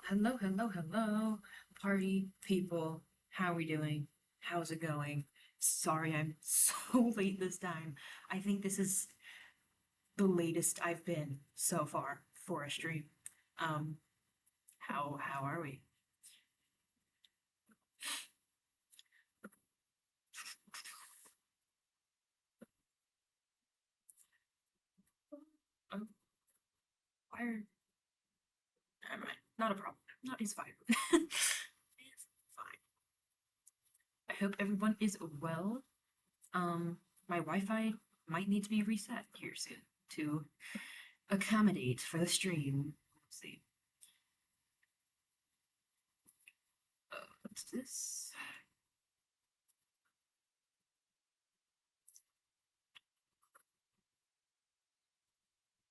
Hello, party people. How are we doing? How's it going? Sorry, I'm so late this time. I think this is the latest I've been so far for a stream. Um, how are we? Oh, fire. Never mind. Not a problem. Not It's fine. It's fine. I hope everyone is well. My Wi-Fi might need to be reset here soon to accommodate for the stream. Let's see. What's this?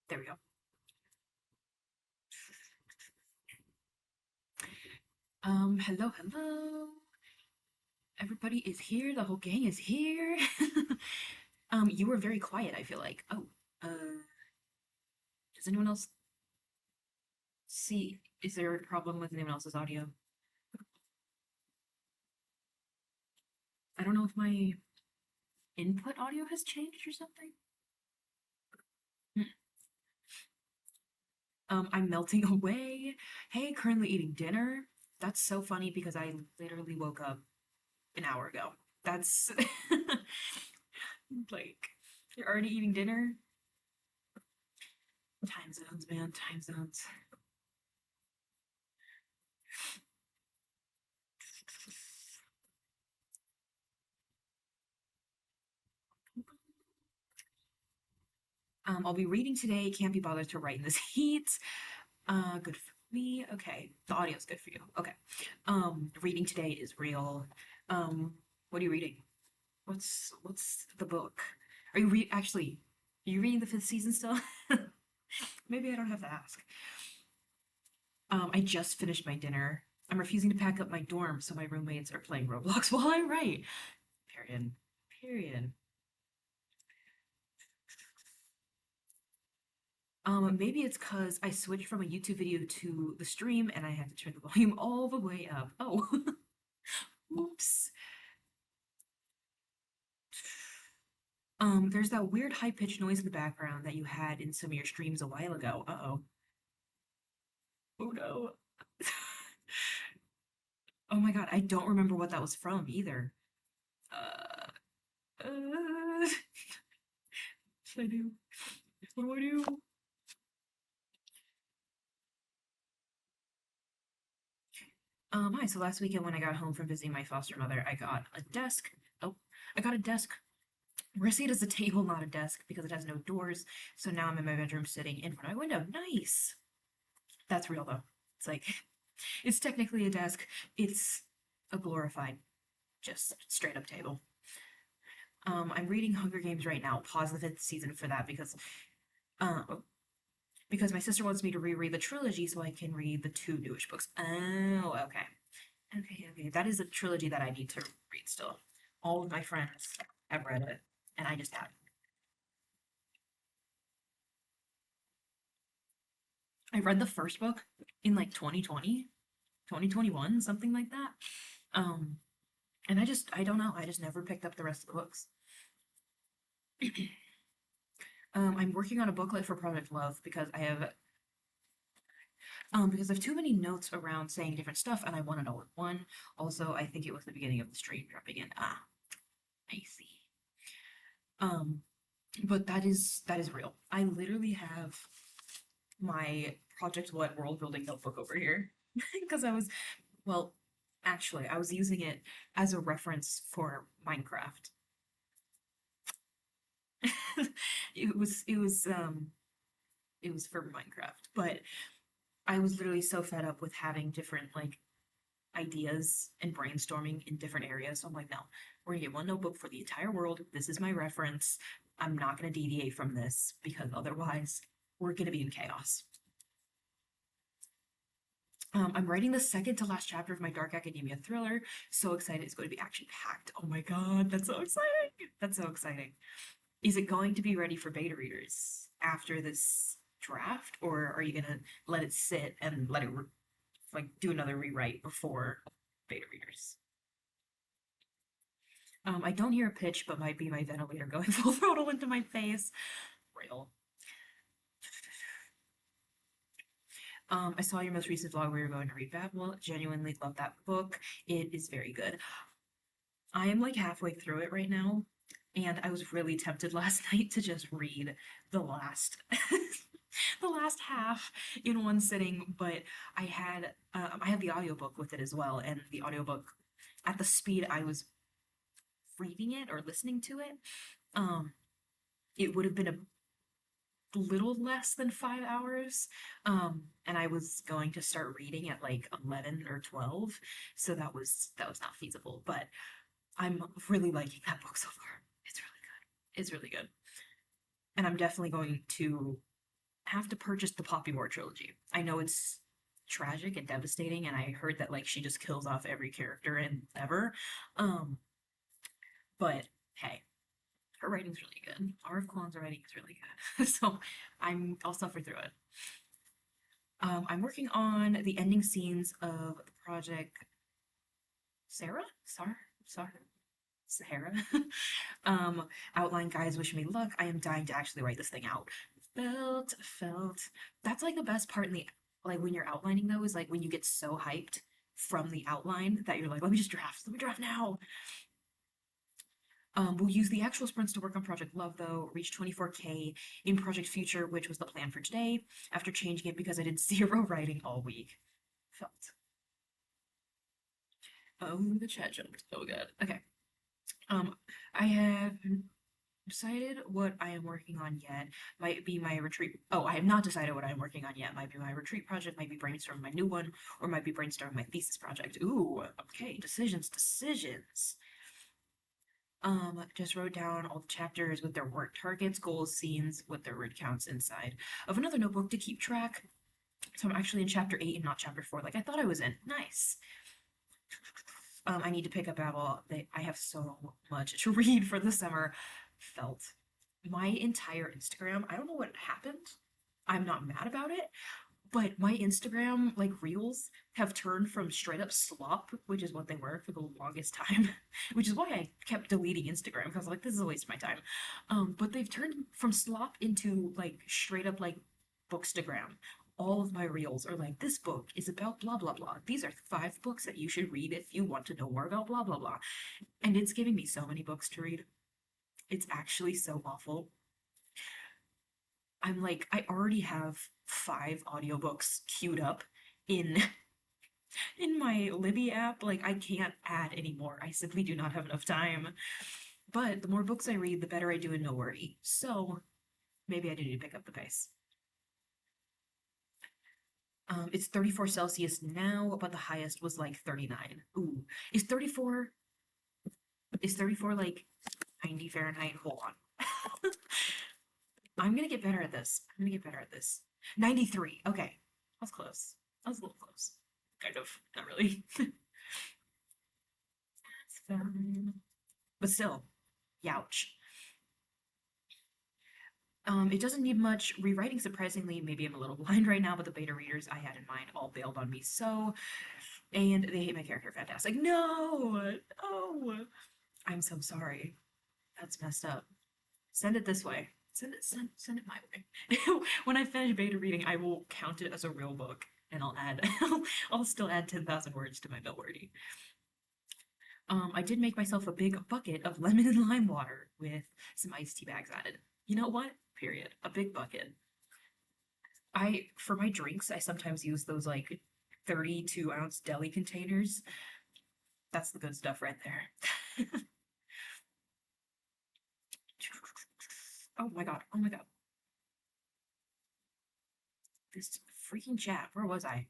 There we go. Hello. Everybody is here. The whole gang is here. You were very quiet, I feel like. Oh, does anyone else see? Is there a problem with anyone else's audio? I don't know if my input audio has changed or something. Hmm. I'm melting away. Hey, currently eating dinner. That's so funny because I literally woke up an hour ago. That's like, you're already eating dinner? Time zones, man, time zones. I'll be reading today. Can't be bothered to write in this heat. Good for me. Okay, the audio's good for you. Okay. Reading today is real. What are you reading? What's the book? Are you actually? Are you reading the fifth season still? Maybe I don't have to ask. I just finished my dinner. I'm refusing to pack up my dorm, so my roommates are playing Roblox while I write. Period. Period. Maybe it's because I switched from a YouTube video to the stream and I had to turn the volume all the way up. Oh, oops. There's that weird high-pitched noise in the background that you had in some of your streams a while ago. Uh-oh. Oh no. Oh my God, I don't remember what that was from either. Uh, what should I do? What do I do? Hi, so last weekend when I got home from visiting my foster mother, I got a desk. Oh, I got a desk. We're gonna see it as a table, not a desk, because it has no doors. So now I'm in my bedroom sitting in front of my window. Nice. That's real though. It's like, it's technically a desk. It's a glorified, just straight up table. I'm reading Hunger Games right now. Pause the fifth season for that uh, because my sister wants me to reread the trilogy so I can read the two newish books. Oh, okay. Okay. That is a trilogy that I need to read still. All of my friends have read it, and I just haven't. I read the first book in like 2020, 2021, something like that. Um, and I don't know. I just never picked up the rest of the books. I'm working on a booklet for Project Love because I have too many notes around saying different stuff and I want it all in one. Also, I think it was the beginning of the stream dropping in. Ah, I see. Um, but that is real. I literally have my Project What world building notebook over here because well, actually, I was using it as a reference for Minecraft. It was it was it was for Minecraft, but I was literally so fed up with having different like ideas and brainstorming in different areas. So I'm like, no, we're gonna get one notebook for the entire world. This is my reference. I'm not gonna deviate from this because otherwise we're gonna be in chaos. I'm writing the second to last chapter of my dark academia thriller. So excited. It's going to be action packed. Oh my God, that's so exciting. That's so exciting. Is it going to be ready for beta readers after this draft, or are you gonna let it sit and let it like do another rewrite before beta readers. I don't hear a pitch, but might be my ventilator going full throttle into my face. Real. I saw your most recent vlog where you're going to read Babel. Genuinely love that book. It is very good. I am like halfway through it right now, and I was really tempted last night to just read the last the last half in one sitting, but I have the audiobook with it as well, and the audiobook at the speed I was reading it or listening to it, um, it would have been a little less than 5 hours. And I was going to start reading at like 11 or 12, so that was not feasible. But I'm really liking that book so far. It's really good. It's really good. And I'm definitely going to have to purchase the Poppy War trilogy. I know it's tragic and devastating, and I heard that like she just kills off every character and ever. Um, but hey, her writing's really good. R.F. Kuang's writing is really good. So I'll suffer through it. I'm working on the ending scenes of the project Sarah? Sahara. um, Outline guys, wish me luck. I am dying to actually write this thing out. Felt. That's like the best part in the like when you're outlining though, is like when you get so hyped from the outline that you're like, let me just draft. Let me draft now. We'll use the actual sprints to work on Project Love, though. Reach 24K in Project Future, which was the plan for today, after changing it because I did zero writing all week. Felt. Oh, the chat jumped. Oh, God. Okay. I have decided what I am working on yet. Might be my retreat. Oh, I have not decided what I'm working on yet. Might be my retreat project, might be brainstorming my new one, or might be brainstorming my thesis project. Ooh, okay. Decisions. Just wrote down all the chapters with their work targets, goals, scenes, with their word counts inside of another notebook to keep track. So I'm actually in chapter 8 and not chapter 4, like I thought I was in. Nice. I need to pick up Babel. I have so much to read for the summer. Felt. My entire Instagram, I don't know what happened. I'm not mad about it, but my Instagram, like reels, have turned from straight up slop, which is what they were for the longest time, which is why I kept deleting Instagram because like this is a waste of my time. But they've turned from slop into like straight up like bookstagram. All of my reels are like, this book is about blah blah blah. These are 5 books that you should read if you want to know more about blah blah blah. And it's giving me so many books to read. It's actually so awful. I'm like, I already have 5 audiobooks queued up in in my Libby app. Like, I can't add anymore. I simply do not have enough time. But the more books I read, the better I do in No Worry. So maybe I do need to pick up the pace. It's 34 Celsius now, but the highest was like 39. Ooh, is 34 like 90 Fahrenheit? Hold on. I'm gonna get better at this. 93. Okay. I was close. I was a little close. Kind of. Not really. That's fine. But still, youch. It doesn't need much rewriting, surprisingly. Maybe I'm a little blind right now, but the beta readers I had in mind all bailed on me so. And they hate my character fantastic. No! Oh! I'm so sorry. That's messed up. Send it this way. Send it my way. When I finish beta reading, I will count it as a real book, and I'll still add 10,000 words to my Bellwordy. I did make myself a big bucket of lemon and lime water with some iced tea bags added. You know what? Period. A big bucket. For my drinks, I sometimes use those like 32-ounce deli containers. That's the good stuff right there. Oh my god. Oh my god. This freaking chat. Where was I?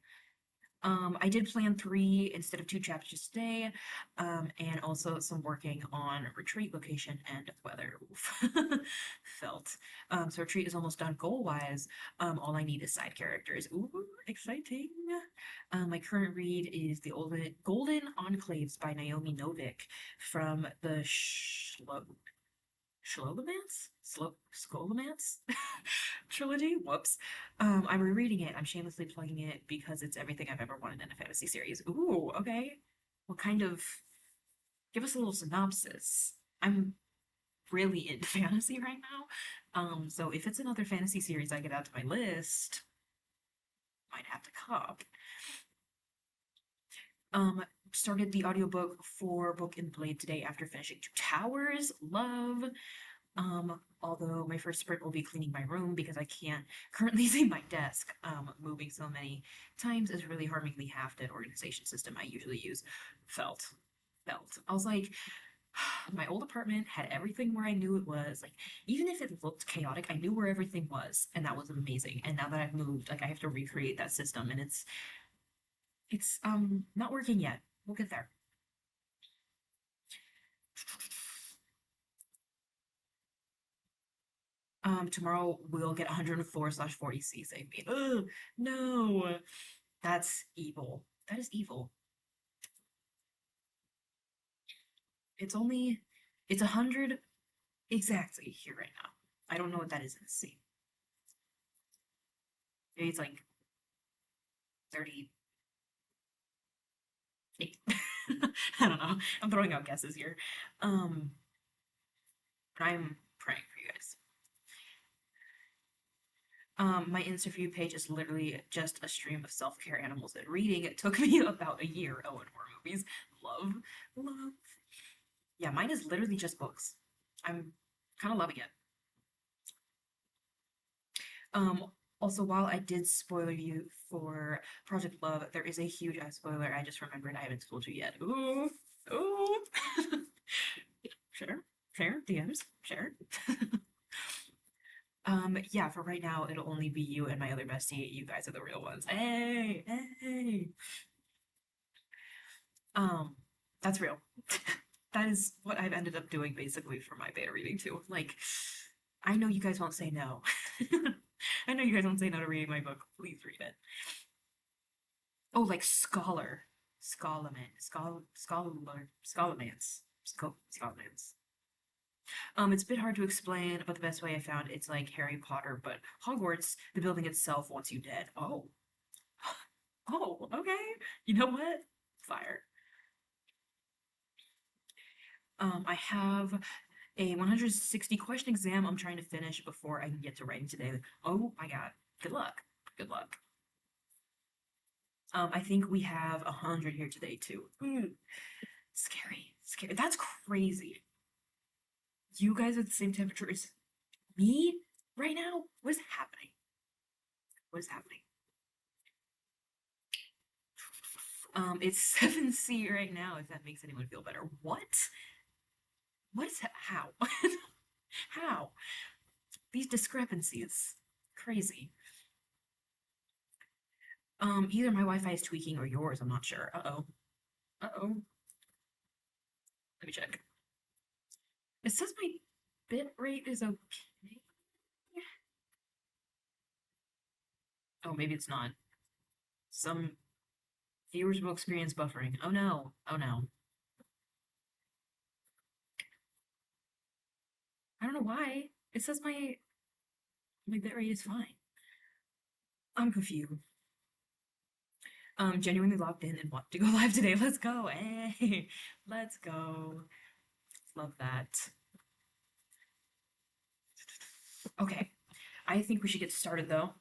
I did plan 3 instead of 2 chapters today, and also some working on retreat location and weather. Felt. So retreat is almost done goal-wise. All I need is side characters. Ooh, exciting. My current read is the Golden Enclaves by Naomi Novik from the Scholomance trilogy. Whoops. I'm rereading it. I'm shamelessly plugging it because it's everything I've ever wanted in a fantasy series. Ooh, okay. What kind of? Give us a little synopsis. I'm really into fantasy right now. So if it's another fantasy series I get out to my list, might have to cop. Started the audiobook for Book and Blade today after finishing Two Towers. Love. Although my first sprint will be cleaning my room because I can't currently see my desk. Moving so many times is really harming the half-dead organization system I usually use. Felt. I was like, my old apartment had everything where I knew it was. Like, even if it looked chaotic, I knew where everything was, and that was amazing. And now that I've moved, like I have to recreate that system, and it's not working yet. We'll get there. Tomorrow we'll get 104/40C save me. Ugh, no. That's evil. That is evil. It's only it's 100 exactly here right now. I don't know what that is in the C. Maybe it's like 38. I don't know. I'm throwing out guesses here. Um, but I'm praying for you guys. My Insta for you page is literally just a stream of self-care animals and reading. It took me about a year. Oh, and horror movies. Love. Yeah, mine is literally just books. I'm kind of loving it. Um, Also, while I did spoiler you for Project Love, there is a huge ass spoiler I just remembered I haven't told you yet. Ooh. Sure, fair, DMs, sure. Yeah, for right now, it'll only be you and my other bestie. You guys are the real ones. Hey. Um, that's real. That is what I've ended up doing basically for my beta reading too. Like, I know you guys won't say no. I know you guys won't say no to reading my book. Please read it. Oh, like scholar, scholarmance, scholarmance. It's a bit hard to explain, but the best way I found it's like Harry Potter, but Hogwarts, the building itself wants you dead. Oh, oh, okay. You know what? Fire. I have a 160 question exam I'm trying to finish before I can get to writing today. Oh my god. Good luck. Good luck. I think we have 100 here today too. Scary. That's crazy. You guys are the same temperature as me right now? What is happening? What is happening? It's 7C right now, if that makes anyone feel better. What? What is that? How? How? These discrepancies. Crazy. Either my Wi-Fi is tweaking or yours, I'm not sure. Uh-oh. Uh-oh. Let me check. It says my bit rate is okay. Oh, maybe it's not. Some viewers will experience buffering. Oh no. Oh no. I don't know why. It says my bit rate is fine. I'm confused. Genuinely logged in and want to go live today. Let's go. Hey, let's go. Love that. Okay, I think we should get started though.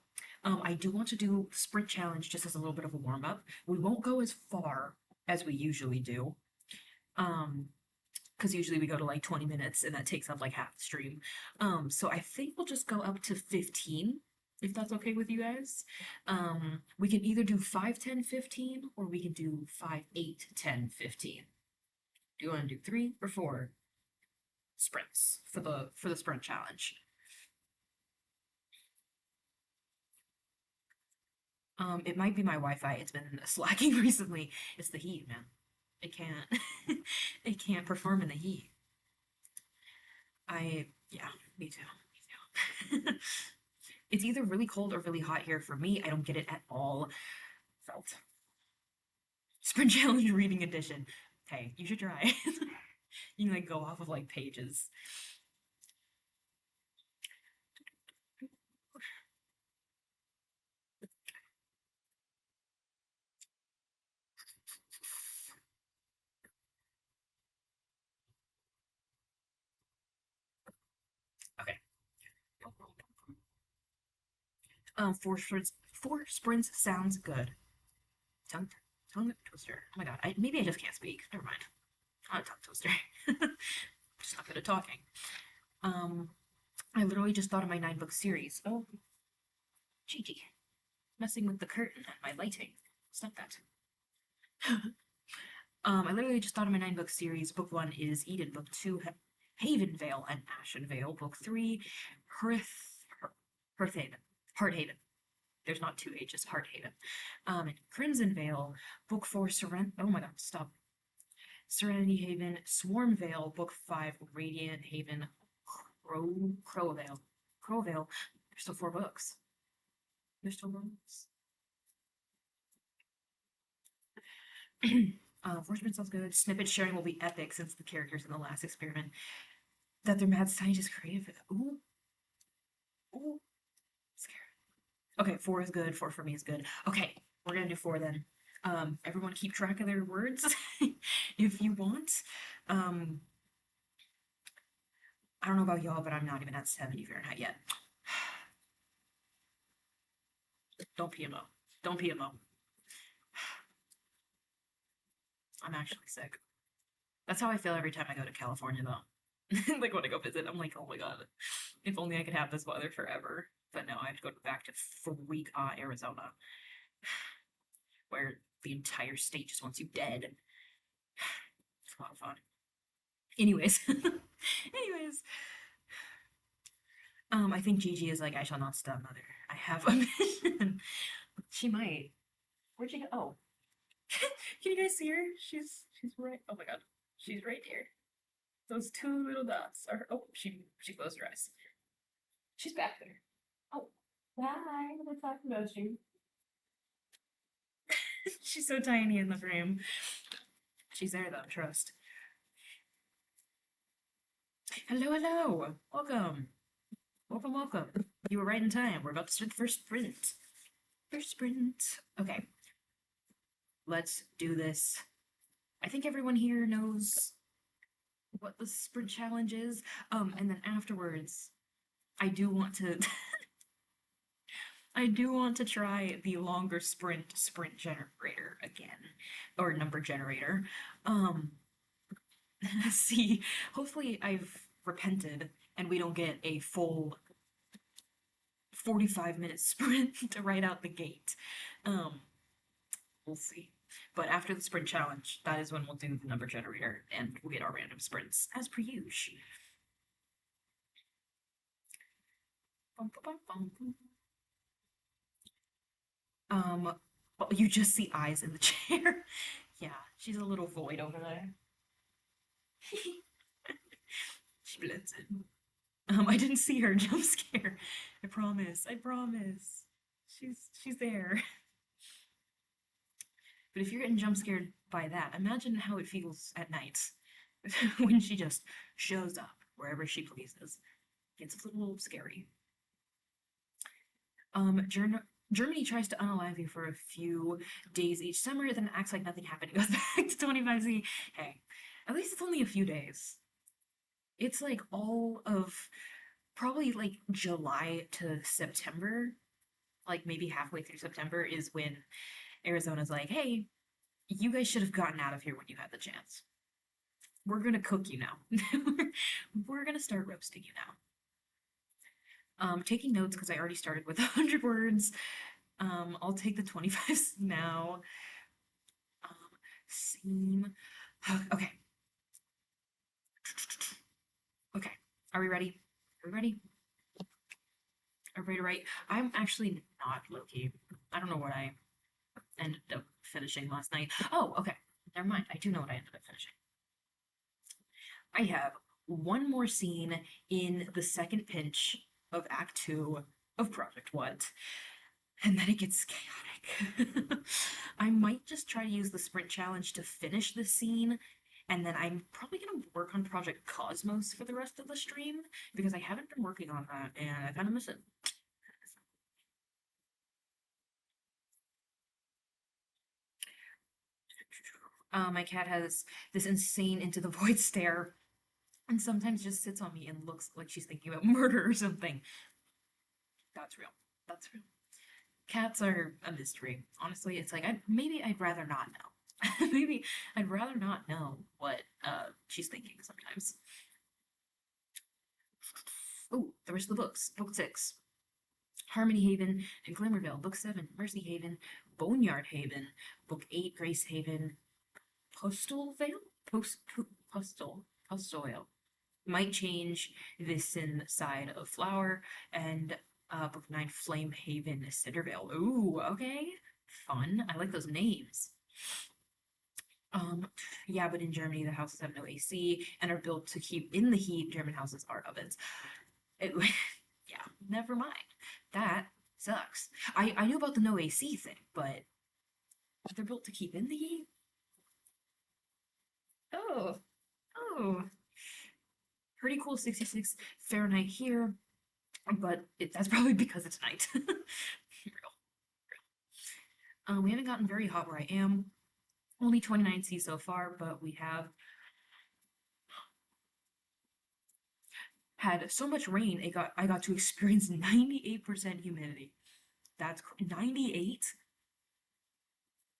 I do want to do sprint challenge just as a little bit of a warm up. We won't go as far as we usually do. Because usually we go to like 20 minutes and that takes up like half the stream. So I think we'll just go up to 15 if that's okay with you guys. We can either do 5, 10, 15, or we can do 5, 8, 10, 15. Do you want to do 3 or 4 sprints for the sprint challenge? It might be my Wi-Fi. It's been slacking recently. It's the heat, man. It can't it can't perform in the heat. Yeah, me too. It's either really cold or really hot here for me. I don't get it at all. Felt. Sprint challenge reading edition. Hey, you should try. You can like go off of like pages. Four sprints sounds good. Tongue, tongue twister. Oh my god, maybe I just can't speak. Never mind. I'm not a tongue twister. Just not good at talking. Um, I literally just thought of my 9-book series. Oh, Gigi, messing with the curtain and my lighting. Stop that. I literally just thought of my 9-book series. Book 1 is Eden. Book 2, Haven Vale and Ashen Vale. Book 3, Hearthhaven. Hearthaven. There's not two H's. Hearthaven. And Crimson Vale. Book 4, Oh my god, stop. Serenity Haven. Swarm Vale. Book 5, Radiant Haven. Crowvale. Crowvale. There's still 4 books. There's still books. Fortune sounds good. Snippet sharing will be epic since the characters in the last experiment that they're mad scientists created for them. Ooh. Ooh. Scared. Okay, 4 is good. 4 for me is good. Okay, we're gonna do 4 then. Everyone keep track of their words if you want. I don't know about y'all, but I'm not even at 70 Fahrenheit yet. Don't PMO. Don't PMO. I'm actually sick. That's how I feel every time I go to California, though. Like when I go visit, I'm like, oh my god, if only I could have this weather forever. But no, I have to go back to freak Arizona, where the entire state just wants you dead. It's a lot of fun. Anyways, anyways, I think Gigi is like, I shall not stun mother. I have a mission. She might. Where'd she go? Oh, can you guys see her? She's right. Oh my god, she's right here. Those 2 little dots are. Oh, she closed her eyes. She's back there. Oh, hi. We're talking about you. She's so tiny in the frame. She's there though. Trust. Hello, hello. Welcome. Welcome, welcome. You were right in time. We're about to start the first sprint. First sprint. Okay. Let's do this. I think everyone here knows what the sprint challenge is. And then afterwards, I do want to I do want to try the longer sprint generator again. Or number generator. See, hopefully I've repented and we don't get a full 45-minute sprint right out the gate. We'll see. But after the sprint challenge, that is when we'll do the number generator and we'll get our random sprints as per usual. Oh, you just see eyes in the chair. Yeah, she's a little void over there. She blends in. I didn't see her jump scare. I promise. I promise. She's there. But if you're getting jump scared by that, imagine how it feels at night when she just shows up wherever she pleases. It's a little scary. Germany tries to unalive you for a few days each summer, then acts like nothing happened and goes back to 25Z. Hey, at least it's only a few days. It's like all of probably like July to September, like maybe halfway through September is when Arizona's like, hey, you guys should have gotten out of here when you had the chance. We're gonna cook you now. We're gonna start roasting you now. Taking notes because I already started with 100 words. I'll take the 25s now. Scene. Okay. Okay. Are we ready? Are we ready? Are we ready to write? I'm actually not Loki. I don't know what I ended up finishing last night. Oh, okay. Never mind. I do know what I ended up finishing. I have one more scene in the second pinch of Act 2 of Project What, and then it gets chaotic. I might just try to use the sprint challenge to finish the scene, and then I'm probably going to work on Project Cosmos for the rest of the stream, because I haven't been working on that, and I kind of miss it. My cat has this insane into the void stare, and sometimes just sits on me and looks like she's thinking about murder or something. That's real. That's real. Cats are a mystery. Honestly, it's like maybe I'd rather not know. Maybe I'd rather not know what she's thinking sometimes. Oh, the rest of the books. Book 6. Harmony Haven and Glimmerville. Book 7. Mercy Haven. Boneyard Haven. Book 8. Grace Haven. Postal Vale? Postal Vale. Might change this side of Flower, and book 9, Flame Haven, Cindervale. Ooh, okay. Fun. I like those names. Um, yeah, but in Germany, the houses have no AC and are built to keep in the heat. German houses are ovens. It, yeah, never mind. That sucks. I knew about the no AC thing, but they're built to keep in the heat? Oh, oh. Pretty cool 66 Fahrenheit here, but that's probably because it's night. We haven't gotten very hot where I am. Only 29 C so far, but we have had so much rain. I got to experience 98% humidity. That's 98.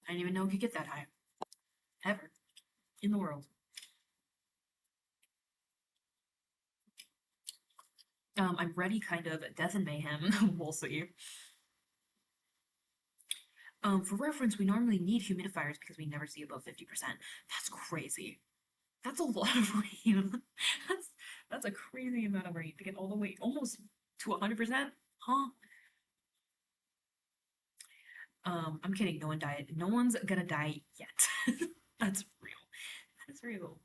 I didn't even know it could get that high ever in the world. I'm ready, kind of. Death and mayhem. We'll see. For reference, we normally need humidifiers because we never see above 50%. That's crazy. That's a lot of rain. that's that's a crazy amount of rain to get all the way almost to 100%. Huh? I'm kidding. No one died. No one's gonna die yet. That's real. That's real.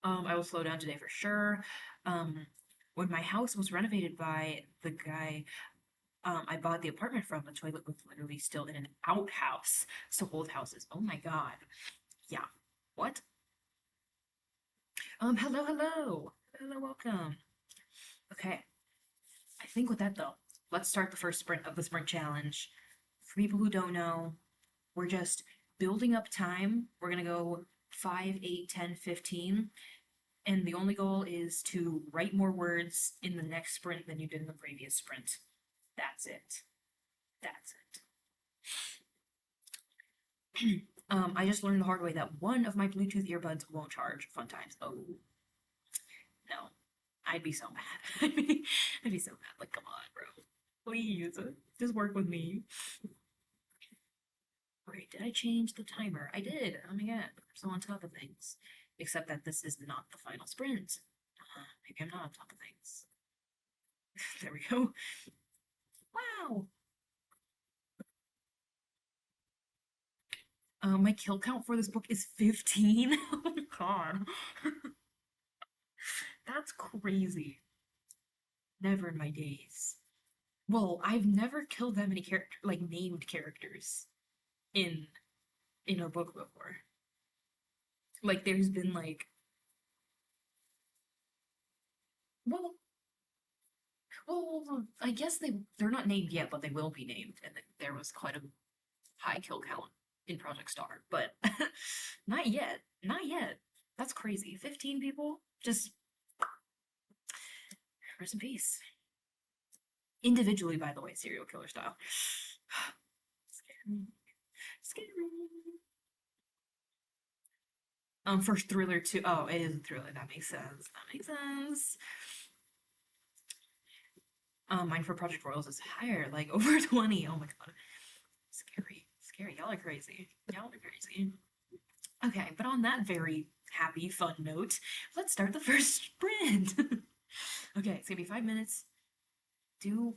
I will slow down today for sure. Um, when my house was renovated by the guy I bought the apartment from, the toilet was literally still in an outhouse. So old houses. Oh my god. Yeah. What? Hello, hello. Hello, welcome. Okay. I think with that though, let's start the first sprint of the sprint challenge. For people who don't know, we're just building up time. We're gonna go 5, 8, 10, 15. And the only goal is to write more words in the next sprint than you did in the previous sprint. That's it. That's it. I just learned the hard way that one of my Bluetooth earbuds won't charge. Fun times. Oh, no. I'd be so mad. I'd be so mad. Like, come on, bro. Please, just work with me. Wait, did I change the timer? I did. Oh my god, I'm so on top of things. Except that this is not the final sprint. Maybe I'm not on top of things. There we go. Wow. My kill count for this book is 15. Oh my god. That's crazy. Never in my days. Well, I've never killed that many character like named characters in a book before. Like there's been like well I guess they're not named yet, but they will be named, and there was quite a high kill count in Project Star, but not yet. Not yet. That's crazy. 15 people? Just rest in peace. Individually, by the way, serial killer style. Scary. Scary. First thriller too. Oh, it is a thriller. That makes sense. That makes sense. Mine for Project Royals is higher, like over 20. Oh my god. Scary. Scary. Y'all are crazy. Y'all are crazy. Okay, but on that very happy, fun note, let's start the first sprint. Okay, it's gonna be 5 minutes. Do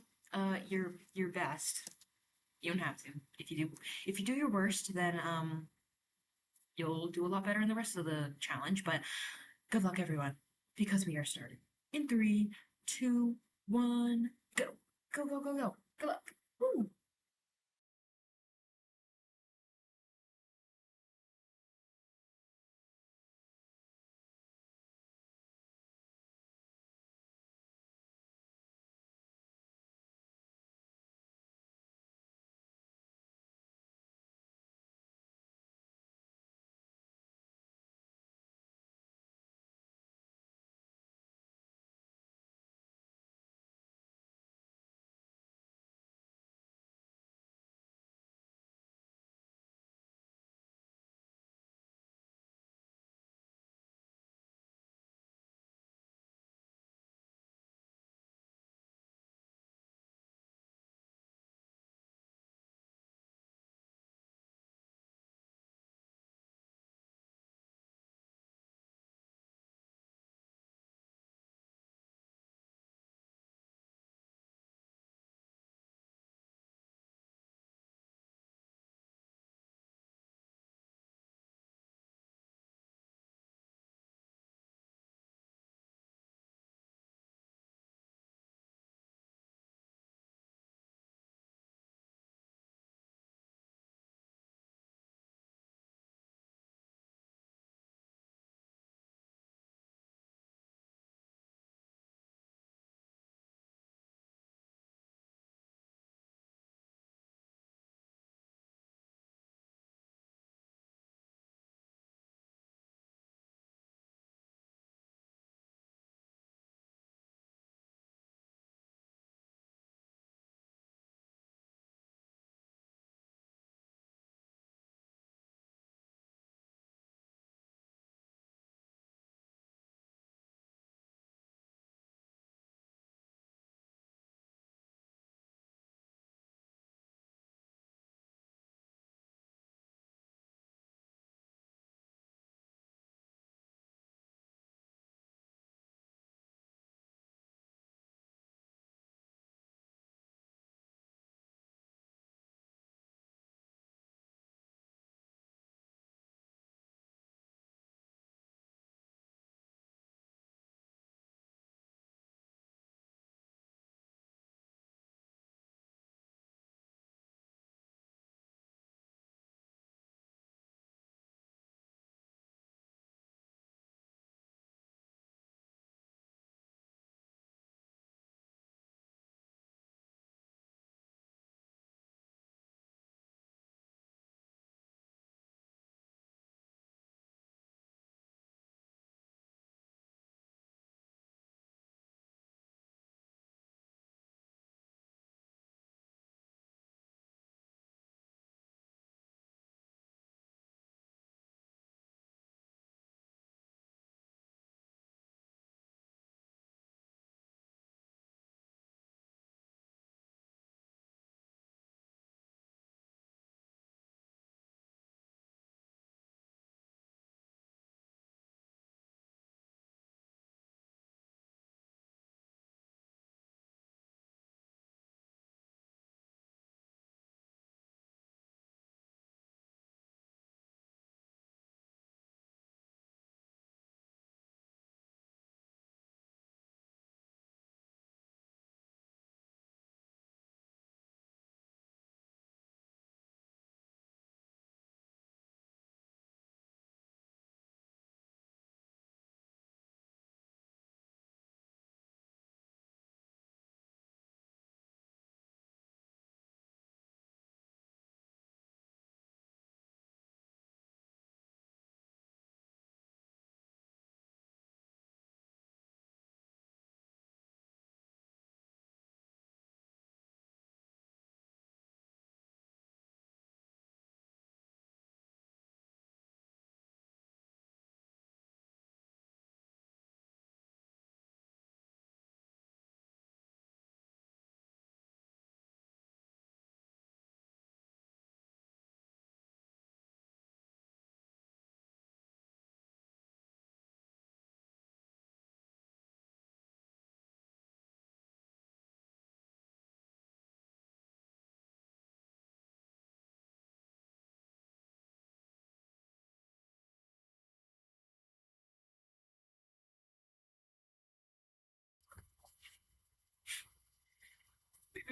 your best. You don't have to. If you do your worst, then you'll do a lot better in the rest of the challenge. But good luck, everyone, because we are starting in 3, 2, 1, go, go, go, go, go. Good luck. Woo.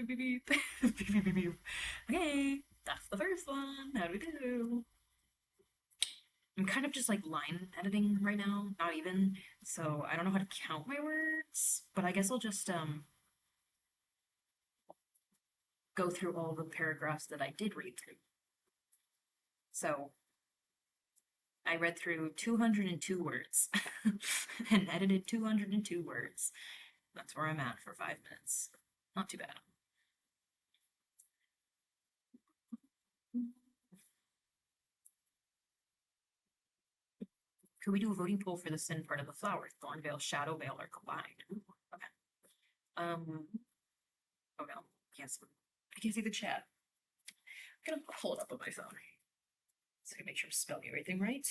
Beep, beep, beep. Beep, beep, beep, beep. Okay, that's the first one. How do we do? I'm kind of just like line editing right now, not even. So I don't know how to count my words, but I guess I'll just go through all the paragraphs that I did read through. So I read through 202 words and edited 202 words. That's where I'm at for 5 minutes. Not too bad. Could we do a voting poll for the sin part of the flower? Thornvale, Shadow Vale are combined. Ooh, okay. Oh no. Yes. I can't see the chat. I'm gonna pull it up on my phone. So I can make sure I'm spelling everything right.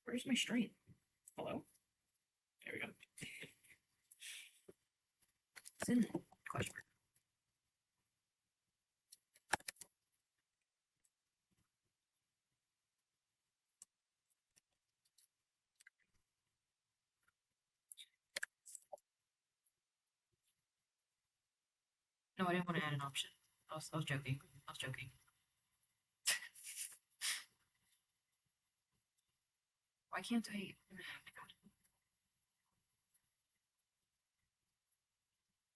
Where's my stream? Hello? There we go. Sin question mark. No, I didn't want to add an option. I was joking. I was joking. Why can't I? Oh my God.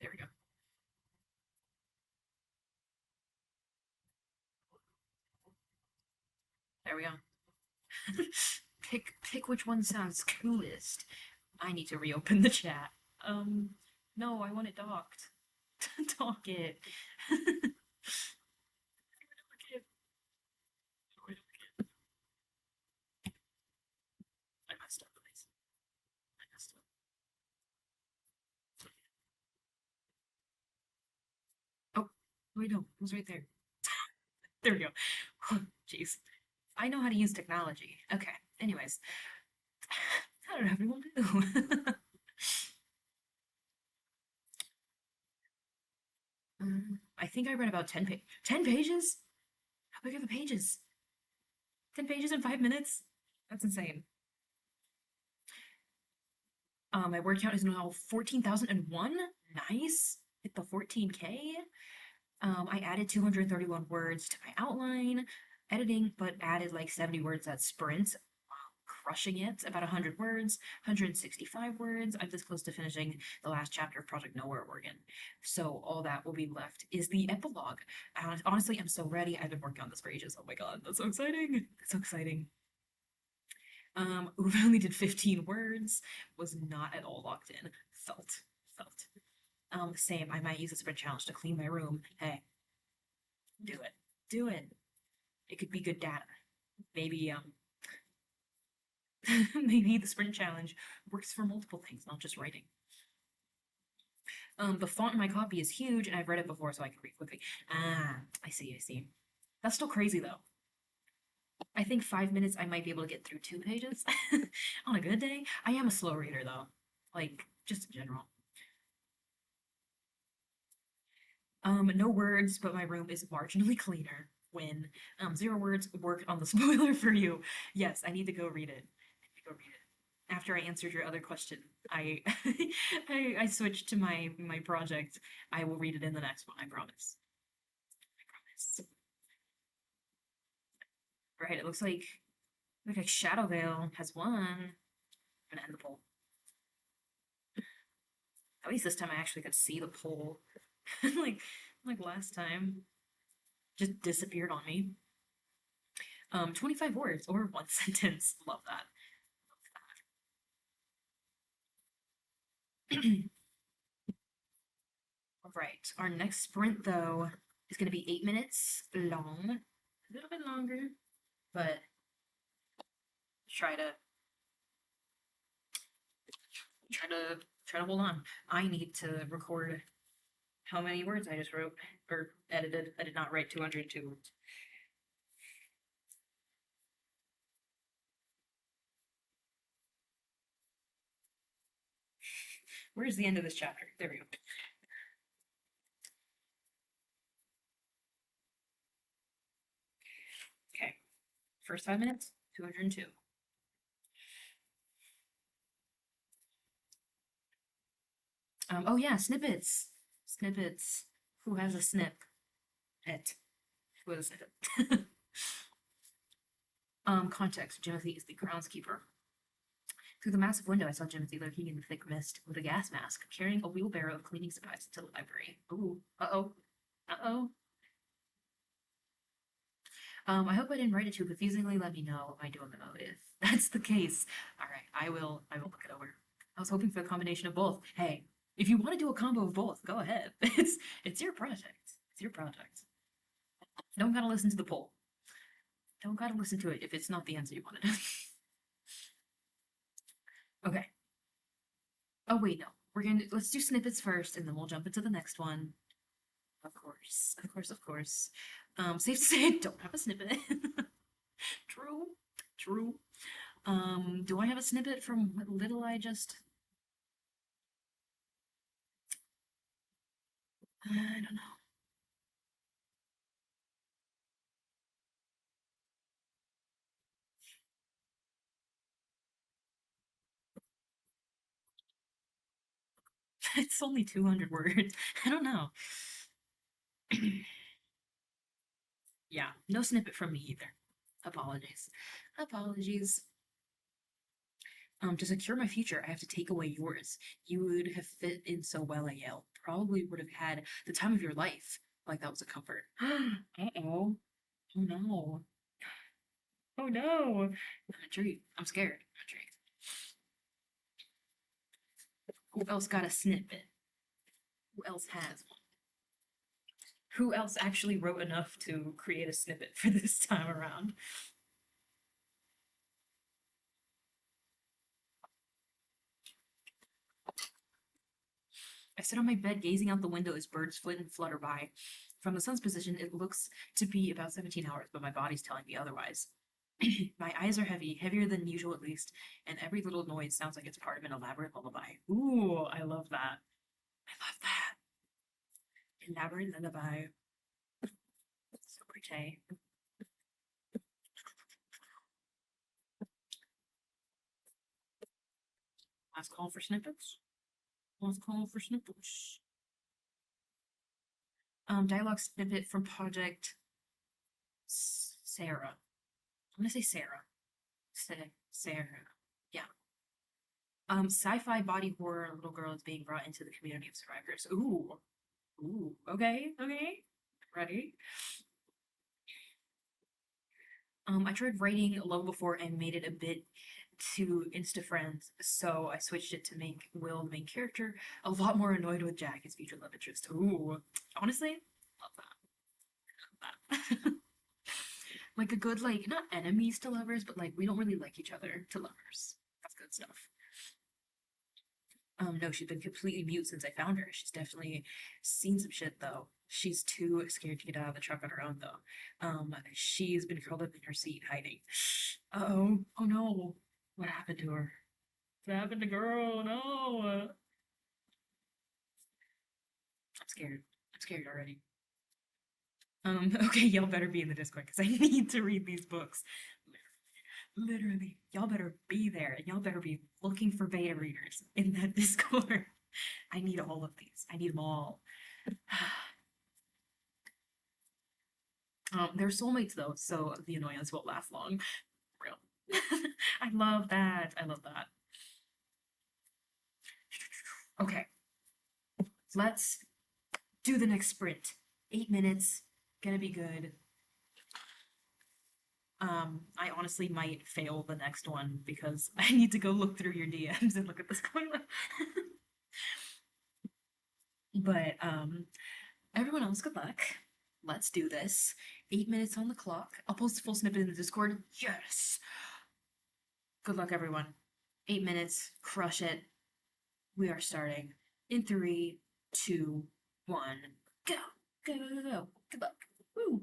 There we go. There we go. Pick which one sounds coolest. I need to reopen the chat. No, I want it docked. Dock it. I messed up, guys. I messed up. Oh, wait, no, it was right there. There we go. Jeez. I know how to use technology. Okay. Anyways, how did everyone do? I think I read about 10 pages? How big are the pages? 10 pages in 5 minutes? That's insane. My word count is now 14,001. Nice. Hit the 14K. I added 231 words to my outline, editing, but added like 70 words at sprint. Crushing it. About 100 words, 165 words. I'm this close to finishing the last chapter of Project Nowhere, Oregon. So all that will be left is the epilogue. Honestly, I'm so ready. I've been working on this for ages. Oh my god, that's so exciting. That's so exciting. Uwe only did 15 words, was not at all locked in. Felt. Same. I might use a sprint challenge to clean my room. Hey, do it. Do it. It could be good data. Maybe, maybe the sprint challenge works for multiple things, not just writing. The font in my copy is huge, and I've read it before, so I can read quickly. Ah, I see. That's still crazy, though. I think 5 minutes, I might be able to get through 2 pages on a good day. I am a slow reader, though. Like, just in general. No words, but my room is marginally cleaner. When 0 words work on the spoiler for you. Yes, I need to go read it. After I answered your other question, I I switched to my project. I will read it in the next one. I promise. I promise. Right. It looks like Shadow Veil has won. I'm gonna end the poll. At least this time I actually could see the poll. like like last time. Just disappeared on me. 25 words or one sentence. Love that. All right. Our next sprint, though, is going to be 8 minutes long. A little bit longer, but try to try to hold on. I need to record how many words I just wrote or edited. I did not write 202 words. Where's the end of this chapter? There we go. Okay. First 5 minutes, 202. Oh yeah, snippets. Snippets. Who has a snip? It. Who has a snippet? Context. Jimothy is the groundskeeper. Through the massive window, I saw Jimothy lurking in the thick mist with a gas mask, carrying a wheelbarrow of cleaning supplies to the library. Ooh. Uh-oh. Uh-oh. I hope I didn't write it too confusingly. Let me know what I do a memo if that's the case. All right, I will look it over. I was hoping for the combination of both. Hey, if you want to do a combo of both, go ahead. It's your project. It's your project. Don't gotta listen to the poll. Don't gotta listen to it if it's not the answer you wanted. Okay. Oh wait, no. Let's do snippets first, and then we'll jump into the next one. Of course, of course, of course. Safe to say, I don't have a snippet. True, true. Do I have a snippet from what little I just? I don't know. It's only 200 words. I don't know. Yeah, no snippet from me either. Apologies. Apologies. To secure my future, I have to take away yours. You would have fit in so well at Yale. Probably would have had the time of your life. Like that was a comfort. Uh-oh. Oh no. Oh no. I'm intrigued. I'm scared. I'm intrigued. Who else got a snippet? Who else has one? Who else actually wrote enough to create a snippet for this time around? I sit on my bed gazing out the window as birds flit and flutter by. From the sun's position, it looks to be about 17 hours, but my body's telling me otherwise. My eyes are heavy, heavier than usual at least, and every little noise sounds like it's part of an elaborate lullaby. Ooh, I love that. I love that. Elaborate lullaby. So pretty. Last call for snippets. Last call for snippets. Dialogue snippet from Project Sarah. I'm gonna say Sarah. Sarah. Yeah. Sci-fi body horror little girl is being brought into the community of survivors. Ooh. Ooh. Okay. Okay. Ready? I tried writing Love Before and made it a bit too insta friends, so I switched it to make Will, the main character, a lot more annoyed with Jack, his future love interest. Ooh. Honestly, love that. Love that. Like a good, like, not enemies to lovers, but like we don't really like each other to lovers. That's good stuff. No, she's been completely mute since I found her. She's definitely seen some shit though. She's too scared to get out of the truck on her own though. She's been curled up in her seat hiding. Uh-oh. Oh no. What happened to her? What happened to girl? No. I'm scared. I'm scared already. Okay, y'all better be in the Discord because I need to read these books. Literally, y'all better be there and y'all better be looking for beta readers in that Discord. I need all of these. I need them all. They're soulmates though, so the annoyance won't last long. Real. I love that. I love that. Okay, let's do the next sprint. 8 minutes. Gonna be good. I honestly might fail the next one because I need to go look through your DMs and look at this going on. But everyone else, good luck. Let's do this. 8 minutes on the clock. I'll post a full snippet in the Discord. Yes. Good luck, everyone. 8 minutes. Crush it. We are starting in three, two, one, go. Go, go, go, go. Good luck. Woo.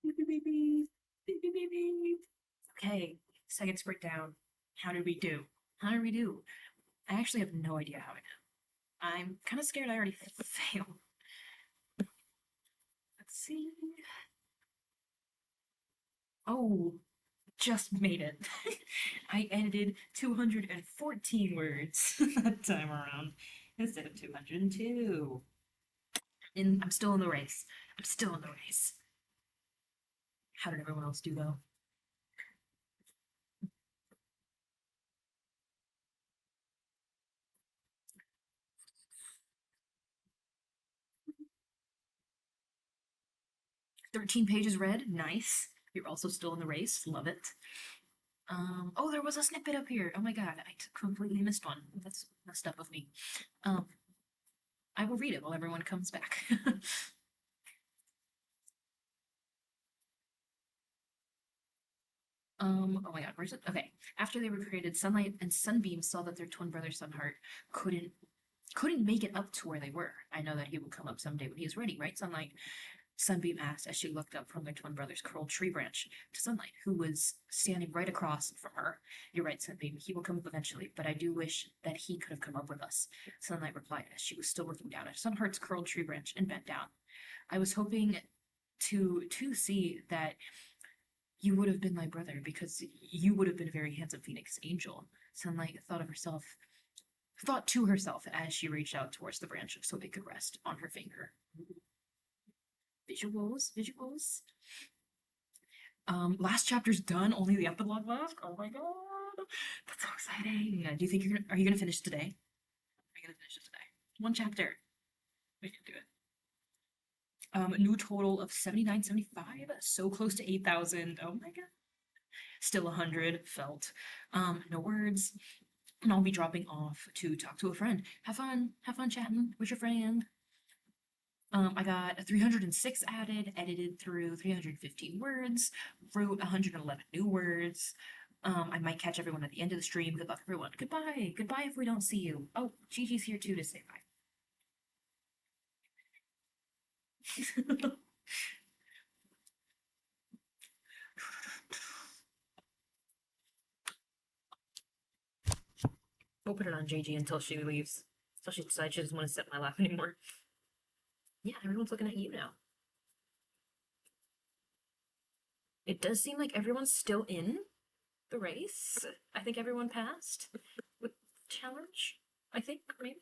Beep, beep, beep, beep. Beep, beep, beep, beep. Okay, second sprint down. How did we do? How did we do? I actually have no idea how I did. I'm kind of scared I already failed. Let's see. Oh, just made it. I edited 214 words that time around instead of 202. And I'm still in the race. I'm still in the race. How did everyone else do though? 13 pages read. Nice. You're also still in the race. Love it. Oh, there was a snippet up here. Oh my god, I completely missed one. That's messed up of me. Um, I will read it while everyone comes back. Oh my god, where's it? Okay. After they were created, Sunlight and Sunbeam saw that their twin brother Sunheart couldn't couldn't make it up to where they were. I know that he will come up someday when he is ready, right, Sunlight? Sunbeam asked as she looked up from their twin brother's curled tree branch to Sunlight, who was standing right across from her. You're right, Sunbeam. He will come up eventually, but I do wish that he could have come up with us. Sunlight replied as she was still looking down at Sunheart's curled tree branch and bent down. I was hoping to see that you would have been my brother because you would have been a very handsome phoenix angel. Sunlight thought to herself as she reached out towards the branch so it could rest on her finger. Visuals, visuals. Last chapter's done. Only the epilogue left. Oh my god, that's so exciting. Do you think are you gonna finish today? Are you gonna finish it today? One chapter. We can do it. New total of 7975. So close to 8,000. Oh my god. Still 100 felt. No words. And I'll be dropping off to talk to a friend. Have fun. Have fun chatting with your friend. I got a 306 added, edited through 315 words, wrote 111 new words. I might catch everyone at the end of the stream. Good luck, everyone. Goodbye. Goodbye if we don't see you. Oh, Gigi's here too to say bye. We'll put it on JG until she leaves. Until she decides she doesn't want to sit in my lap anymore. Yeah, everyone's looking at you now. It does seem like everyone's still in the race. I think everyone passed with challenge. I think, maybe.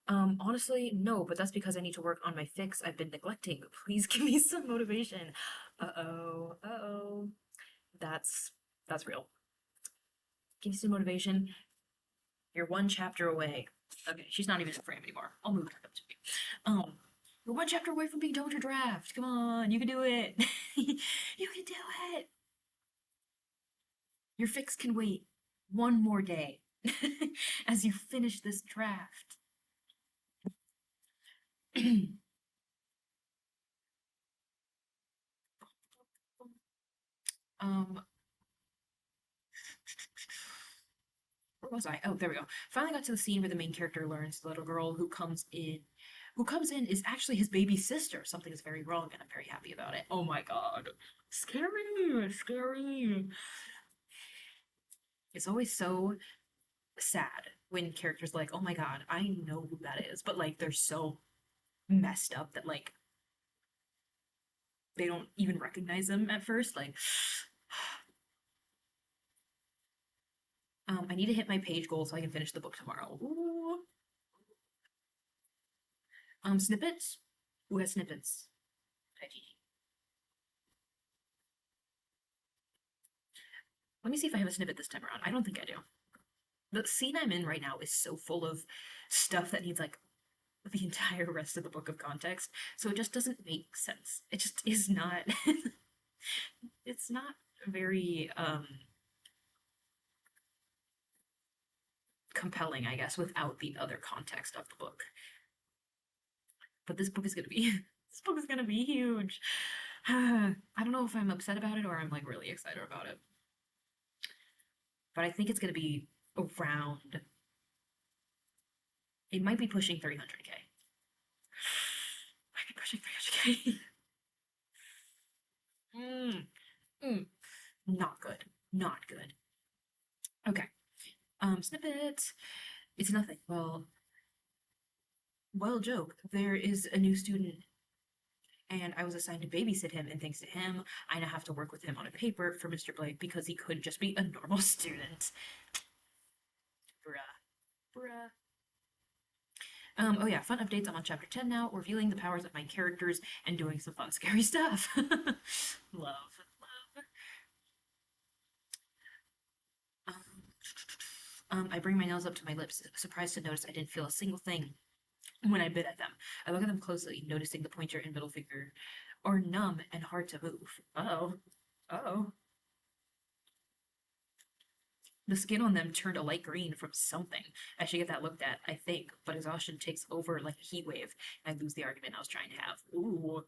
Honestly, no, but that's because I need to work on my fix I've been neglecting. Please give me some motivation. Uh-oh, uh-oh. That's real. Give me some motivation. You're one chapter away. Okay, she's not even in frame anymore. I'll move her up to me. You're one chapter away from being done with your draft. Come on, you can do it. You can do it. Your fix can wait one more day as you finish this draft. um, where was I? Oh, there we go. Finally got to the scene where the main character learns the little girl who comes in is actually his baby sister. Something is very wrong, and I'm very happy about it. Oh my god. Scary, scary. It's always so sad when characters like, oh my god, I know who that is, but like they're so messed up that like they don't even recognize them at first. Like, I need to hit my page goal so I can finish the book tomorrow. Ooh. Snippets? Who has snippets? Let me see if I have a snippet this time around. I don't think I do. The scene I'm in right now is so full of stuff that needs like the entire rest of the book of context, so it just doesn't make sense. It just is not. It's not very compelling, I guess, without the other context of the book. But this book is gonna be this book is gonna be huge. I don't know if I'm upset about it or I'm like really excited about it. But I think it's gonna be around It might be pushing 300K. Might be pushing 300K. mm, mm. Not good. Not good. Okay. Snippet. It's nothing. Well, joke. There is a new student, and I was assigned to babysit him, and thanks to him, I now have to work with him on a paper for Mr. Blake because he could just be a normal student. Bruh. Bruh. Oh yeah, fun updates. I'm on chapter 10 now, revealing the powers of my characters and doing some fun, scary stuff. Love. Love. I bring my nails up to my lips, surprised to notice I didn't feel a single thing when I bit at them. I look at them closely, noticing the pointer and middle finger are numb and hard to move. Uh-oh. Uh-oh. The skin on them turned a light green from something. I should get that looked at, I think, but exhaustion takes over like a heat wave, and I lose the argument I was trying to have. Ooh.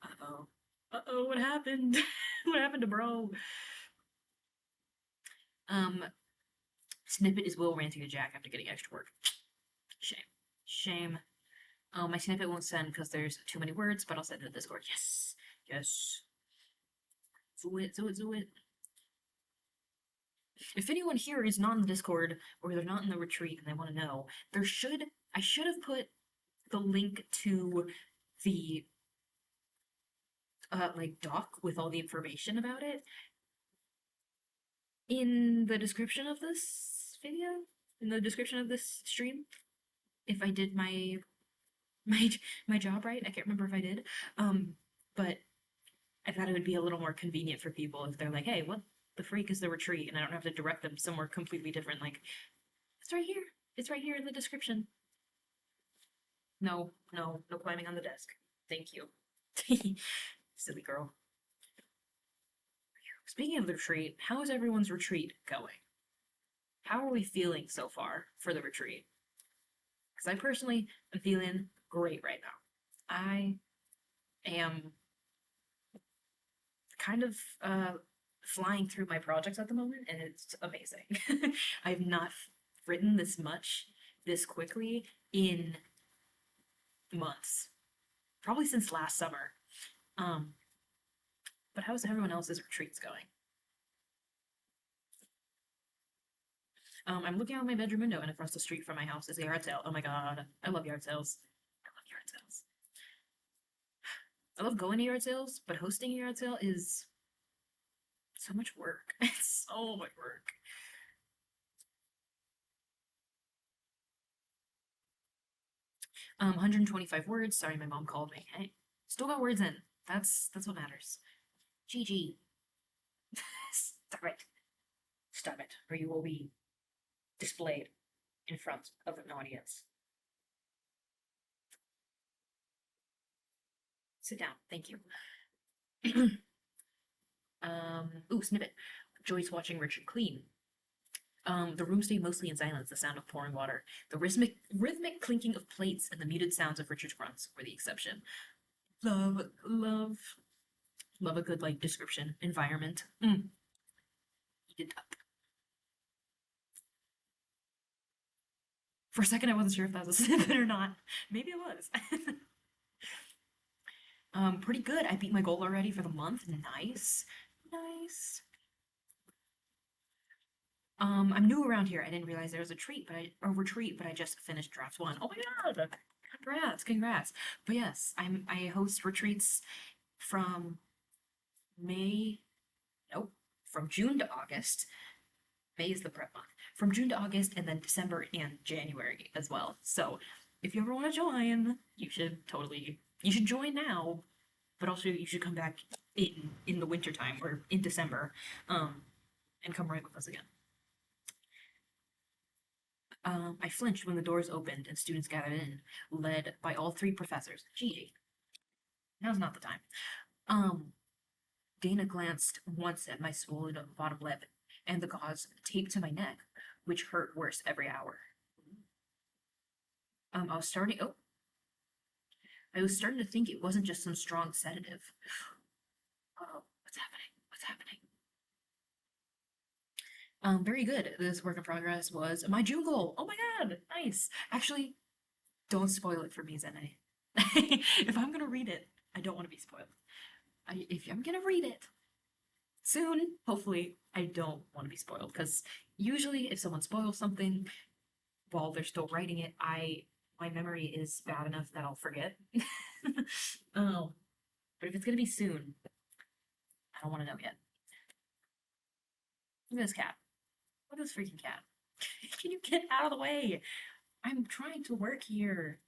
Uh-oh. Uh-oh, what happened? What happened to bro? Um, Snippet is Will ranting to Jack after getting extra work. Shame. Shame. My snippet won't send because there's too many words, but I'll send it to Discord. Yes. Yes. Do it, do it, do it. If anyone here is not in the Discord or they're not in the retreat and they want to know, I should have put the link to the like doc with all the information about it in the description of this video, in the description of this stream. If I did my my job right, I can't remember if I did. But I thought it would be a little more convenient for people if they're like, hey, what the freak is the retreat? And I don't have to direct them somewhere completely different. Like, it's right here. It's right here in the description. No, no, no climbing on the desk. Thank you. Silly girl. Speaking of the retreat, how is everyone's retreat going? How are we feeling so far for the retreat? Because I personally am feeling great right now. I am kind of flying through my projects at the moment, and it's amazing. I've not written this much this quickly in months, probably since last summer. Um, but how's everyone else's retreats going? I'm looking out my bedroom window, and across the street from my house is a yard sale. Oh my god, I love yard sales. I love yard sales. I love going to yard sales, but hosting a yard sale is so much work. It's so much work. 125 words. Sorry, my mom called me. Hey, still got words in. That's what matters. GG. Stop it. Stop it, or you will be displayed in front of an audience. Sit down. Thank you. Ooh, snippet. Joyce watching Richard clean. The room stayed mostly in silence, the sound of pouring water. The rhythmic clinking of plates and the muted sounds of Richard's grunts were the exception. Love, love, love a good, like, description. Environment. Eat it up. For a second, I wasn't sure if that was a snippet or not. Maybe it was. Pretty good. I beat my goal already for the month. Nice. Nice. I'm new around here. I didn't realize there was a retreat, but I just finished draft one. Oh my god! Congrats, congrats. But yes, I host retreats from May, nope, from June to August. May is the prep month. From June to August, and then December and January as well. So if you ever want to join, you should join now, but also you should come back in the winter time or in December, and come right with us again. I flinched when the doors opened and students gathered in, led by all three professors. Gee, now's not the time. Um, Dana glanced once at my swollen bottom lip and the gauze taped to my neck, which hurt worse every hour. I was starting. Oh, I was starting to think it wasn't just some strong sedative. Oh, what's happening? What's happening? Very good. This work in progress was my June goal. Oh my god, nice. Actually, Don't spoil it for me, Zene. If I'm gonna read it, I don't want to be spoiled. If I'm gonna read it soon, hopefully, I don't want to be spoiled because usually if someone spoils something while they're still writing it, my memory is bad enough that I'll forget. Oh, but if it's gonna be soon, I don't want to know yet. Look at this cat. Look at this freaking cat. Can you get out of the way? I'm trying to work here.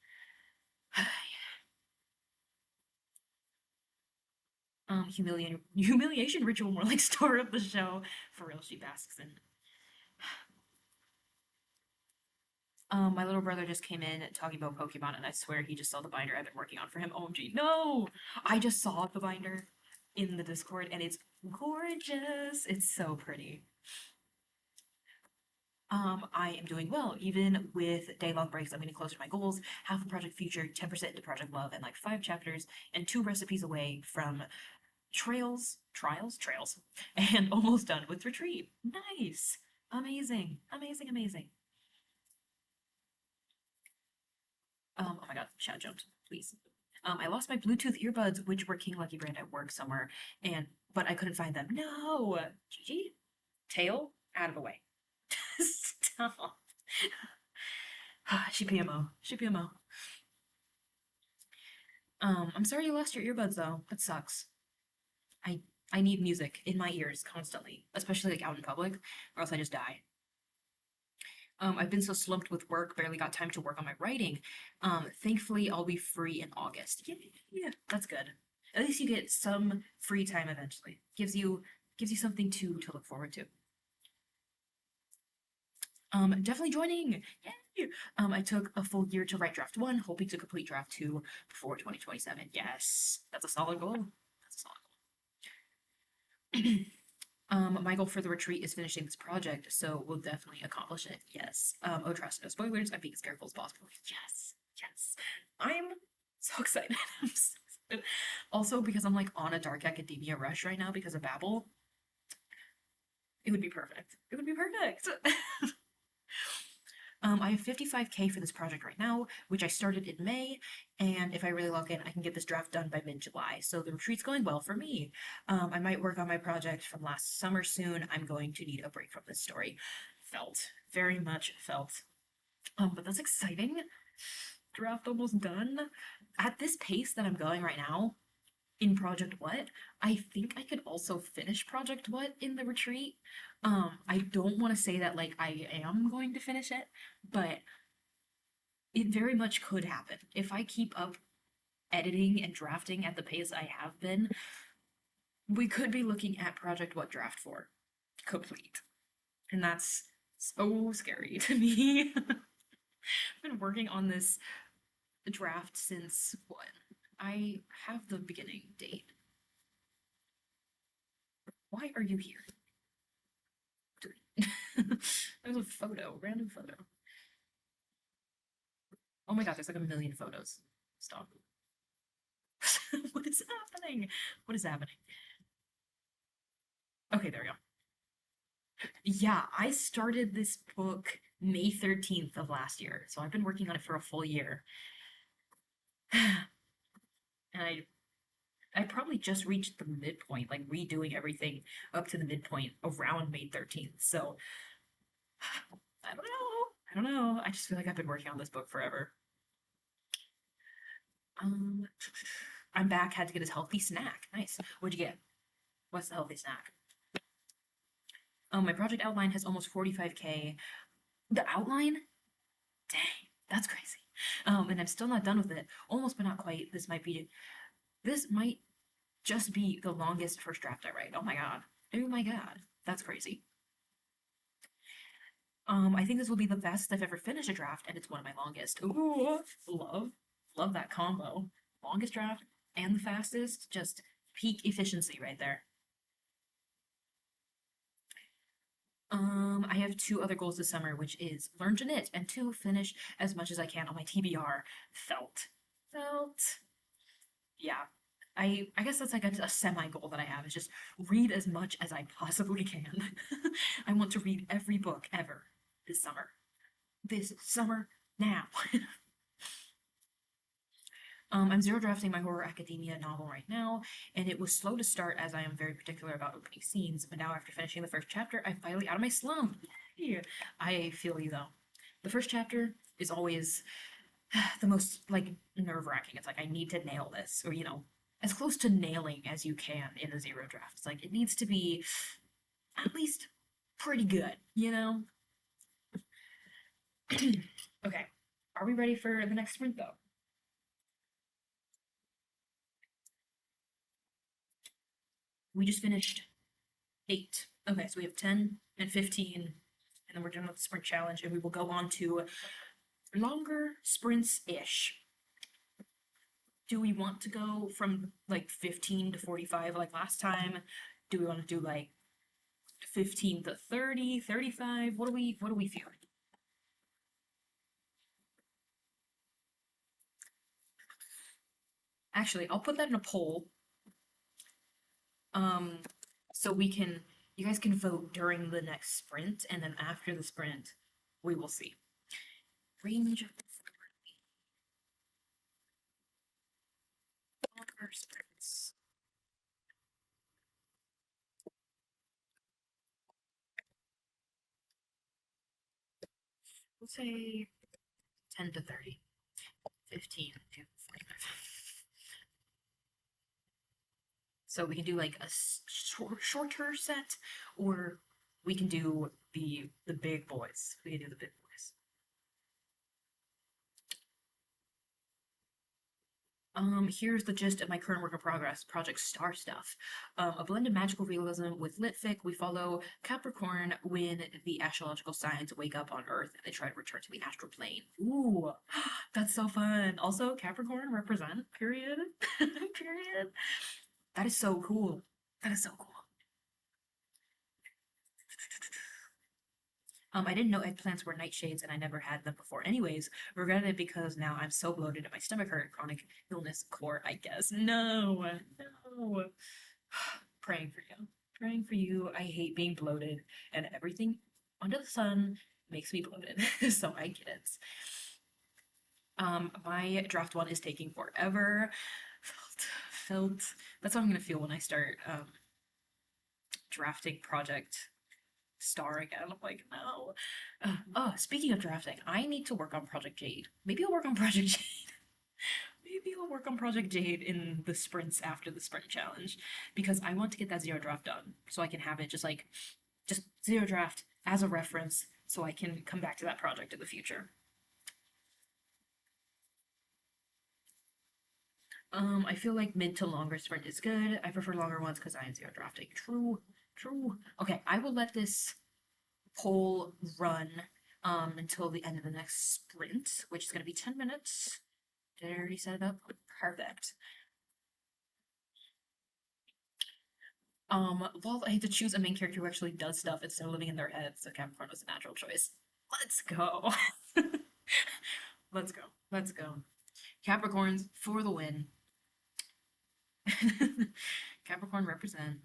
Humiliation ritual, more like star of the show. For real, she basks in. My little brother just came in talking about Pokemon, and I swear he just saw the binder I've been working on for him. OMG, no! I just saw the binder in the Discord, and it's gorgeous. It's so pretty. I am doing well, even with day long breaks. I'm getting closer to my goals. Half a project future, 10% into project love, and like 5 chapters, and 2 recipes away from trails, and almost done with retreat. Nice, amazing, amazing, amazing. Oh my god, Shad jumped, please. I lost my Bluetooth earbuds, which were King Lucky brand at work somewhere, but I couldn't find them. No, Gigi, tail out of the way. Stop. She PMO. She PMO. I'm sorry you lost your earbuds though. That sucks. I I need music in my ears constantly, especially like out in public, or else I just die. I've been so slumped with work, barely got time to work on my writing. Thankfully, I'll be free in August. Yeah, yeah, that's good. At least you get some free time eventually. Gives you something to look forward to. Definitely joining. Yay! I took a full year to write draft one, hoping to complete draft two before 2027. Yes, that's a solid goal. That's a solid goal. My goal for the retreat is finishing this project, so we'll definitely accomplish it. Yes. Oh, trust, no spoilers. I'm being as careful as possible. Yes, yes. I'm so excited. I'm so excited. Also, because I'm like on a dark academia rush right now because of Babel, it would be perfect. It would be perfect. I have 55K for this project right now, which I started in May, and if I really lock in, I can get this draft done by mid-July. So the retreat's going well for me. I might work on my project from last summer soon. I'm going to need a break from this story. Felt. Very much felt. But that's exciting. Draft almost done. At this pace that I'm going right now, in Project What, I think I could also finish Project What in the retreat. I don't want to say that like I am going to finish it, but it very much could happen. If I keep up editing and drafting at the pace I have been, we could be looking at Project What Draft 4 complete. And that's so scary to me. I've been working on this draft since what? I have the beginning date. Why are you here? There's a photo, random photo. Oh my god, there's like a million photos. Stop. What is happening? What is happening? Okay, there we go. Yeah, I started this book May 13th of last year, so I've been working on it for a full year. And I probably just reached the midpoint, like redoing everything up to the midpoint around May 13th. So I don't know. I don't know. I just feel like I've been working on this book forever. Um, I'm back. Had to get his healthy snack. Nice. What'd you get? What's the healthy snack? My project outline has almost 45K. The outline? Dang, that's crazy. And I'm still not done with it. Almost, but not quite. This might just be the longest first draft I write. Oh my god. Oh my god. That's crazy. I think this will be the fastest I've ever finished a draft, and it's one of my longest. Ooh, love that combo. Longest draft and the fastest, just peak efficiency right there. I have 2 other goals this summer, which is learn to knit and 2, finish as much as I can on my TBR. Felt. Yeah. I guess that's like a semi goal that I have is just read as much as I possibly can. I want to read every book ever this summer. This summer now. I'm zero drafting my horror academia novel right now, and it was slow to start as I am very particular about opening scenes, but now after finishing the first chapter, I'm finally out of my slump. Yeah. I feel you though. The first chapter is always the most like nerve-wracking. It's like I need to nail this, or as close to nailing as you can in a zero draft. It's like it needs to be at least pretty good. Okay. Are we ready for the next sprint though? We just finished 8. Okay, so we have 10 and 15, and then we're done with the sprint challenge, and we will go on to longer sprints-ish. Do we want to go from like 15 to 45 like last time? Do we want to do like 15 to 30, 35? What do we feel? Actually, I'll put that in a poll. Um, so you guys can vote during the next sprint, and then after the sprint, we will see. Range of longer sprints. We'll say 10 to 30, 15 to 45. So we can do like a shorter set, or we can do the big boys. We can do the big boys. Here's the gist of my current work in progress, Project Star Stuff. A blend of magical realism with lit fic. We follow Capricorn when the astrological signs wake up on Earth and they try to return to the astral plane. Ooh, that's so fun. Also, Capricorn represent, period. Period. That is so cool. That is so cool. I didn't know eggplants were nightshades and I never had them before. Anyways, regretted it because now I'm so bloated and my stomach hurt. Chronic illness core, I guess. No, no. Praying for you. Praying for you. I hate being bloated and everything under the sun makes me bloated. So I get it. My draft one is taking forever. Felt that's how I'm gonna feel when I start drafting project star again. I'm like, no. Oh, speaking of drafting, I need to work on Project Jade. Maybe I'll work on Project Jade. Maybe I'll work on Project Jade in the sprints after the sprint challenge because I want to get that zero draft done so I can have it just zero draft as a reference so I can come back to that project in the future. I feel like mid to longer sprint is good. I prefer longer ones because I am zero drafting. True, true. Okay, I will let this poll run until the end of the next sprint, which is going to be 10 minutes. Did I already set it up? Perfect. Well, I had to choose a main character who actually does stuff instead of living in their head, so Capricorn was a natural choice. Let's go. Let's go. Let's go. Capricorns for the win. Capricorn represent.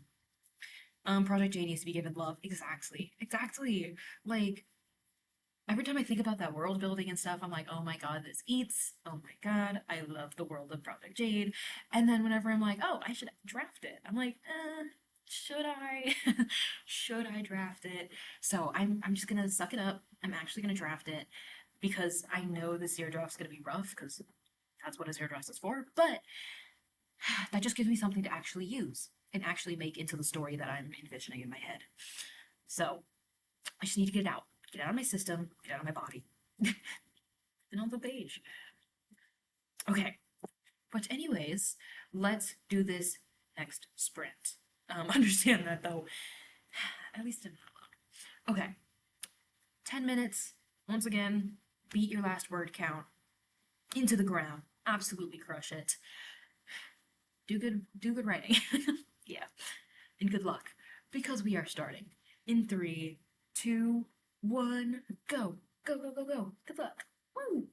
Project J needs to be given love. Exactly. Exactly. Like, every time I think about that world building and stuff, I'm like, oh my god, this eats. Oh my god, I love the world of Project Jade. And then whenever I'm like, oh, I should draft it, I'm like, should I? Should I draft it? So I'm just gonna suck it up. I'm actually gonna draft it because I know this zero draft's gonna be rough because that's what a zero draft is for. But that just gives me something to actually use and actually make into the story that I'm envisioning in my head. So I just need to get it out of my system, get it out of my body, and on the page. Okay, but anyways, let's do this next sprint. Understand that though, at least in okay. 10 minutes. Once again, beat your last word count into the ground. Absolutely crush it. Do good writing. Yeah, and good luck because we are starting in 3, 2, 1, go, go, go, go, go. Good luck. Woo!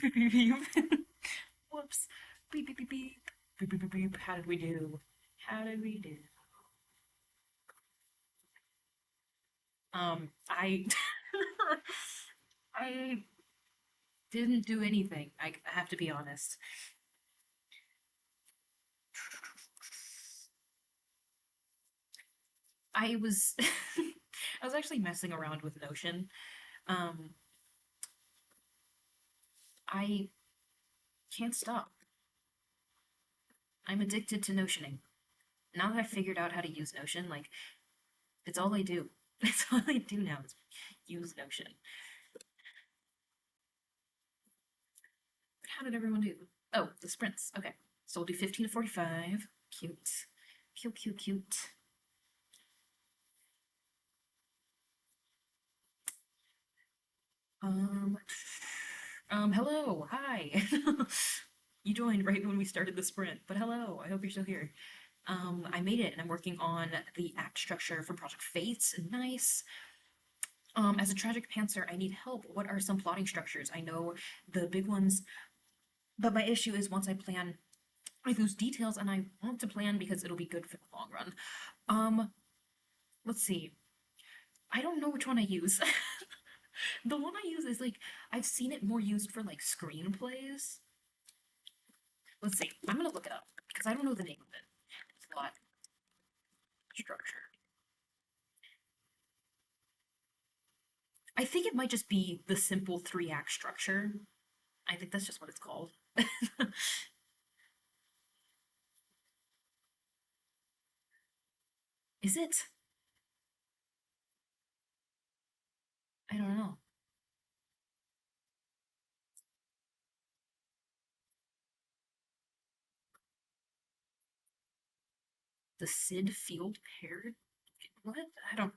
Beep, beep, beep, beep. Whoops. Beep, beep, beep, beep. Beep, beep, beep, beep. How did we do? How did we do? I I didn't do anything. I have to be honest. I was I was actually messing around with Notion. Um, I can't stop. I'm addicted to notioning. Now that I've figured out how to use Notion, like it's all I do. It's all I do now is use Notion. But how did everyone do? Oh, the sprints. Okay. So we'll do 15 to 45. Cute. Cute, cute, cute. Um, hello, hi. You joined right when we started the sprint, but hello, I hope you're still here. I made it and I'm working on the act structure for Project Fates. Nice. As a tragic pantser, I need help. What are some plotting structures? I know the big ones, but my issue is once I plan, I lose details and I want to plan because it'll be good for the long run. Um, let's see. I don't know which one I use. The one I use is like, I've seen it more used for like screenplays. Let's see. I'm gonna look it up because I don't know the name of it. Plot structure. I think it might just be the simple three-act structure. I think that's just what it's called. Is it? I don't know. The Sid Field Pair? What? I don't.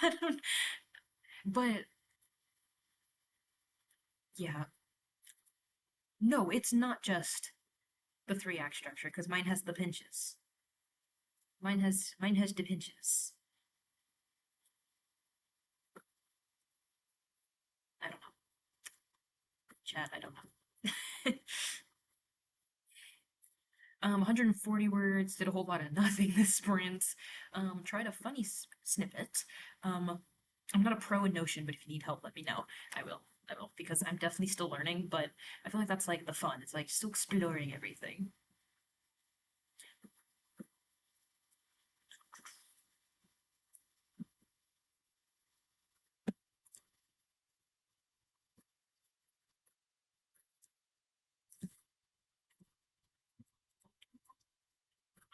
I don't. But yeah, no, it's not just the three-act structure because mine has the pinches. Mine has the pinches. I don't know. Chat. I don't know. 140 words, did a whole lot of nothing this sprint. Tried a funny snippet. I'm not a pro in Notion, but if you need help, let me know. I will. I will, because I'm definitely still learning, but I feel like that's like the fun. It's like still exploring everything.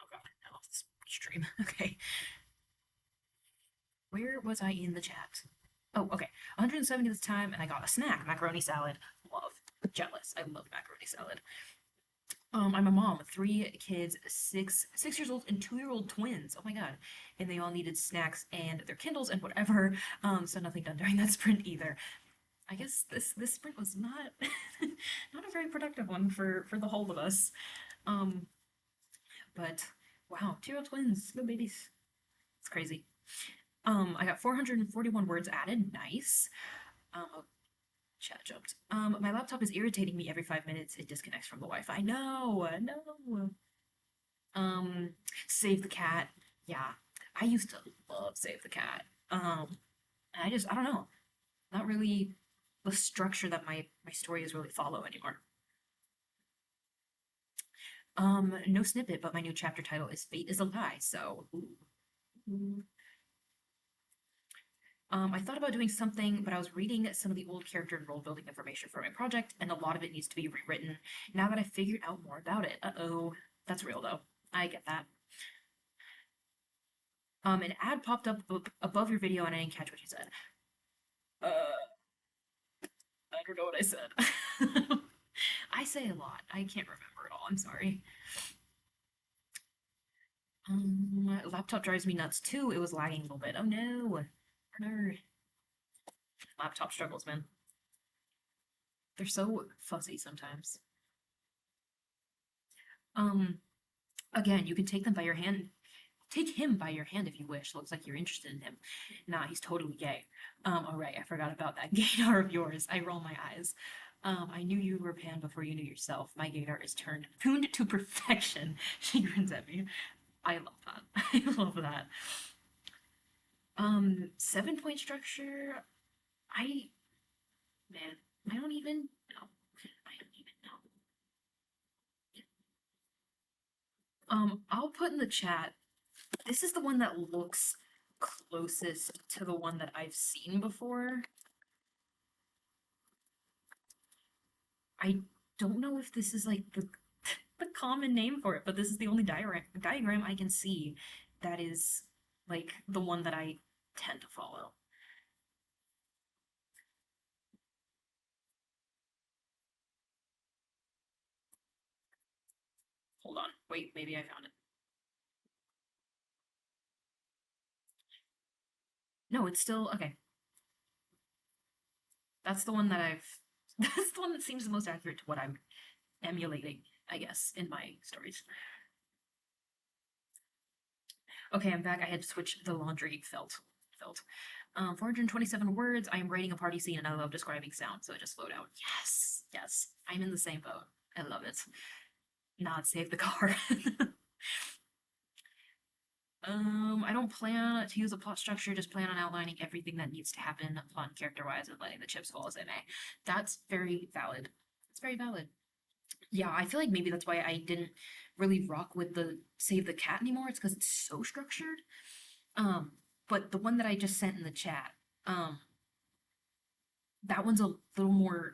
Oh god, no, this stream. Okay. Where was I in the chat? Oh, okay. 170 this time, and I got a snack, macaroni salad. Love. Jealous. I love macaroni salad. I'm a mom, three kids, six years old and 2-year-old twins. Oh my god. And they all needed snacks and their Kindles and whatever. So nothing done during that sprint either. I guess this sprint was not not a very productive one for the whole of us. Um, but wow, 2-year-old twins, good babies. It's crazy. I got 441 words added. Nice. Oh, chat jumped. My laptop is irritating me every 5 minutes. It disconnects from the Wi-Fi. No, no. Um, Save the Cat. Yeah, I used to love Save the Cat. I don't know, not really the structure that my stories really follow anymore. No snippet, but my new chapter title is Fate is a Lie, so ooh. I thought about doing something, but I was reading some of the old character and role building information for my project, and a lot of it needs to be rewritten now that I've figured out more about it. Uh-oh. That's real though. I get that. An ad popped up above your video and I didn't catch what you said. I don't know what I said. I say a lot. I can't remember it all. I'm sorry. Laptop drives me nuts too. It was lagging a little bit. Oh no. No. Laptop struggles, man. They're so fuzzy sometimes. Um, Again, you can take them by your hand. Take him by your hand if you wish. Looks like you're interested in him. Nah, he's totally gay. Alright, I forgot about that gaydar of yours. I roll my eyes. I knew you were Pan before you knew yourself. My gaydar is tuned to perfection. She grins at me. I love that. I love that. 7 point structure. I man, I don't even know. I don't even know. I'll put in the chat. This is the one that looks closest to the one that I've seen before. I don't know if this is like the common name for it, but this is the only diagram I can see that is like the one that I tend to follow. Hold on. Wait, maybe I found it. No, it's still okay. That's the one that I've that's the one that seems the most accurate to what I'm emulating, I guess, in my stories. Okay, I'm back. I had to switch the laundry felt. 427 words. I am writing a party scene and I love describing sound, so it just flowed out. Yes, yes. I'm in the same boat. I love it. Not save the car. I don't plan to use a plot structure, just plan on outlining everything that needs to happen, plot and character-wise, and letting the chips fall as they may. That's very valid. It's very valid. Yeah, I feel like maybe that's why I didn't really rock with the Save the Cat anymore. It's because it's so structured. Um, but the one that I just sent in the chat, um, that one's a little more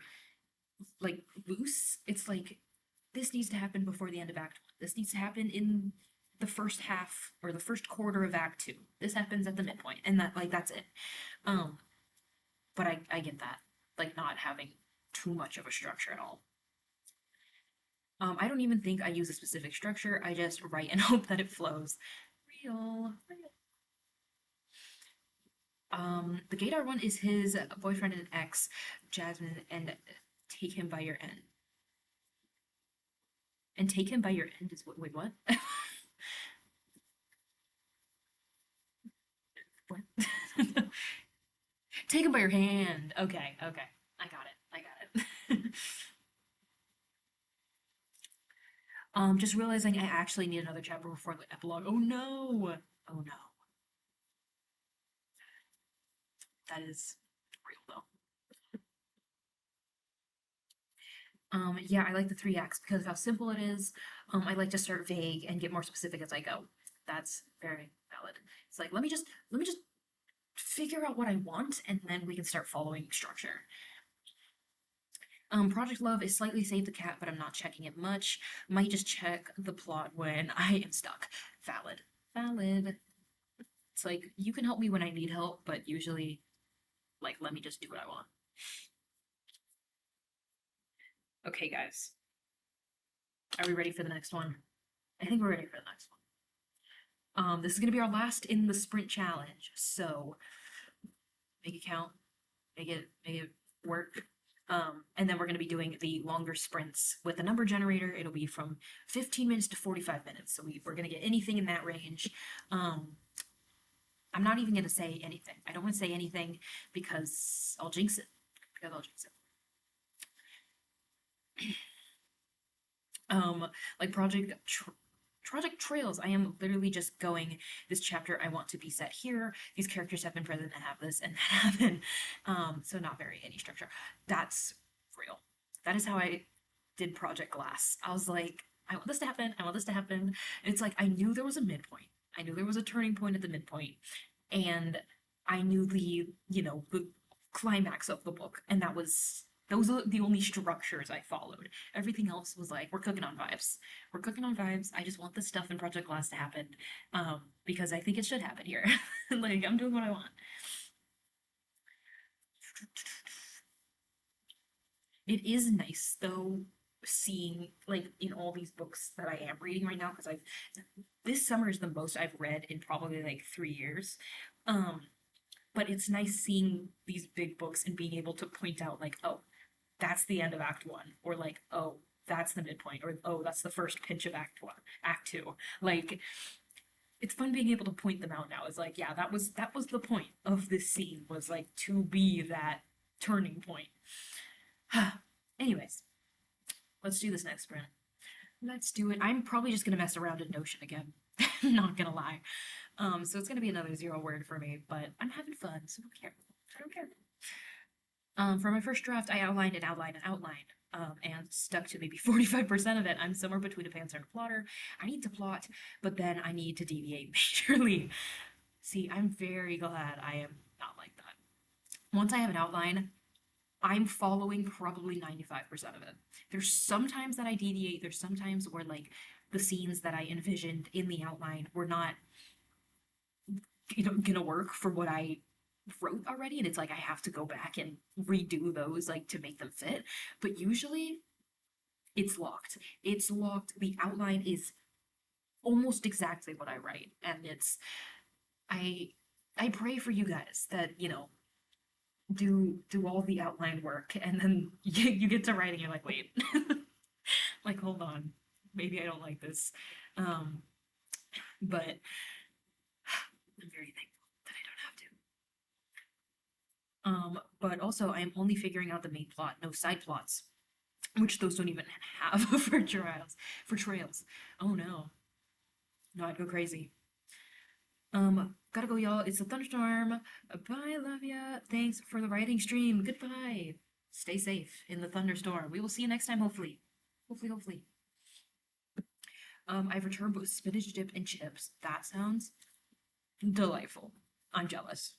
like loose. It's like this needs to happen before the end of Act 1. This needs to happen in the first half or the first quarter of Act 2. This happens at the midpoint, and that's it. Um, but I get that, like not having too much of a structure at all. I don't even think I use a specific structure. I just write and hope that it flows. Real, real. The Gaydar one is his boyfriend and ex, Jasmine, and take him by your end. And take him by your end is what? Wait, what? What? Take him by your hand. Okay, okay. I got it. I got it. Just realizing I actually need another chapter before the epilogue. Oh no! Oh no. That is real though. Yeah, I like the three acts because of how simple it is. I like to start vague and get more specific as I go. That's very valid. It's like let me just figure out what I want and then we can start following structure. Project Love is slightly Save the Cat, but I'm not checking it much. Might just check the plot when I am stuck. Valid. Valid. It's like you can help me when I need help, but usually like let me just do what I want. Okay, guys. Are we ready for the next one? I think we're ready for the next one. This is gonna be our last in the sprint challenge, so make it count, make it work. And then we're gonna be doing the longer sprints with the number generator. It'll be from 15 minutes to 45 minutes. So we're gonna get anything in that range. I'm not even gonna say anything. I don't want to say anything because I'll jinx it. Because I'll jinx it. Like Project Trails, I am literally just going this chapter I want to be set here. These characters have been present and have this and that happen. So not very any structure. That's real. That is how I did Project Glass. I was like, I want this to happen, I want this to happen. And it's like I knew there was a midpoint. I knew there was a turning point at the midpoint. And I knew the climax of the book, and those are the only structures I followed. Everything else was like, we're cooking on vibes. We're cooking on vibes. I just want this stuff in Project Glass to happen, because I think it should happen here. Like, I'm doing what I want. It is nice, though, seeing, like, in all these books that I am reading right now, because this summer is the most I've read in probably, like, 3 years. Um, but it's nice seeing these big books and being able to point out, like, oh, that's the end of Act One, or like, oh, that's the midpoint, or oh, that's the first pinch of Act One, Act Two. Like, it's fun being able to point them out now. It's like, yeah, that was the point of this scene was like to be that turning point. Anyways, let's do this next sprint. Let's do it. I'm probably just gonna mess around in Notion again. Not gonna lie. So it's gonna be another 0 word for me, but I'm having fun, so I don't care. I don't care. For my first draft, I outlined and outlined and outlined, and stuck to maybe 45% of it. I'm somewhere between a pantser and a plotter. I need to plot, but then I need to deviate majorly. See, I'm very glad I am not like that. Once I have an outline, I'm following probably 95% of it. There's sometimes that I deviate, there's sometimes where like the scenes that I envisioned in the outline were not, gonna work for what I wrote already, and it's like I have to go back and redo those like to make them fit. But usually it's locked. It's locked. The outline is almost exactly what I write, and it's I I pray for you guys that, do all the outline work, and then you get to writing, you're like, wait, like hold on, maybe I don't like this. Um, but I'm very thankful that I don't have to. But also I am only figuring out the main plot, no side plots, which those don't even have for trials, for trails. Oh no. No, I'd go crazy. Gotta go, y'all. It's a thunderstorm. Bye, love ya. Thanks for the writing stream. Goodbye. Stay safe in the thunderstorm. We will see you next time, hopefully. Hopefully, hopefully. I've returned with spinach dip and chips. That sounds delightful. I'm jealous.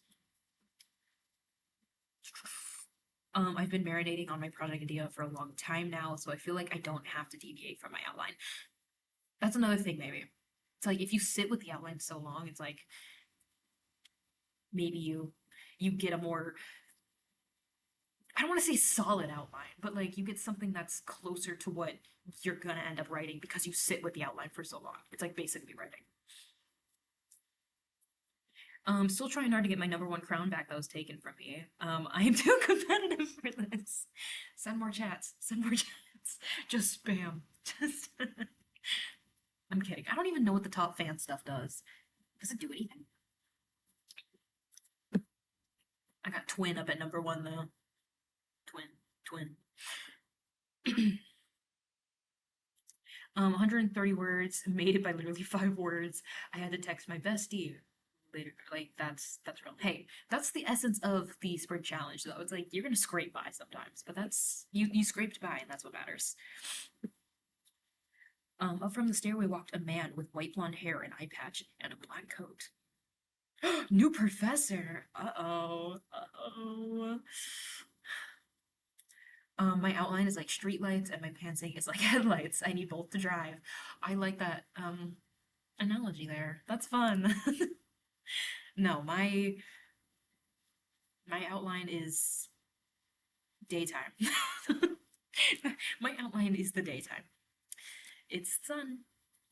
I've been marinating on my project idea for a long time now, so I feel like I don't have to deviate from my outline. That's another thing, maybe. It's like if you sit with the outline so long, it's like maybe you get a more, I don't want to say solid outline, but like you get something that's closer to what you're gonna end up writing because you sit with the outline for so long. It's like basically writing. Still trying hard to get my #1 crown back that was taken from me. I am too competitive for this. Send more chats. Send more chats. Just spam. Just. I'm kidding. I don't even know what the top fan stuff does. Does it do anything? I got twin up at #1 though. Twin. Twin. 130 words, made it by literally 5 words. I had to text my bestie later. Like that's real. Hey, that's the essence of the sprint challenge, though. It's like you're gonna scrape by sometimes, but that's you scraped by, and that's what matters. Up from the stairway walked a man with white blonde hair, an eye patch, and a black coat. New professor. Uh-oh. Uh-oh. My outline is like streetlights and my pantsing is like headlights. I need both to drive. I like that analogy there. That's fun. No, my outline is daytime. My outline is the daytime. It's sun.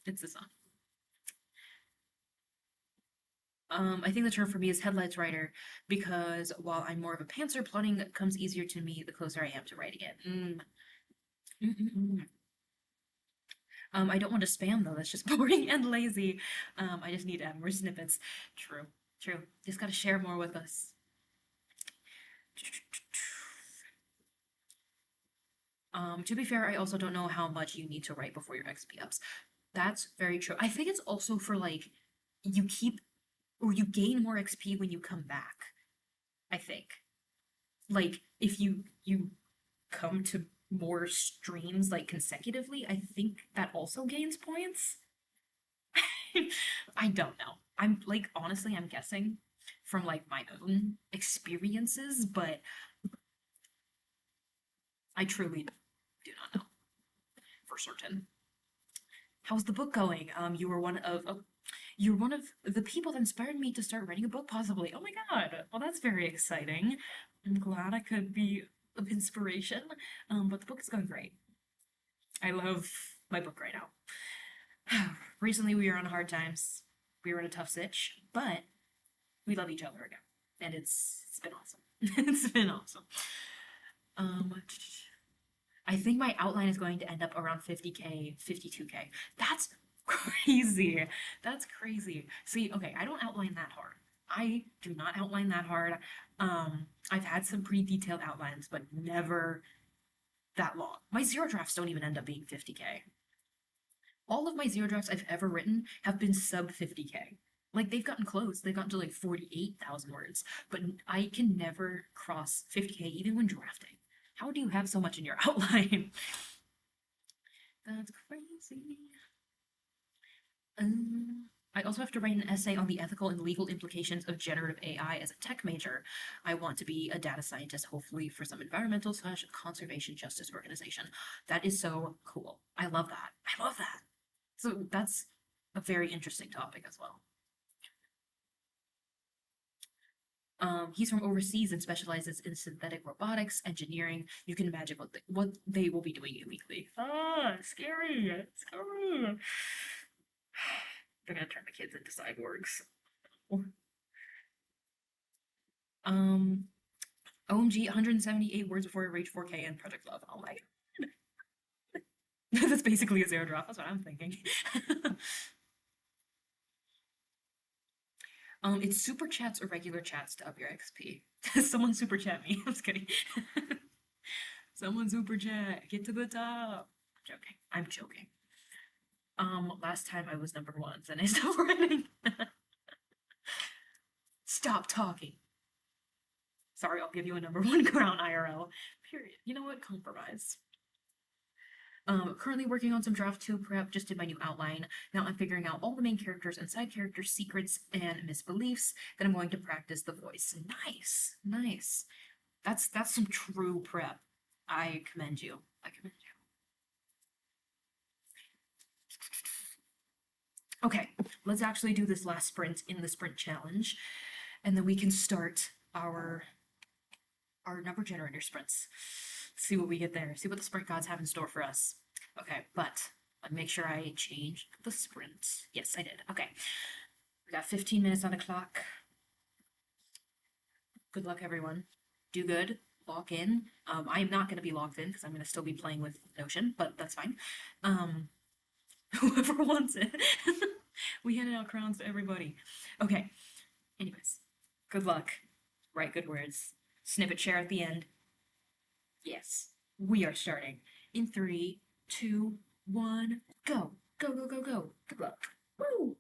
It's the sun. I think the term for me is headlights writer because while I'm more of a pantser, plotting comes easier to me the closer I am to writing it. I don't want to spam though. That's just boring and lazy. I just need to add more snippets. True, true. Just gotta share more with us. To be fair, I also don't know how much you need to write before your XP ups. That's very true. I think it's also for like you keep or you gain more XP when you come back. I think. Like if you come to more streams like consecutively, I think that also gains points. I don't know. I'm like honestly, I'm guessing from like my own experiences, but I truly do not know for certain. How's the book going? You were one of the people that inspired me to start writing a book, possibly. Oh my god! Well, that's very exciting. I'm glad I could be of inspiration. But the book is going great. I love my book right now. Recently, we were on hard times. We were in a tough sitch, but we love each other again, and it's been awesome. It's been awesome. Um, I think my outline is going to end up around 50K, 52K. That's crazy. That's crazy. See, okay, I don't outline that hard. I do not outline that hard. I've had some pretty detailed outlines, but never that long. My zero drafts don't even end up being 50K. All of my zero drafts I've ever written have been sub 50K. Like they've gotten close. They've gotten to like 48,000 words, but I can never cross 50K even when drafting. How do you have so much in your outline? That's crazy. I also have to write an essay on the ethical and legal implications of generative AI as a tech major. I want to be a data scientist, hopefully for some environmental slash conservation justice organization. That is so cool. I love that. I love that. So that's a very interesting topic as well. He's from overseas and specializes in synthetic robotics, engineering. You can imagine what they will be doing illegally. Ah, scary, scary. They're gonna turn the kids into cyborgs. Um, OMG, 178 words before I reach 4K and Project Love. Oh my god. That's basically a zero drop. That's what I'm thinking. It's super chats or regular chats to up your XP. Someone super chat me. I'm just kidding. Someone super chat. Get to the top. I'm joking. I'm joking. Last time I was number one, then I stopped running. Stop talking. Sorry, I'll give you a number one crown IRL. Period. You know what? Compromise. Currently working on some draft 2 prep, just did my new outline. Now I'm figuring out all the main characters and side characters' secrets and misbeliefs. Then I'm going to practice the voice. Nice, nice. That's some true prep. I commend you. I commend you. Okay, let's actually do this last sprint in the sprint challenge, and then we can start our number generator sprints. See what we get there. See what the sprint gods have in store for us. Okay, but let me make sure I changed the sprint. Yes, I did. Okay. We got 15 minutes on the clock. Good luck, everyone. Do good. Log in. I'm not going to be logged in because I'm going to still be playing with Notion, but that's fine. Whoever wants it. We handed out crowns to everybody. Okay. Anyways, good luck. Write good words. Snippet share at the end. Yes, we are starting in 3, 2, 1, go. Go, go, go, go. Good luck. Woo!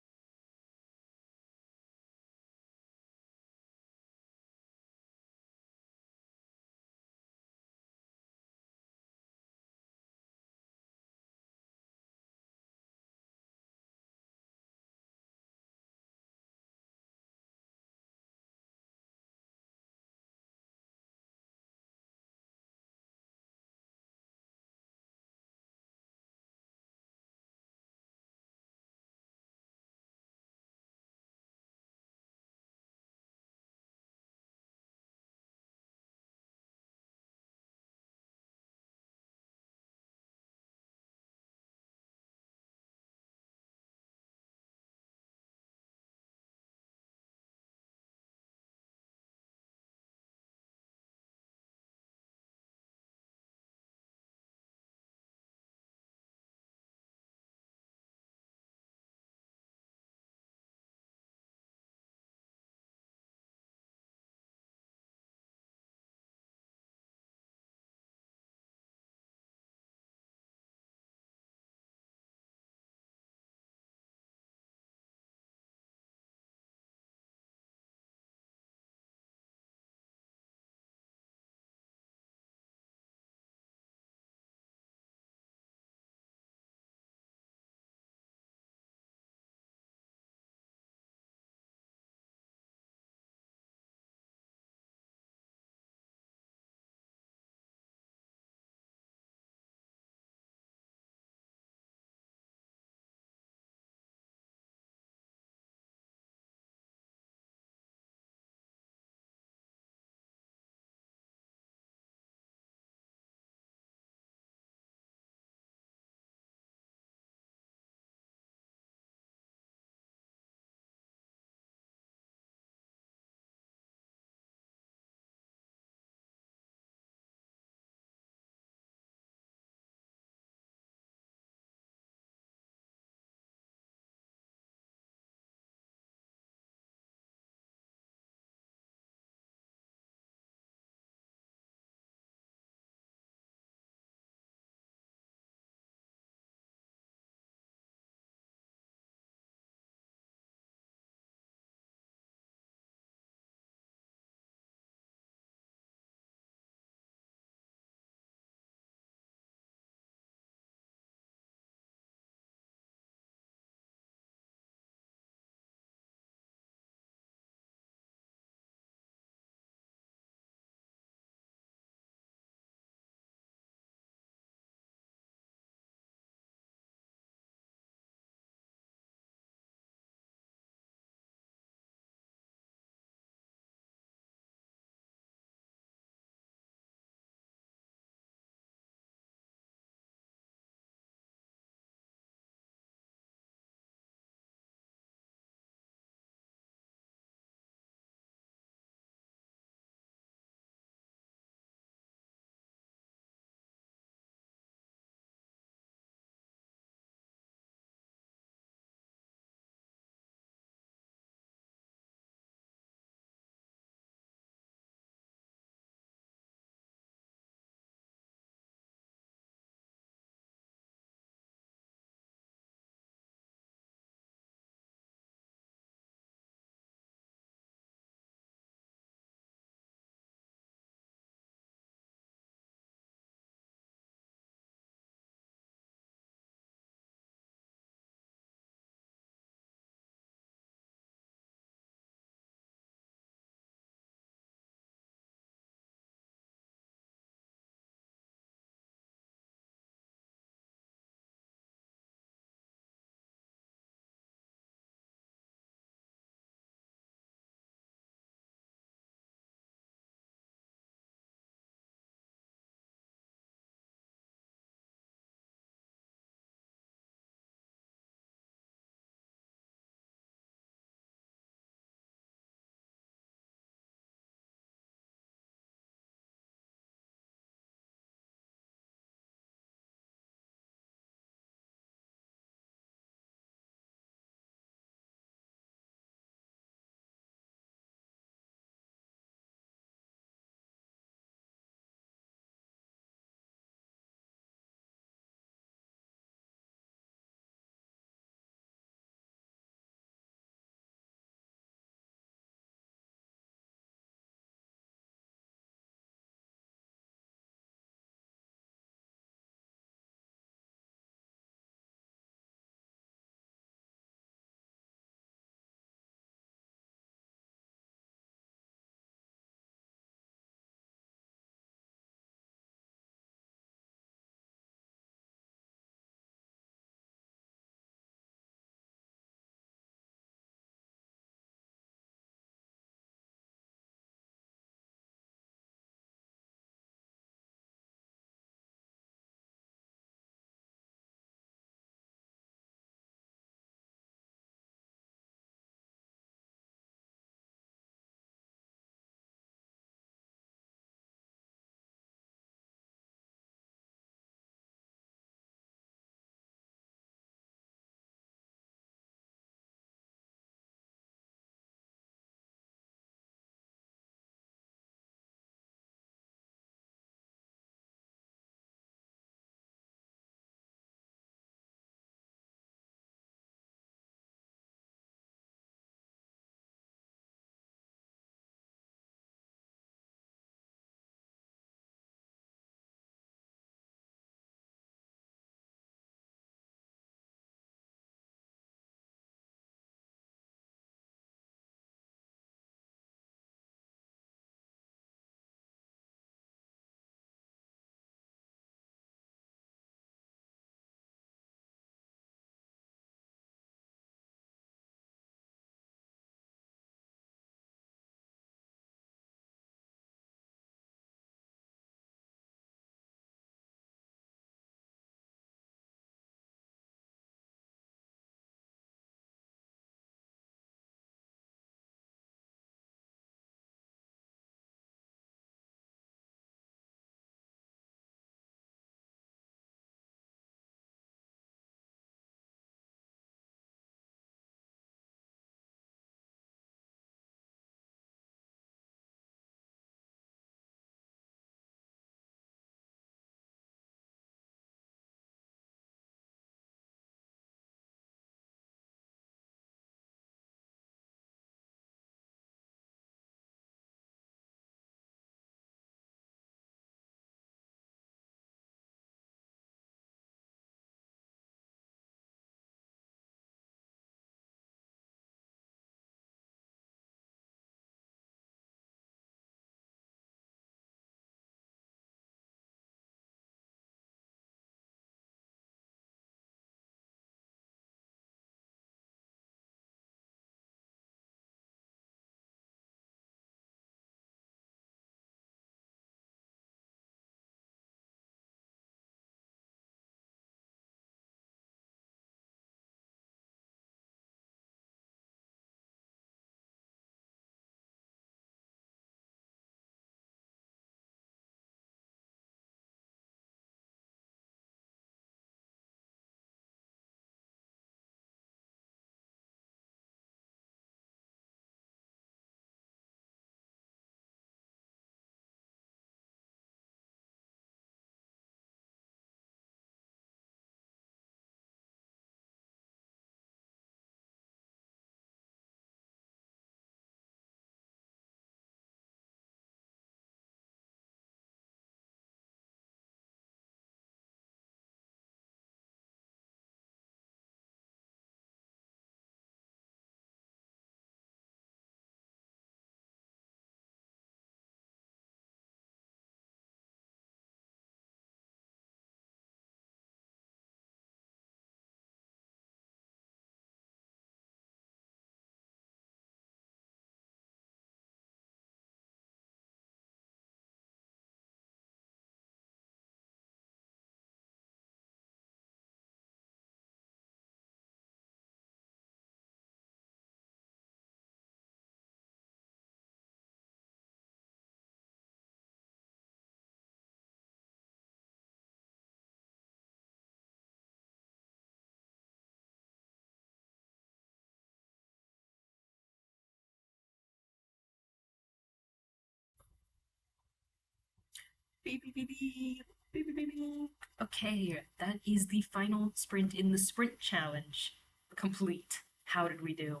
Baby, baby, baby, baby. Okay, that is the final sprint in the sprint challenge. Complete. How did we do?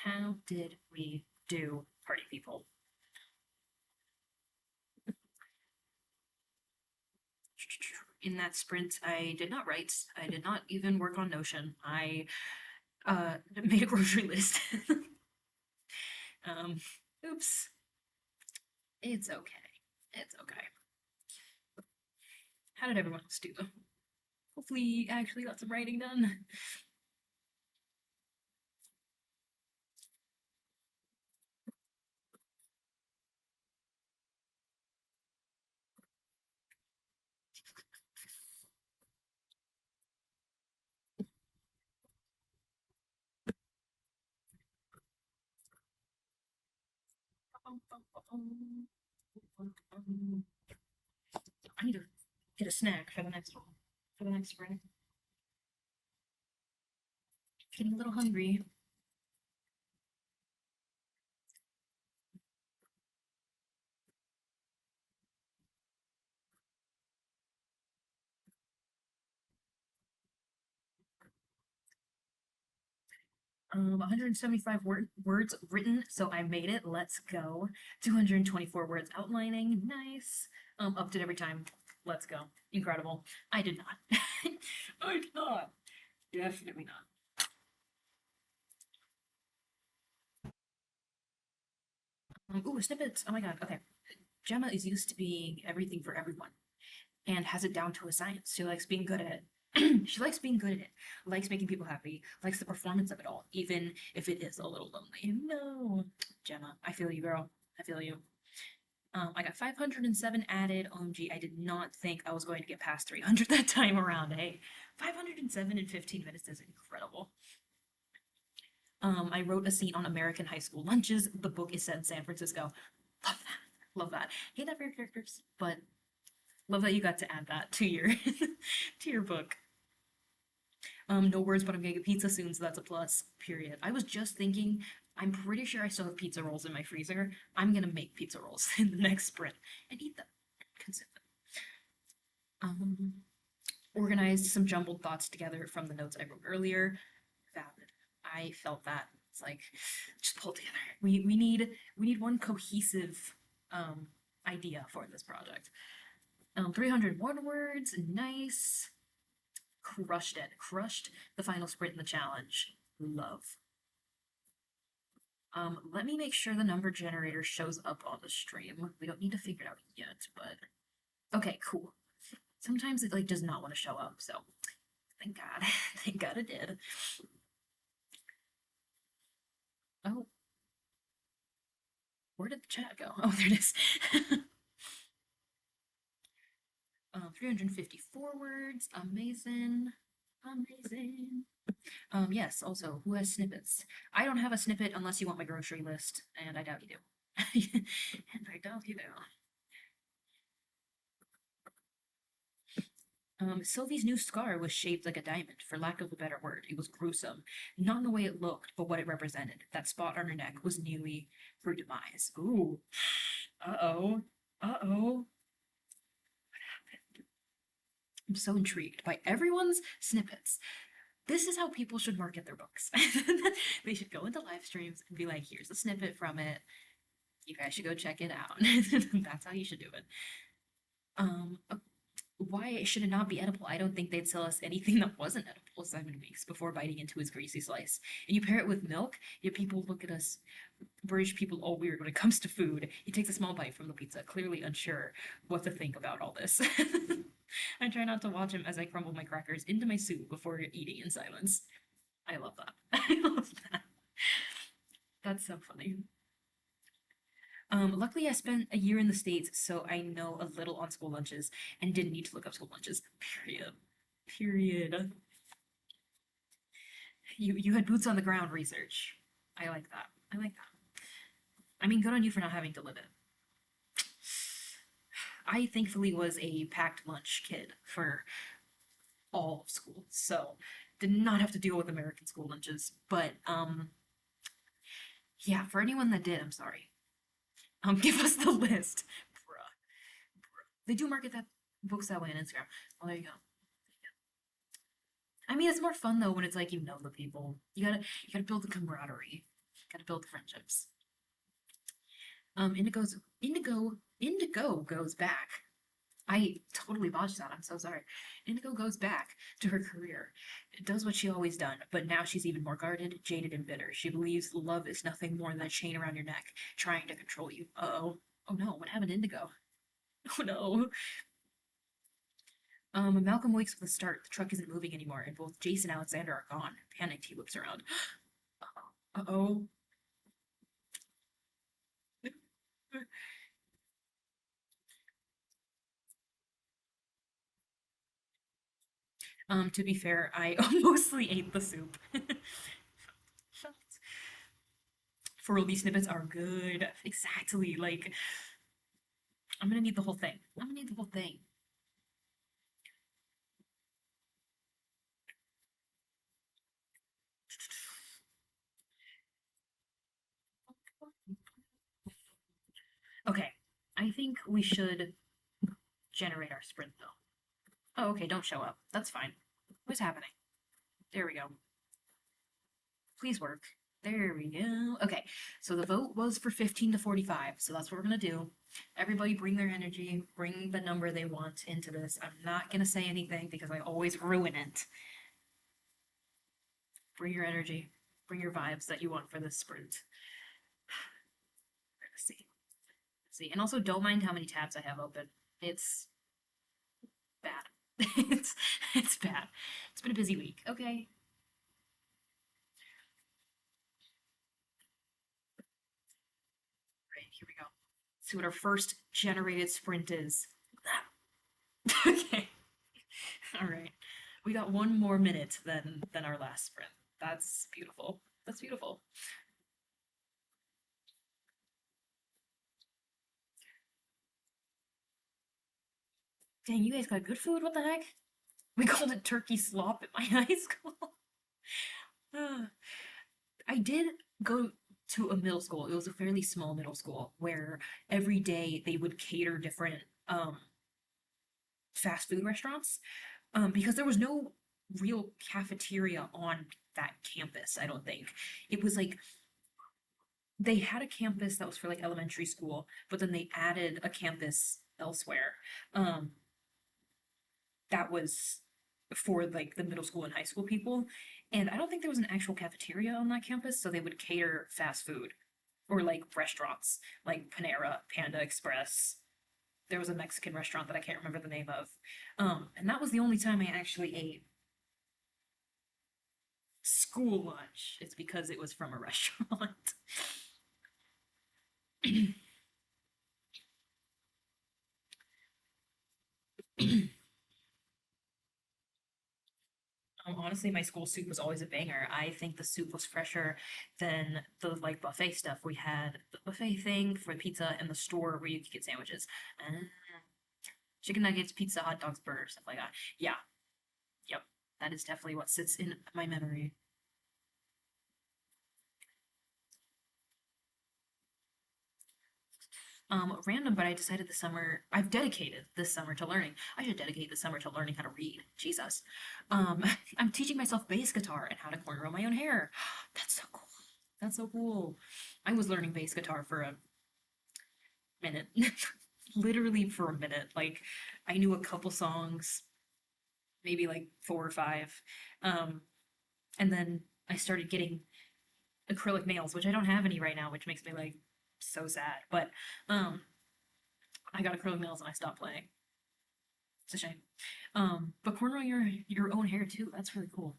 How did we do, party people? In that sprint, I did not write. I did not even work on Notion. I made a grocery list. um, oops. It's okay. It's okay. How did everyone else do though? Hopefully, actually got some writing done. I need to get a snack for the next one. For the next sprint. Getting a little hungry. 175 words written, so I made it. Let's go. 224 words outlining. Nice. Upped it every time. Let's go. Incredible. I did not. I did not. Definitely not. Ooh, snippets. Oh my god. Okay. Gemma is used to being everything for everyone and has it down to a science. She likes being good at it. She likes being good at it, likes making people happy, likes the performance of it all, even if it is a little lonely. No, Gemma, I feel you, girl. I feel you. I got 507 added. OMG, I did not think I was going to get past 300 that time around. Hey, 507 in 15 minutes is incredible. I wrote a scene on American high school lunches. The book is set in San Francisco. Love that. Love that. Hate that for your characters, but love that you got to add that to your to your book. No words, but I'm gonna get pizza soon, so that's a plus. Period. I was just thinking, I'm pretty sure I still have pizza rolls in my freezer. I'm gonna make pizza rolls in the next sprint and eat them. Consume them. Organized some jumbled thoughts together from the notes I wrote earlier. Valid. I felt that. It's like just pull together. We need one cohesive idea for this project. 301 words. Nice. Crushed it. Crushed the final sprint in the challenge. Love. Let me make sure the number generator shows up on the stream. We don't need to figure it out yet, but okay, cool. Sometimes it like does not want to show up, so thank God. Thank God it did. Oh, where did the chat go? Oh, there it is. 354 words. Amazing. Amazing. Yes, also, who has snippets? I don't have a snippet unless you want my grocery list, and I doubt you do. And I doubt you do. Sylvie's new scar was shaped like a diamond, for lack of a better word. It was gruesome. Not in the way it looked, but what it represented. That spot on her neck was nearly her demise. Ooh. Uh-oh. Uh-oh. I'm so intrigued by everyone's snippets. This is how people should market their books. They should go into live streams and be like, here's a snippet from it. You guys should go check it out. That's how you should do it. Why should it not be edible? I don't think they'd sell us anything that wasn't edible 7 weeks before biting into his greasy slice. And you pair it with milk, yet people look at us, British people, all weird when it comes to food. He takes a small bite from the pizza, clearly unsure what to think about all this. I try not to watch him as I crumble my crackers into my soup before eating in silence. I love that. I love that. That's so funny. Luckily, I spent a year in the States, so I know a little on school lunches and didn't need to look up school lunches. Period. Period. You had boots on the ground research. I like that. I like that. I mean, good on you for not having to live it. I thankfully was a packed lunch kid for all of school, so did not have to deal with American school lunches. But yeah, for anyone that did, I'm sorry. Give us the list, bruh. They do market that books that way on Instagram. Well, there you go. I mean, it's more fun though when it's like you know the people. You gotta build the camaraderie. Gotta build the friendships. Indigo goes back. I totally botched that. I'm so sorry. Indigo goes back to her career. Does what she always done, but now she's even more guarded, jaded, and bitter. She believes love is nothing more than a chain around your neck, trying to control you. Uh-oh. Oh no, what happened to Indigo? Oh no. Malcolm wakes with a start. The truck isn't moving anymore, and both Jason and Alexander are gone. Panicked, he looks around. Uh-oh. To be fair, I mostly ate the soup. For real, these snippets are good. Exactly. Like, I'm gonna need the whole thing. I'm gonna need the whole thing. Okay. I think we should generate our sprint though. Oh, okay, don't show up. That's fine. What's happening? There we go. Please work. There we go. Okay, so the vote was for 15 to 45, so that's what we're gonna do. Everybody bring their energy, bring the number they want into this. I'm not gonna say anything because I always ruin it. Bring your energy, bring your vibes that you want for this sprint. Let's see. Let's see. And also don't mind how many tabs I have open. It's bad. it's bad. It's been a busy week. Okay. Right, here we go. See what our first generated sprint is. Okay. All right. We got one more minute than our last sprint. That's beautiful. That's beautiful. Dang, you guys got good food. What the heck? We called it turkey slop at my high school. I did go to a middle school. It was a fairly small middle school where every day they would cater different fast food restaurants because there was no real cafeteria on that campus, I don't think. It was like they had a campus that was for like elementary school, but then they added a campus elsewhere um, that was for like the middle school and high school people. And I don't think there was an actual cafeteria on that campus, so they would cater fast food or like restaurants like Panera, Panda Express. There was a Mexican restaurant that I can't remember the name of. And that was the only time I actually ate school lunch. It's because it was from a restaurant. Honestly, my school soup was always a banger. I think the soup was fresher than the like buffet stuff. We had the buffet thing for pizza and the store where you could get sandwiches. Uh, Chicken nuggets, pizza, hot dogs, burgers, stuff like that. Yeah, yep. That is definitely what sits in my memory. Random, but I decided this summer, I've dedicated this summer to learning. I should dedicate this summer to learning how to read. Jesus. Um, I'm teaching myself bass guitar and how to cornrow my own hair. That's so cool. That's so cool. I was learning bass guitar for a minute. Literally for a minute. Like, I knew a couple songs, maybe like four or five. Um, and then I started getting acrylic nails, which I don't have any right now, which makes me like so sad. But um, I got acrylic nails and I stopped playing. It's a shame. But cornrow your own hair too. That's really cool.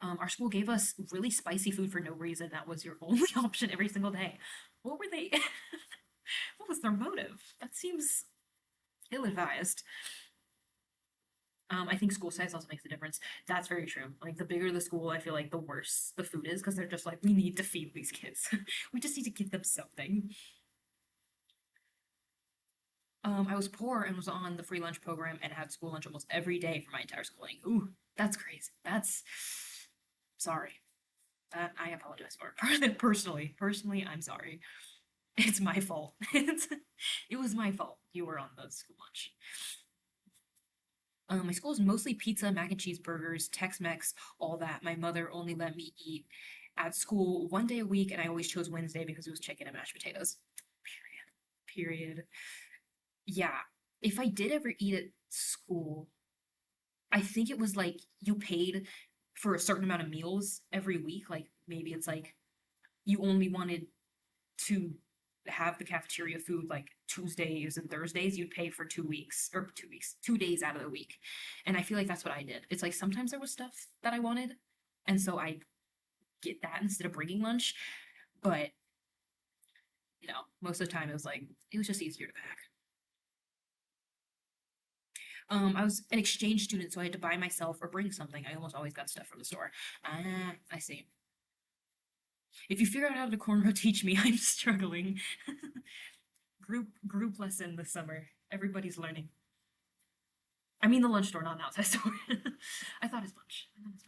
Our school gave us really spicy food for no reason. That was your only option every single day. What were they? What was their motive? That seems ill-advised. I think school size also makes a difference. That's very true. Like the bigger the school, I feel like the worse the food is because they're just like, we need to feed these kids. We just need to give them something. I was poor and was on the free lunch program and had school lunch almost every day for my entire schooling. Ooh, that's crazy. That's sorry. That I apologize for. Personally, I'm sorry. It's my fault. It was my fault. You were on the school lunch. My school is mostly pizza, mac and cheese, burgers, Tex-Mex, all that. My mother only let me eat at school 1 day a week, and I always chose Wednesday because it was chicken and mashed potatoes. Period. Period. Yeah. If I did ever eat at school, I think it was like you paid for a certain amount of meals every week. Like maybe it's like you only wanted to have the cafeteria food like Tuesdays and Thursdays, you'd pay for 2 weeks or 2 weeks, 2 days out of the week. And I feel like that's what I did. It's like sometimes there was stuff that I wanted, and so I get that instead of bringing lunch. But most of the time it was just easier to pack. I was an exchange student, so I had to buy myself or bring something. I almost always got stuff from the store. Ah, I see. If you figure out how to cornrow, teach me. I'm struggling. Group lesson this summer. Everybody's learning. I mean the lunch store, not an outside store. I thought as much. I thought as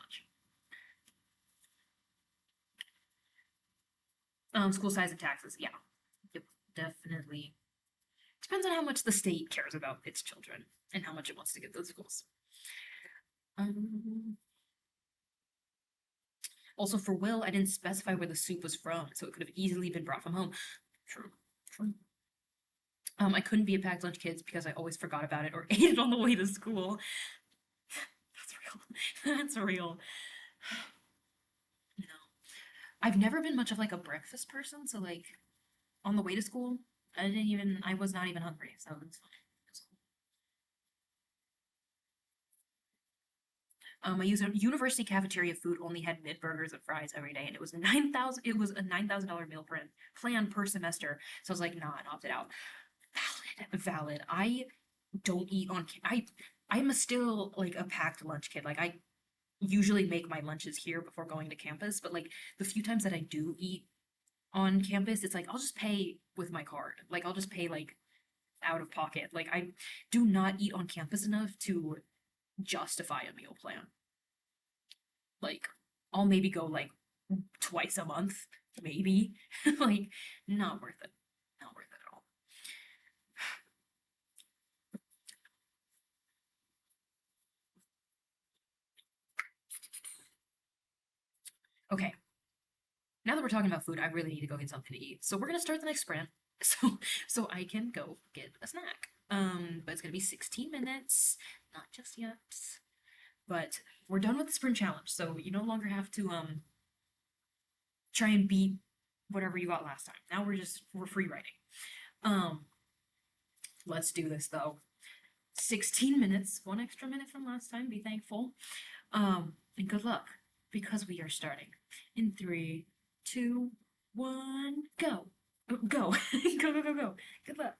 much. School size and taxes. Yeah. Yep. Definitely. Depends on how much the state cares about its children and how much it wants to get those schools. Um, Also, for Will, I didn't specify where the soup was from, so it could have easily been brought from home. True. True. I couldn't be a packed lunch kids because I always forgot about it or ate it on the way to school. That's real. That's real. No. I've never been much of like a breakfast person, so like on the way to school, I was not even hungry, so it's fine. I use a university cafeteria food only had mid burgers and fries every day, and it was a $9,000 meal plan per semester. So I was like, nah, I opted out. Valid. I don't eat on, I'm still like a packed lunch kid. Like I usually make my lunches here before going to campus, but like the few times that I do eat on campus, it's like I'll just pay with my card. Like I'll just pay like out of pocket. Like I do not eat on campus enough to justify a meal plan. Like I'll maybe go like twice a month, maybe. Like not worth it. Not worth it at all. Okay, now that we're talking about food, I really need to go get something to eat. So we're gonna start the next sprint. So I can go get a snack. But it's gonna be 16 minutes, not just yet. But we're done with the sprint challenge, so you no longer have to try and beat whatever you got last time. Now we're free writing. Um, let's do this though. 16 minutes, 1 extra minute from last time, be thankful. And good luck, because we are starting in 3, 2, 1, go. Go. Go, go, go, go. Good luck.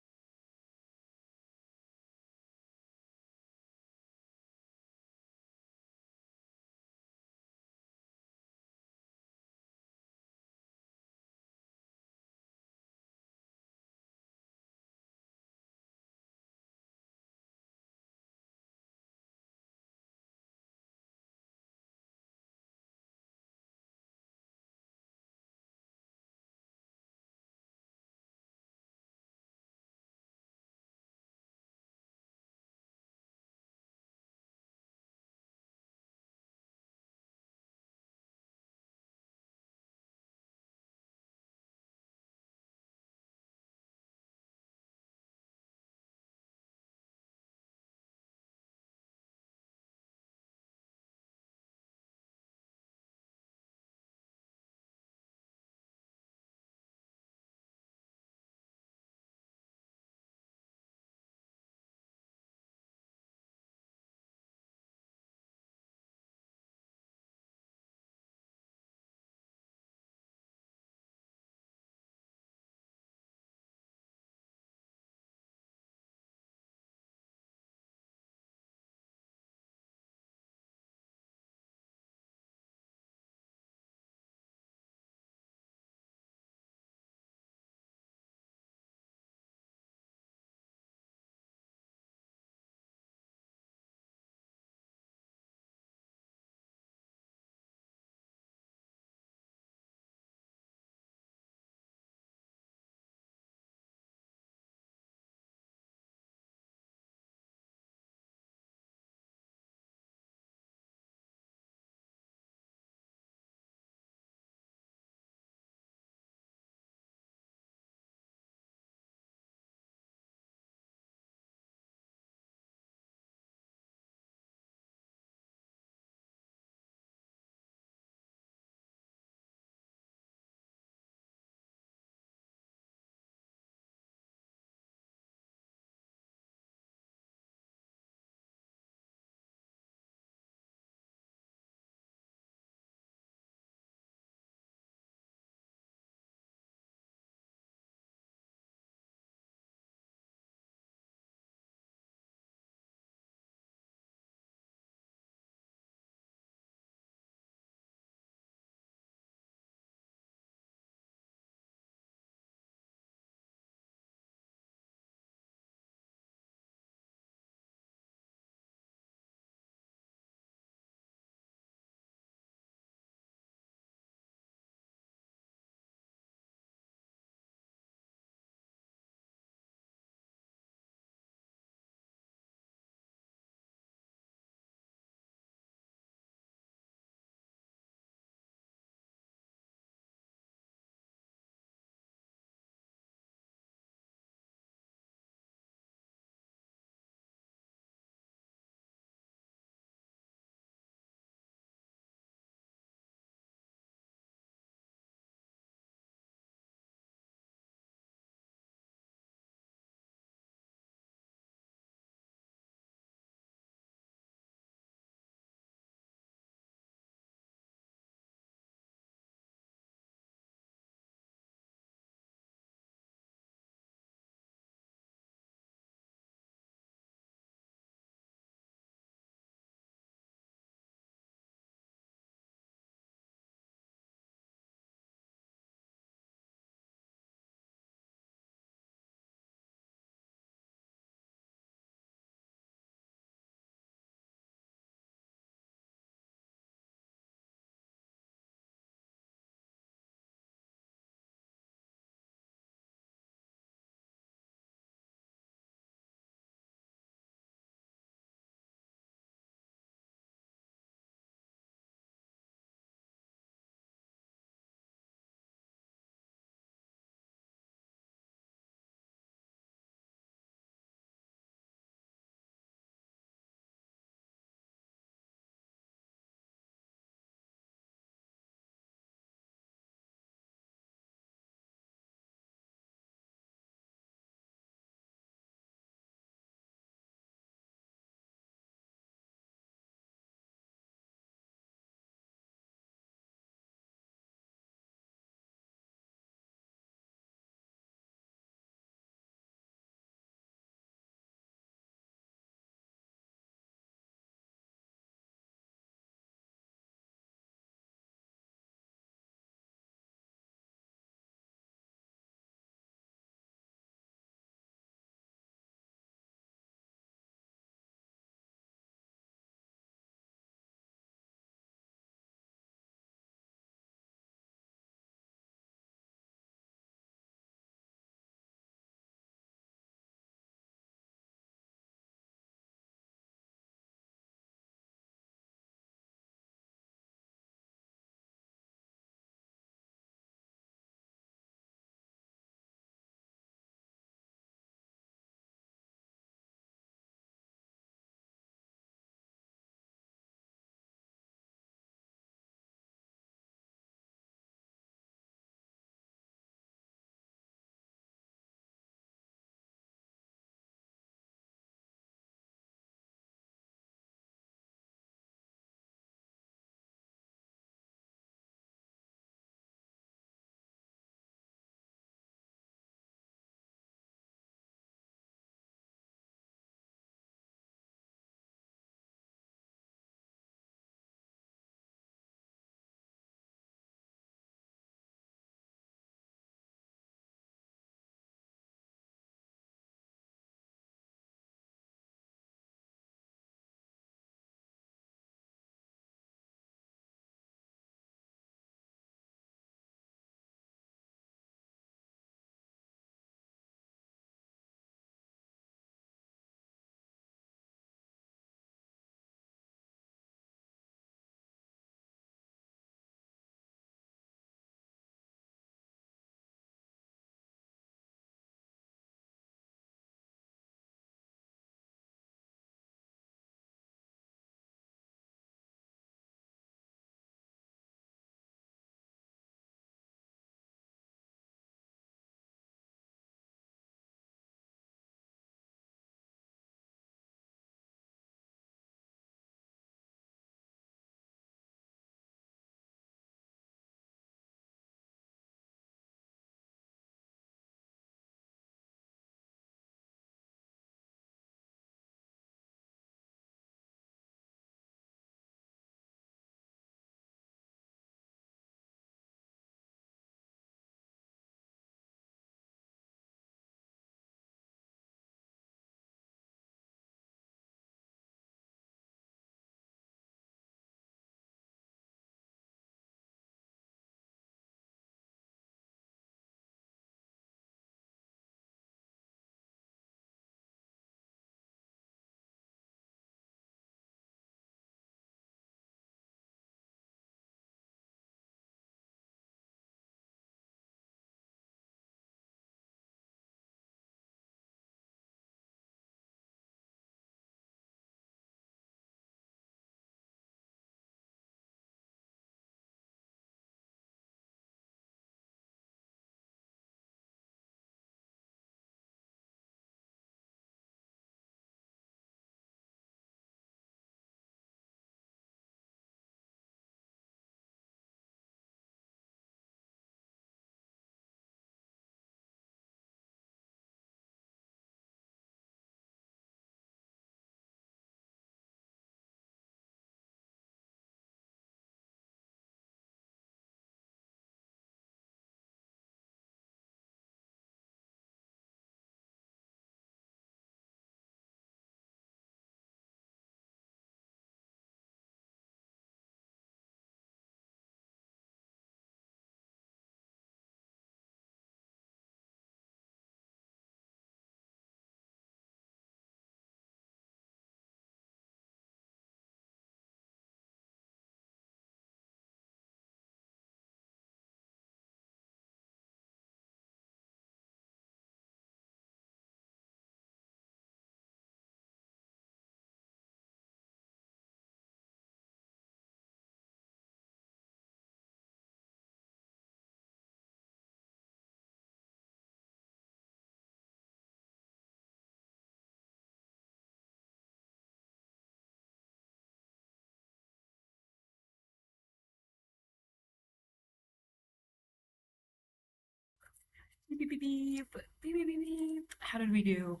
Beep, beep, beep, beep, beep, beep, beep, beep. How did we do?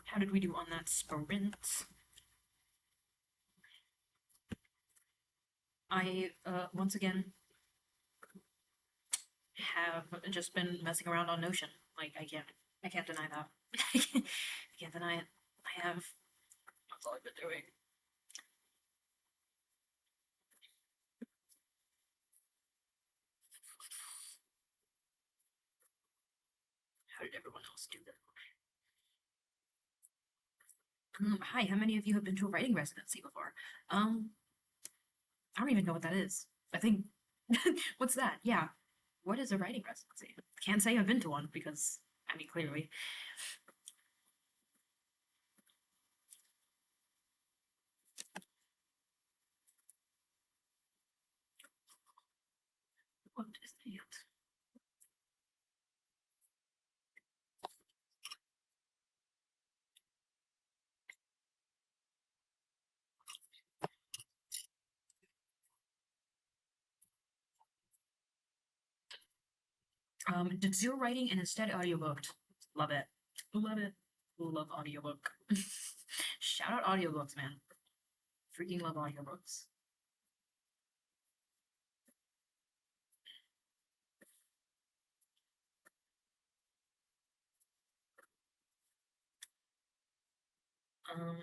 How did we do on that sprint? I, once again, have just been messing around on Notion. Like, I can't deny that. I can't deny it. I have. That's all I've been doing. How did everyone else do that? Hi, how many of you have been to a writing residency before? Um, I don't even know what that is. I think, what's that? Yeah. What is a writing residency? Can't say I've been to one because, I mean, clearly. What is that? Did zero writing and instead audiobooked. Love it. Love it. Love audiobook. Shout out audiobooks, man. Freaking love audiobooks. Um,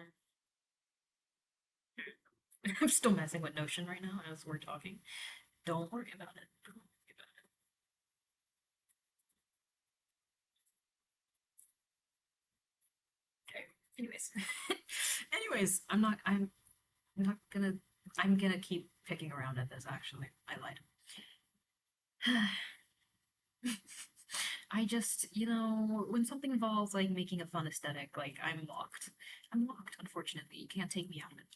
I'm still messing with Notion right now as we're talking. Don't worry about it. Don't worry about it. Okay. Anyways. Anyways, I'm not gonna I'm gonna keep picking around at this actually. I lied. I just, when something involves like making a fun aesthetic, like I'm locked. I'm locked, unfortunately. You can't take me out of it.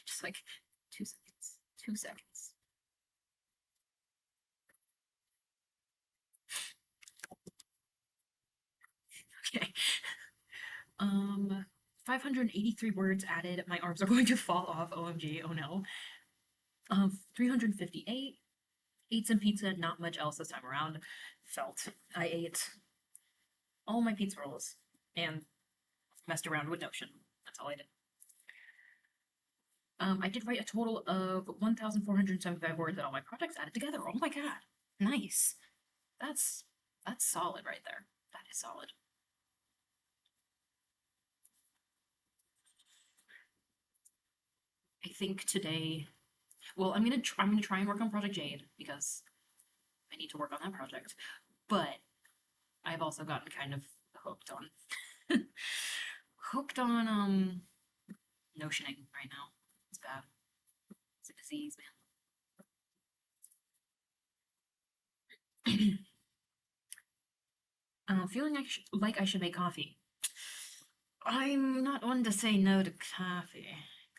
Just like 2 seconds. 2 seconds. Okay. Um 583 words added. My arms are going to fall off. OMG. Oh no. 358. Ate some pizza, not much else this time around. Felt. I ate all my pizza rolls and messed around with Notion. That's all I did. I did write a total of 1,475 words and all my projects added together. Oh my god. Nice. That's that's solid right there. That is solid. I think today, well, I'm gonna try and work on Project Jade because I need to work on that project. But I've also gotten kind of hooked on hooked on notioning right now. It's bad. It's a disease, man. Feeling like I should make coffee. I'm not one to say no to coffee.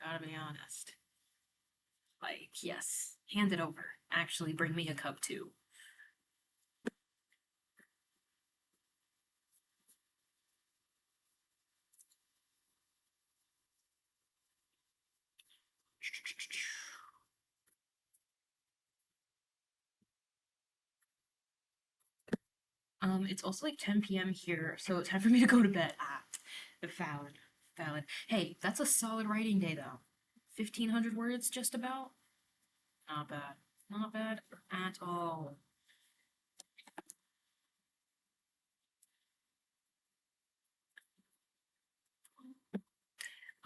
Gotta be honest. Like, yes, hand it over. Actually, bring me a cup too. It's also like 10 p.m. here, so it's time for me to go to bed. Ah, valid, valid. Hey, that's a solid writing day though. 1,500 words, just about. Not bad. Not bad at all.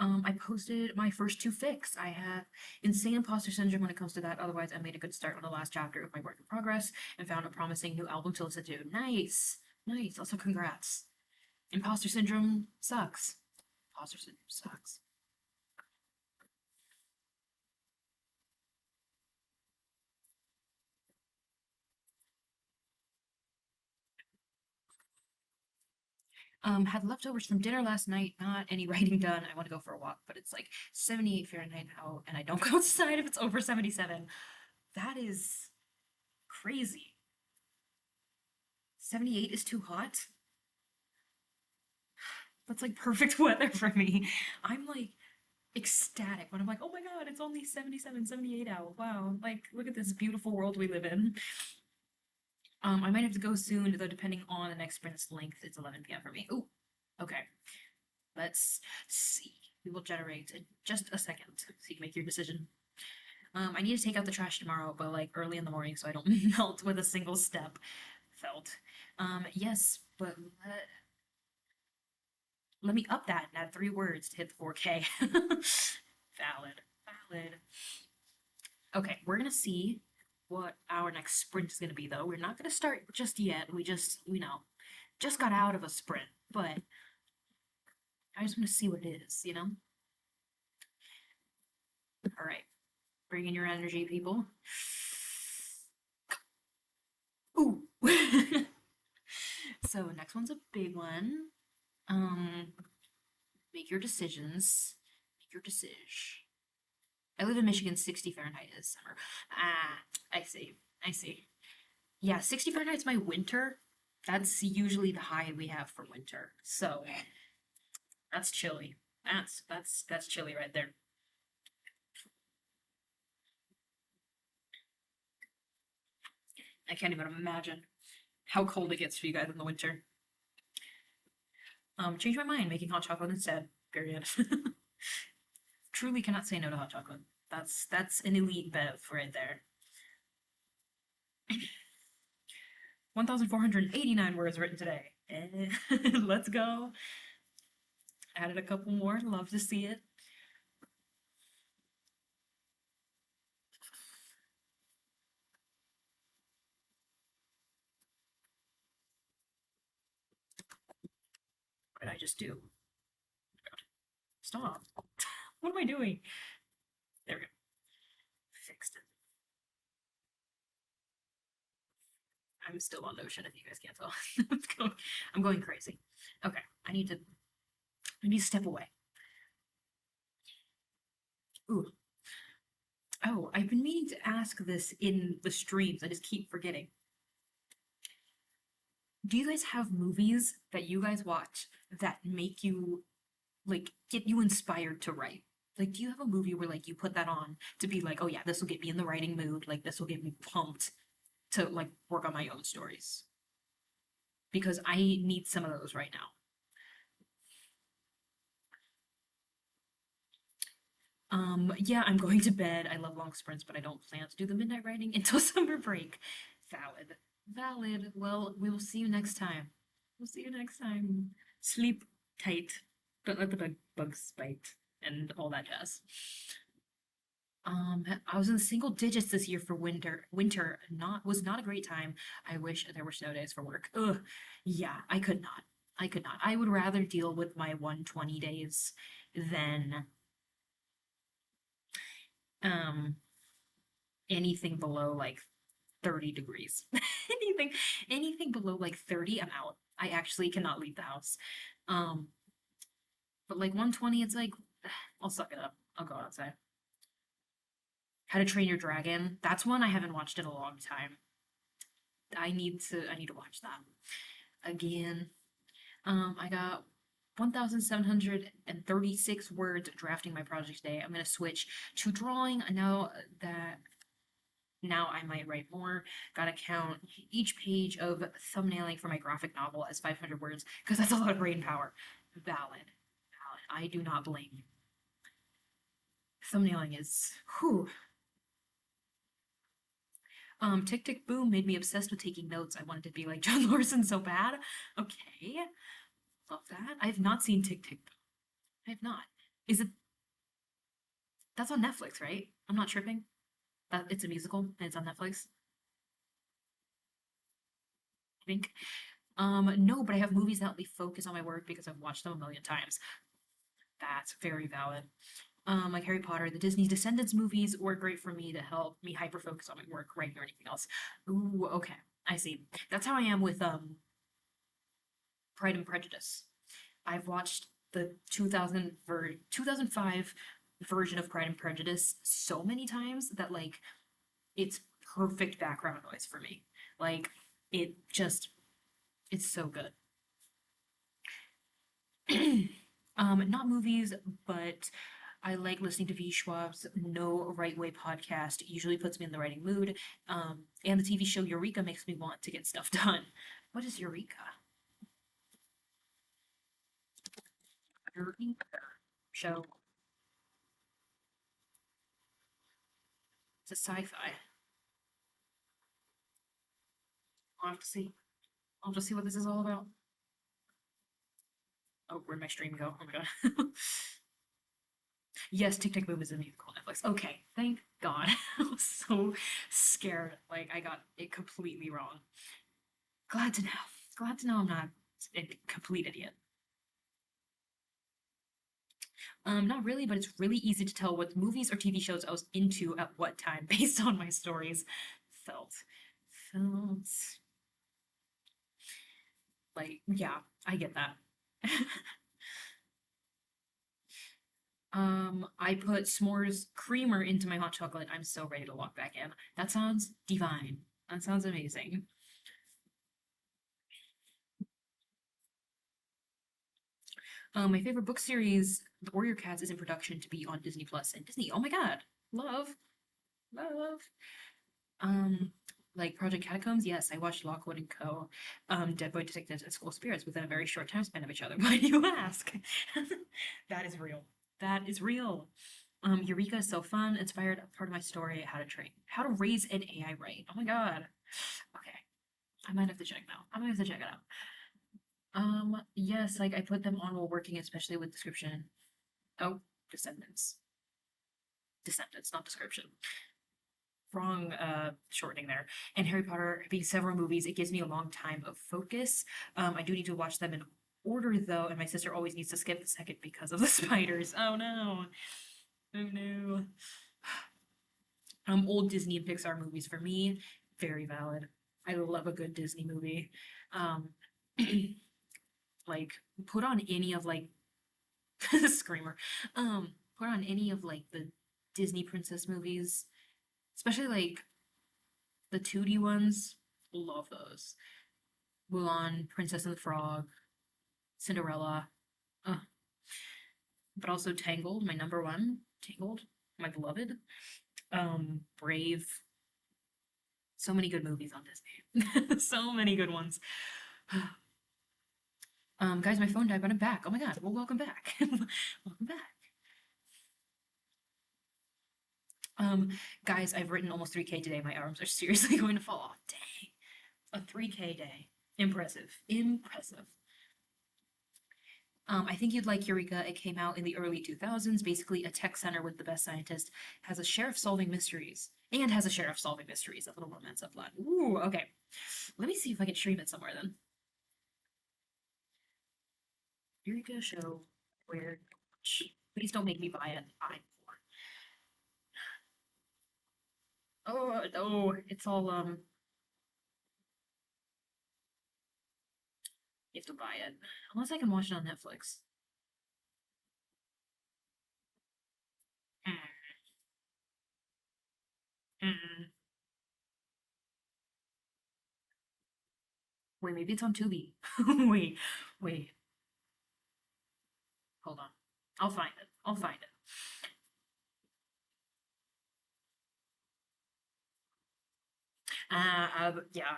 I posted my first two fics. I have insane imposter syndrome when it comes to that. Otherwise, I made a good start on the last chapter of my work in progress and found a promising new album to listen to. Nice, nice. Also, congrats. Imposter syndrome sucks. Imposter syndrome sucks. Had leftovers from dinner last night. Not any writing done. I want to go for a walk, but it's like 78 Fahrenheit out, and I don't go outside if it's over 77. That is crazy. 78 is too hot. That's like perfect weather for me. I'm like ecstatic when I'm like, oh my god, it's only 77, 78 out. Wow, like look at this beautiful world we live in. I might have to go soon, though depending on the next sprint's length, it's 11 p.m. for me. Ooh, okay. Let's see. We will generate in just a second so you can make your decision. I need to take out the trash tomorrow, but like early in the morning so I don't melt with a single step. Felt. Yes, but let me up that and add 3 words to hit the 4K. Valid. Valid. Okay, we're gonna see what our next sprint is gonna be though. We're not gonna start just yet. We just, just got out of a sprint, but I just want to see what it is, you know? Alright. Bring in your energy, people. Ooh. So next one's a big one. Make your decisions. Make your decision. I live in Michigan, 60 Fahrenheit is summer. Ah, I see. I see. Yeah, 60 Fahrenheit's my winter. That's usually the high we have for winter. So that's chilly. That's chilly right there. I can't even imagine how cold it gets for you guys in the winter. Change my mind, making hot chocolate instead. Period. Truly cannot say no to hot chocolate. That's an elite bev right there. 1,489 words written today. Let's go. Added a couple more. Love to see it. What did I just do? Stop. What am I doing? There we go. Fixed it. I'm still on Notion if you guys can't tell. I'm going crazy. Okay, I need to step away. Ooh. Oh, I've been meaning to ask this in the streams. I just keep forgetting. Do you guys have movies that you guys watch that make you like get you inspired to write? Like, do you have a movie where like you put that on to be like, oh yeah, this will get me in the writing mood, like this will get me pumped to like work on my own stories? Because I need some of those right now. Yeah, I'm going to bed. I love long sprints, but I don't plan to do the midnight writing until summer break. Valid. Valid. Well, we will see you next time. We'll see you next time. Sleep tight. Don't let the bugs bite and all that jazz. I was in the single digits this year for winter. Winter was not a great time. I wish there were snow days for work. Ugh. Yeah, I could not. I could not. I would rather deal with my 120 days than um anything below like 30 degrees. anything anything below like 30, I'm out. I actually cannot leave the house. Um, but like 120, it's like I'll suck it up. I'll go outside. How to Train Your Dragon. That's one I haven't watched in a long time. I need to watch that again. I got 1,736 words drafting my project today. I'm gonna switch to drawing that now I might write more. Gotta count each page of thumbnailing for my graphic novel as 500 words because that's a lot of brain power. Valid. Valid. I do not blame you. Thumbnailing is whew. Tick Tick Boom made me obsessed with taking notes. I wanted to be like John Lawson so bad. Okay. Love that. I have not seen Tick Tick Boom. I have not. Is it that's on Netflix, right? I'm not tripping. That it's a musical and it's on Netflix, I think. No, but I have movies that let me focus on my work because I've watched them a million times. That's very valid. Like Harry Potter, the Disney Descendants movies were great for me to help me hyper focus on my work, writing, or anything else. Ooh, okay, I see. That's how I am with Pride and Prejudice. I've watched the 2005 version of Pride and Prejudice so many times that like it's perfect background noise for me. Like it just it's so good. Not movies, but I like listening to V. Schwab's No Right Way podcast. It usually puts me in the writing mood. And the TV show Eureka makes me want to get stuff done. What is Eureka? Eureka show. It's a sci-fi. I'll have to see. I'll just see what this is all about. Oh, where'd my stream go? Oh my god. Yes, Tic Tac Boom is a musical on Netflix. Okay, thank God. I was so scared. Like, I got it completely wrong. Glad to know. Glad to know I'm not a complete idiot. Not really, but it's really easy to tell what movies or TV shows I was into at what time based on my stories. Felt. Felt. Like, yeah, I get that. I put s'mores creamer into my hot chocolate. I'm so ready to walk back in. That sounds divine. That sounds amazing. My favorite book series, The Warrior Cats, is in production to be on Disney Plus and Disney. Oh my god. Love. Love. Um, like Project Catacombs, yes, I watched Lockwood and Co. Dead Boy Detectives and School Spirits within a very short time span of each other. Why do you ask? That is real. That is real. Eureka is so fun. Inspired part of my story, how to raise an AI right. Oh my god. Okay. I might have to check now. I might have to check it out. Yes, like I put them on while working, especially with description. Oh, Descendants. Descendants, not description. Wrong shortening there. And Harry Potter being several movies, it gives me a long time of focus. I do need to watch them in order though, and my sister always needs to skip the second because of the spiders. Oh no. Oh no. Old Disney and Pixar movies for me, very valid. I love a good Disney movie. Um, like put on any of like Screamer. Put on any of like the Disney princess movies, especially like the 2D ones. Love those. Mulan, Princess and the Frog, Cinderella. Uh, but also Tangled, my number one. Tangled, my beloved. Brave. So many good movies on Disney. So many good ones. Guys, my phone died, but I'm back. Oh my god. Well, welcome back. Welcome back. Um, Guys, I've written almost 3K today. My arms are seriously going to fall off. Dang. A 3K day. Impressive. Impressive. I think you'd like Eureka. It came out in the early 2000s. Basically, a tech center with the best scientists has a sheriff solving mysteries. And has a sheriff solving mysteries. A little romance of blood. Ooh, okay. Let me see if I can stream it somewhere then. Eureka show where. Please don't make me buy it. I'm poor. Oh, oh, it's all, you have to buy it. Unless I can watch it on Netflix. Mm, mm. Wait, maybe it's on Tubi. Wait, wait. Hold on. I'll find it. I'll find it. Yeah.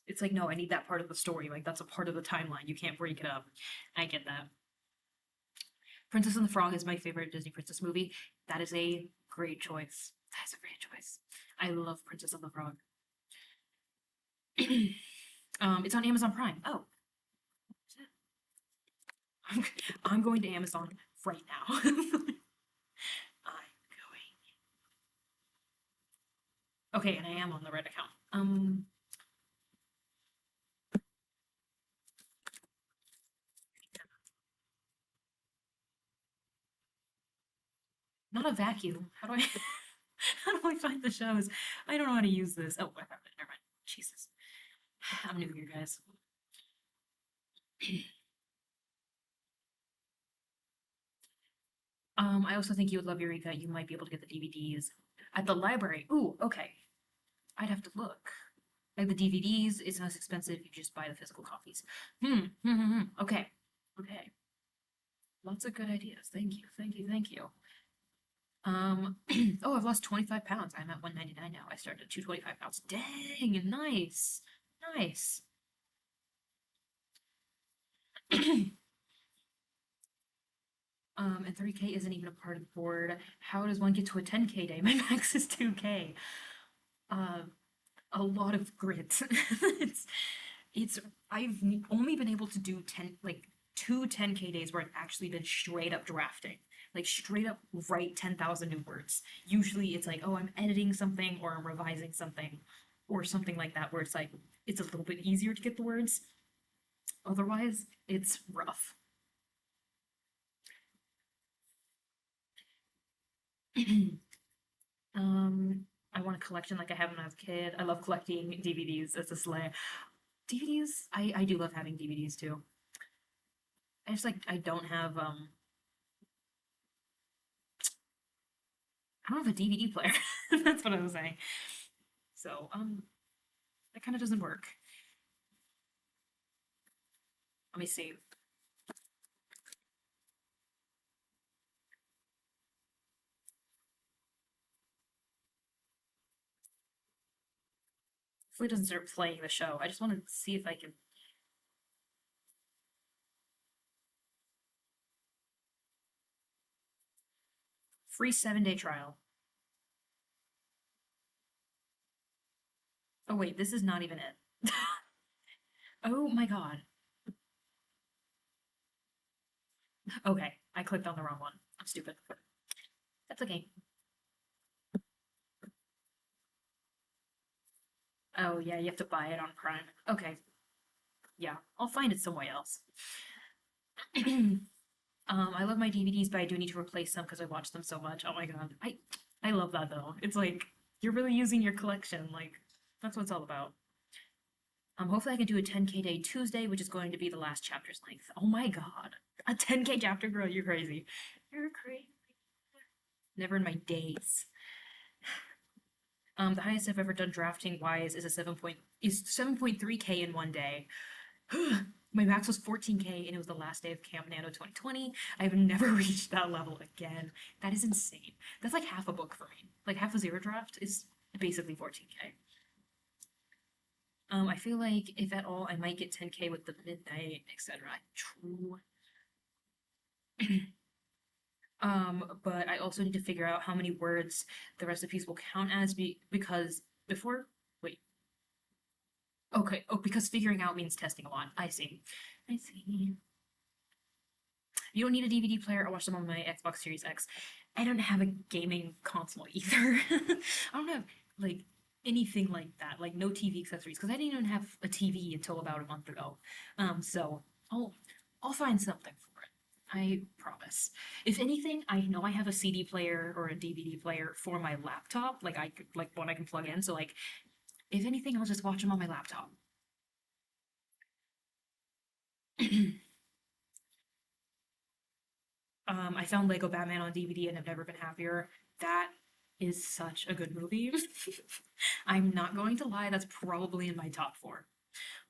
It's like, no, I need that part of the story. Like, that's a part of the timeline. You can't break it up. I get that. Princess and the Frog is my favorite Disney princess movie. That is a great choice. That is a great choice. I love Princess and the Frog. It's on Amazon Prime. Oh, I'm, I'm going to Amazon right now. I'm going. Okay, and I am on the right account. Not a vacuum. How do I how do I find the shows? I don't know how to use this. Oh, I found it. Never mind. Jesus. I'm new here, guys. I also think you would love Eureka. You might be able to get the DVDs at the library. Ooh, okay. I'd have to look. Like the DVDs, it's less expensive. You just buy the physical copies. Okay. Okay. Lots of good ideas. Thank you, thank you, thank you. Oh, I've lost 25 pounds. I'm at 199 now. I started at 225 pounds. Dang, nice. Nice. And 3K isn't even a part of the board. How does one get to a 10K day? My max is 2K. Uh, a lot of grit. It's it's I've only been able to do 10 like two 10K days where I've actually been straight up drafting. Like straight up write 10,000 new words. Usually it's like, oh, I'm editing something or I'm revising something or something like that where it's like it's a little bit easier to get the words. Otherwise, it's rough. I want a collection like I had when I was a kid. I love collecting DVDs. It's a sleigh. DVDs, I do love having DVDs too. I just like I don't have I don't have a DVD player. That's what I was saying. So, that kind of doesn't work. Let me see. Hopefully it doesn't start playing the show. I just want to see if I can. Free 7-day trial. Oh wait, this is not even it. Oh my god. Okay, I clicked on the wrong one. I'm stupid. That's okay. Oh yeah, you have to buy it on Prime. Okay, yeah, I'll find it somewhere else. I love my DVDs, but I do need to replace them because I watch them so much. Oh my god, I love that though. It's like you're really using your collection. Like that's what it's all about. Hopefully I can do a 10K day Tuesday, which is going to be the last chapter's length. Oh my god, a 10K chapter, girl, you're crazy. You're crazy. Never in my days. The highest I've ever done drafting wise is 7.3K in one day. My max was 14K and it was the last day of Camp Nano 2020. I've never reached that level again. That is insane. That's like half a book for me. Like half a zero draft is basically 14K. I feel like if at all, I might get 10K with the midnight, etc. True. But I also need to figure out how many words the recipes will count as because before, wait, okay, oh, because figuring out means testing a lot. I see. I see. You don't need a DVD player. I watch them on my Xbox Series X. I don't have a gaming console either. I don't have like anything like that, like no TV accessories, because I didn't even have a TV until about a month ago. So I'll find something for it. I promise. If anything, I know I have a CD player or a DVD player for my laptop, like I could like one I can plug in. So like if anything, I'll just watch them on my laptop. I found Lego Batman on DVD and have never been happier. That is such a good movie. I'm not going to lie, that's probably in my top four.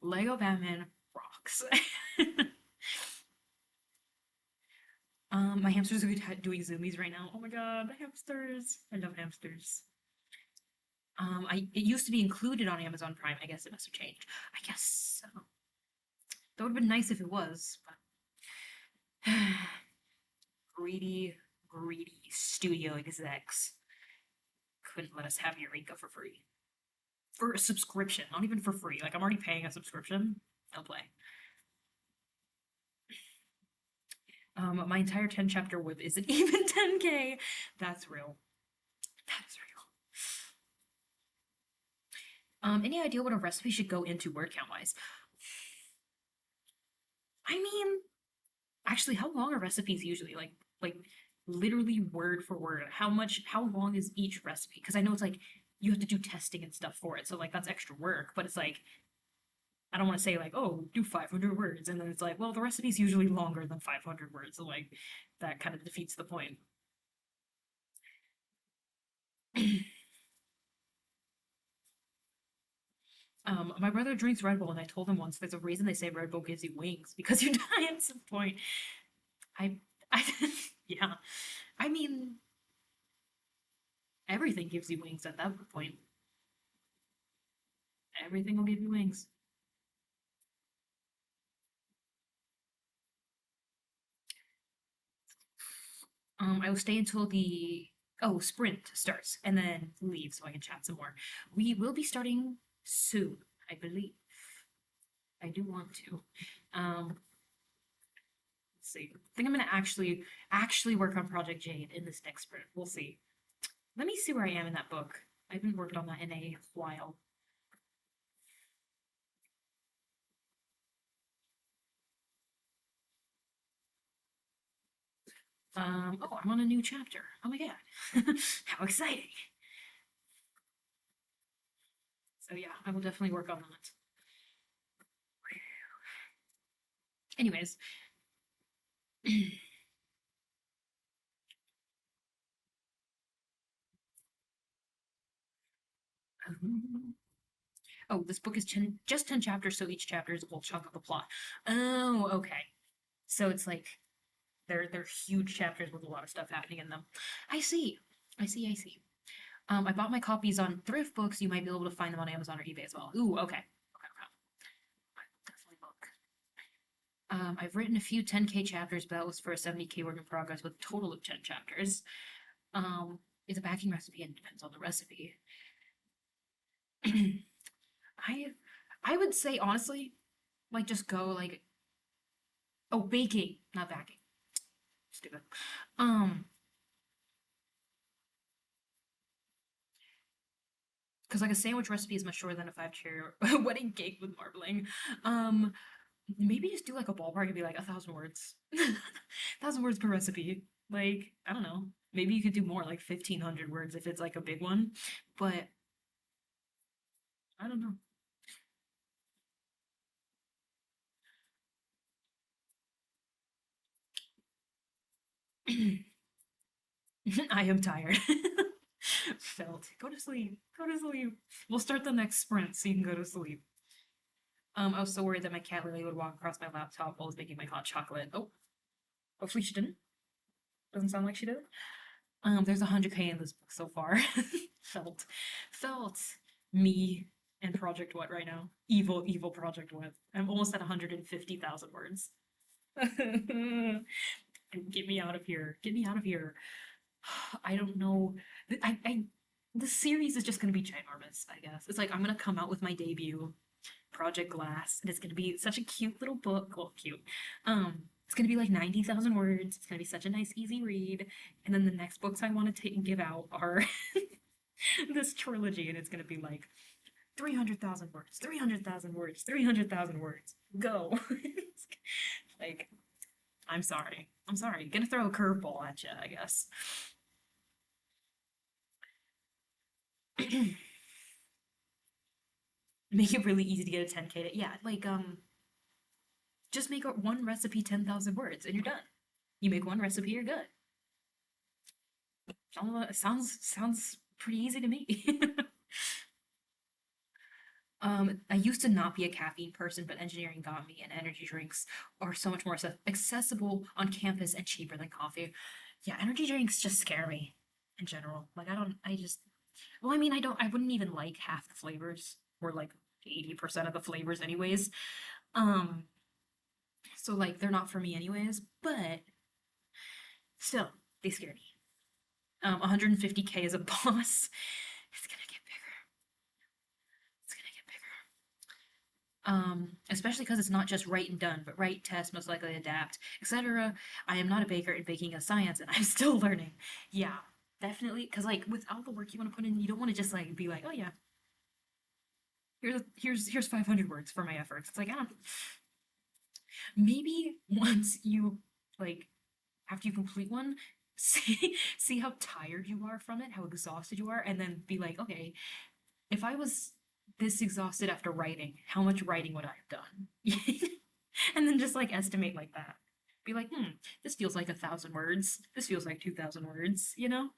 Lego Batman rocks. My hamsters are doing zoomies right now. Oh my god, hamsters! I love hamsters. It used to be included on Amazon Prime. I guess it must have changed. I guess so. That would have been nice if it was, but greedy, greedy studio execs couldn't let us have Eureka for free. For a subscription, not even for free. Like I'm already paying a subscription. No play. My entire 10 chapter whip isn't even 10K. That's real. That's real. Any idea what a recipe should go into word count wise? I mean, actually, how long are recipes usually? Like literally word for word. How long is each recipe? Because I know it's like you have to do testing and stuff for it. So like that's extra work, but it's like I don't want to say like, oh, do 500 words. And then it's like, well, the recipe's usually longer than 500 words. So like that kind of defeats the point. My brother drinks Red Bull, and I told him once there's a reason they say Red Bull gives you wings because you die at some point. I Yeah. I mean, everything gives you wings at that point. Everything will give you wings. I will stay until the sprint starts and then leave so I can chat some more. We will be starting soon, I believe. I do want to. Let's see. I think I'm gonna actually work on Project Jade in this next sprint. We'll see. Let me see where I am in that book. I haven't worked on that in a while. Oh, I'm on a new chapter. Oh my god. How exciting. So yeah, I will definitely work on that. Anyways, oh, this book is just 10 chapters, so each chapter is a whole chunk of the plot. Oh, okay. So it's like they're huge chapters with a lot of stuff happening in them. I see. I see. I bought my copies on thrift books. You might be able to find them on Amazon or eBay as well. Ooh, okay. Okay. Definitely look. I've written a few 10K chapters, but that was for a 70K work in progress with a total of 10 chapters. It's a backing recipe and it depends on the recipe. I I would say honestly, like just go like baking, not backing. Stupid. Um, because like a sandwich recipe is much shorter than a 5 chair wedding cake with marbling. Um, maybe just do like a ballpark and be like 1,000 words, 1,000 words per recipe. Like I don't know. Maybe you could do more, like 1,500 words if it's like a big one. But I don't know. I am tired. Felt. Go to sleep. Go to sleep. We'll start the next sprint so you can go to sleep. I was so worried that my cat literally would walk across my laptop while I was making my hot chocolate. Oh, hopefully she didn't. Doesn't sound like she did. There's 100K in this book so far. Felt. Felt. Me and Project What right now. Evil, evil Project What. I'm almost at 150,000 words. Get me out of here. Get me out of here. I don't know. The series is just gonna be ginormous, I guess. It's like I'm gonna come out with my debut, Project Glass, and it's gonna be such a cute little book. Well, cute. It's gonna be like 90,000 words. It's gonna be such a nice, easy read. And then the next books I want to take and give out are this trilogy, and it's gonna be like 300,000 words, 300,000 words, 300,000 words. Go. Like, I'm sorry. I'm sorry. Gonna throw a curveball at you, I guess. Make it really easy to get a 10K. Yeah, like just make one recipe 10,000 words and you're done. You make one recipe, you're good. Sounds pretty easy to me. I used to not be a caffeine person, but engineering got me, and energy drinks are so much more accessible on campus and cheaper than coffee. Yeah, energy drinks just scare me in general. Like I just, well, I mean, I wouldn't even like half the flavors, or like 80% of the flavors anyways. Um, so like they're not for me anyways, but still, they scare me. 150K is a boss. It's gonna get bigger. It's gonna get bigger. Especially because it's not just write and done, but write, test, most likely adapt, etc. I am not a baker and baking is science, and I'm still learning. Yeah, definitely. Because like with all the work you want to put in, you don't want to just like be like, oh yeah, here's 500 words for my efforts. It's like I don't. Maybe once you like after you complete one, see how tired you are from it, how exhausted you are, and then be like, okay, if I was this exhausted after writing, how much writing would I have done? And then just like estimate like that. Be like, this feels like 1,000 words. This feels like 2,000 words, you know?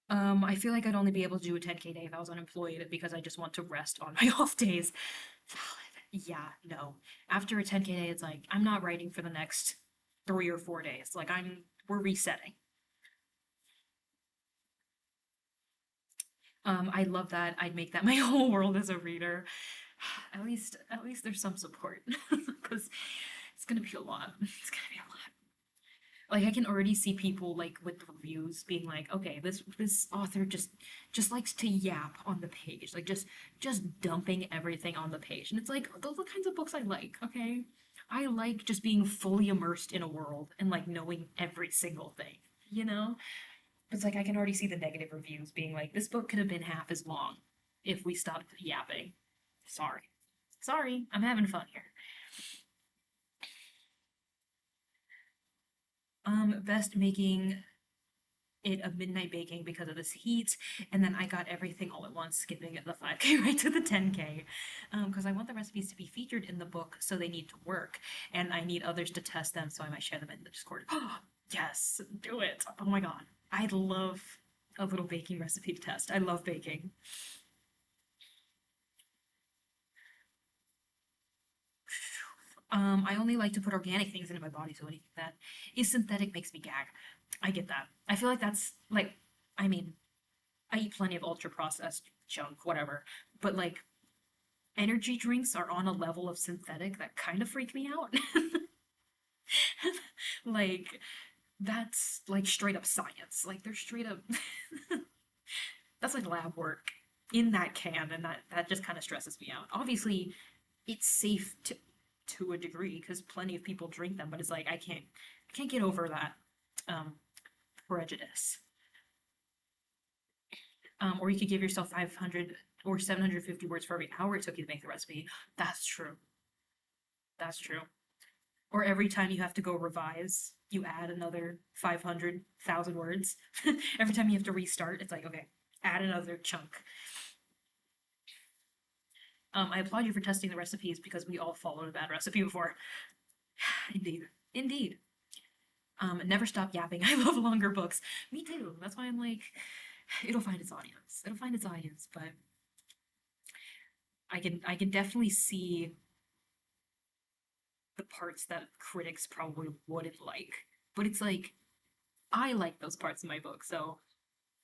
I feel like I'd only be able to do a 10K day if I was unemployed because I just want to rest on my off days. Valid. Yeah, no. After a 10K day, it's like I'm not writing for the next 3 or 4 days. Like we're resetting. I love that. I'd make that my whole world as a reader. At least there's some support because it's gonna be a lot. It's gonna be a lot. Like I can already see people like with reviews being like, okay, this author just likes to yap on the page, like just dumping everything on the page. And it's like those are the kinds of books I like, okay? I like just being fully immersed in a world and like knowing every single thing, you know? It's like I can already see the negative reviews being like, this book could have been half as long if we stopped yapping. Sorry. Sorry, I'm having fun here. Best making it a midnight baking because of this heat, and then I got everything all at once, skipping the 5K right to the 10K, because I want the recipes to be featured in the book, so they need to work, and I need others to test them, so I might share them in the Discord. Yes, do it! Oh my god, I love a little baking recipe to test. I love baking. I only like to put organic things into my body, so anything that is synthetic makes me gag. I get that. I feel like that's like, I mean, I eat plenty of ultra processed junk, whatever. But like energy drinks are on a level of synthetic that kind of freak me out. Like that's like straight up science. Like they're straight up that's like lab work in that can, and that just kind of stresses me out. Obviously, it's safe to a degree because plenty of people drink them, but it's like I can't get over that um prejudice. Or you could give yourself 500 or 750 words for every hour it took you to make the recipe. That's true. That's true. Or every time you have to go revise, you add another 500,000 words. Every time you have to restart, it's like, okay, add another chunk. I applaud you for testing the recipes because we all followed a bad recipe before. Indeed. Indeed. Never stop yapping. I love longer books. Me too. That's why I'm like, it'll find its audience. It'll find its audience, but I can definitely see the parts that critics probably wouldn't like. But it's like I like those parts of my book, so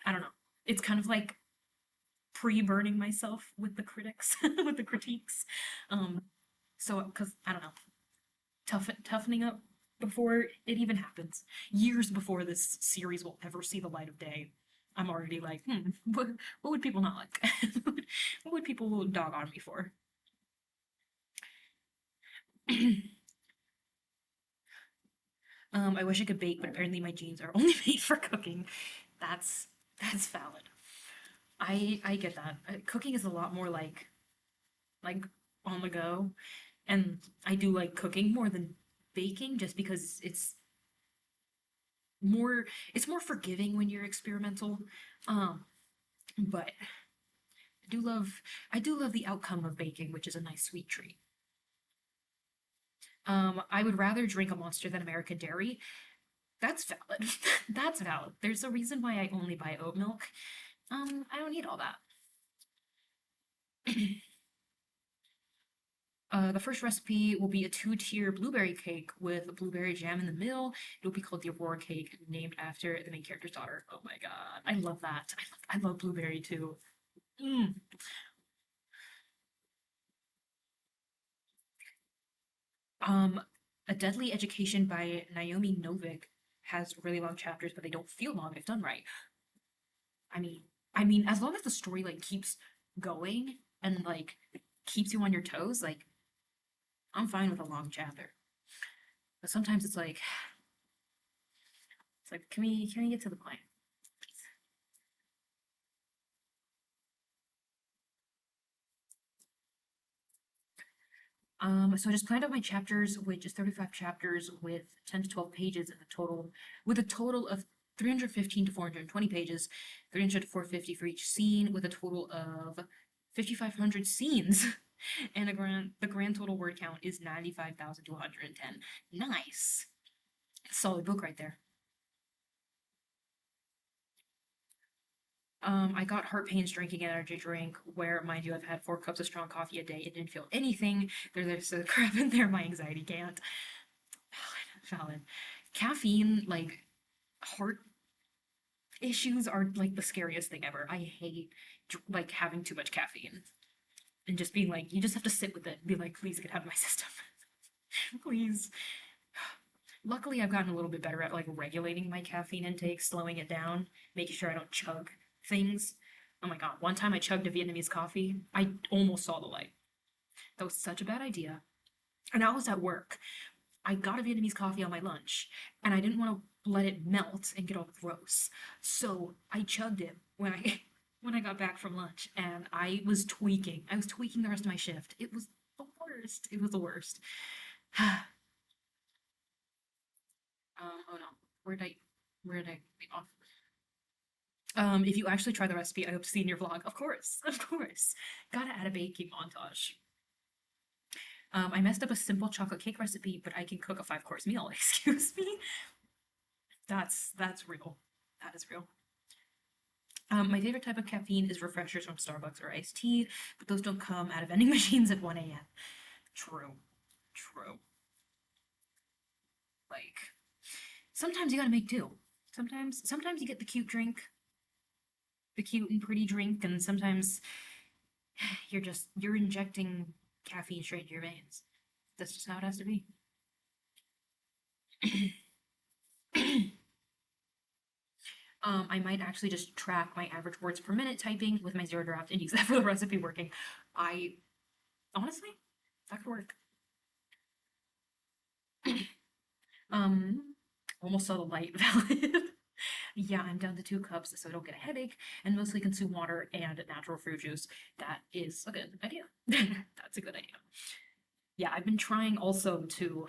I don't know. It's kind of like pre-burning myself with the critics, with the critiques. Um, so because I don't know, toughening up before it even happens, years before this series will ever see the light of day. I'm already like, what would people not like? What would people dog on me for? I wish I could bake, but apparently my genes are only made for cooking. That's that's valid. I get that. Cooking is a lot more like on the go, and I do like cooking more than baking just because more it's more forgiving when you're experimental. Um, but I do love the outcome of baking, which is a nice sweet treat. I would rather drink a Monster than American Dairy. That's valid. That's valid. There's a reason why I only buy oat milk. I don't need all that. The first recipe will be a two-tier blueberry cake with blueberry jam in the middle. It will be called the Aurora cake, named after the main character's daughter. Oh my god, I love that. I love blueberry too. Mm. Um, A Deadly Education by Naomi Novik has really long chapters, but they don't feel long if done right. I mean, as long as the story like keeps going and like keeps you on your toes, like I'm fine with a long chapter. But sometimes it's like can we get to the point? So I just planned out my chapters, which is 35 chapters with 10 to 12 pages in the total, with a total of 315 to 420 pages, 300 to 450 for each scene, with a total of 5,500 scenes. And the grand total word count is 95,000 to 110. Nice. Solid book right there. I got heart pains drinking an energy drink where, mind you, I've had 4 cups of strong coffee a day. It didn't feel anything. There's a crap in there my anxiety can't. Valid, valid. Caffeine, like, heart issues are like the scariest thing ever. I hate like having too much caffeine and just being like, you just have to sit with it and be like, please get out of my system. Please. Luckily, I've gotten a little bit better at like regulating my caffeine intake, slowing it down, making sure I don't chug things. Oh my god, one time I chugged a Vietnamese coffee. I almost saw the light. That was such a bad idea. And I was at work. I got a Vietnamese coffee on my lunch, and I didn't want to let it melt and get all gross. So I chugged it when I when I got back from lunch, and I was tweaking. I was tweaking the rest of my shift. It was the worst. It was the worst. Oh no. Where did I leave off? If you actually try the recipe, I hope to see in your vlog. Of course, of course. Gotta add a baking montage. I messed up a simple chocolate cake recipe, but I can cook a 5-course meal. Excuse me. That's real. That is real. My favorite type of caffeine is refreshers from Starbucks or iced tea, but those don't come out of vending machines at 1 a.m. True. True. Like, sometimes you gotta make do. Sometimes you get the cute drink, the cute and pretty drink, and sometimes you're injecting caffeine straight into your veins. That's just how it has to be. I might actually just track my average words per minute typing with my zero draft and use that for the recipe working. I honestly, that could work. Um, almost saw the light. Valid. Yeah, I'm down to 2 cups so I don't get a headache and mostly consume water and natural fruit juice. That is a good idea. That's a good idea. Yeah, I've been trying also to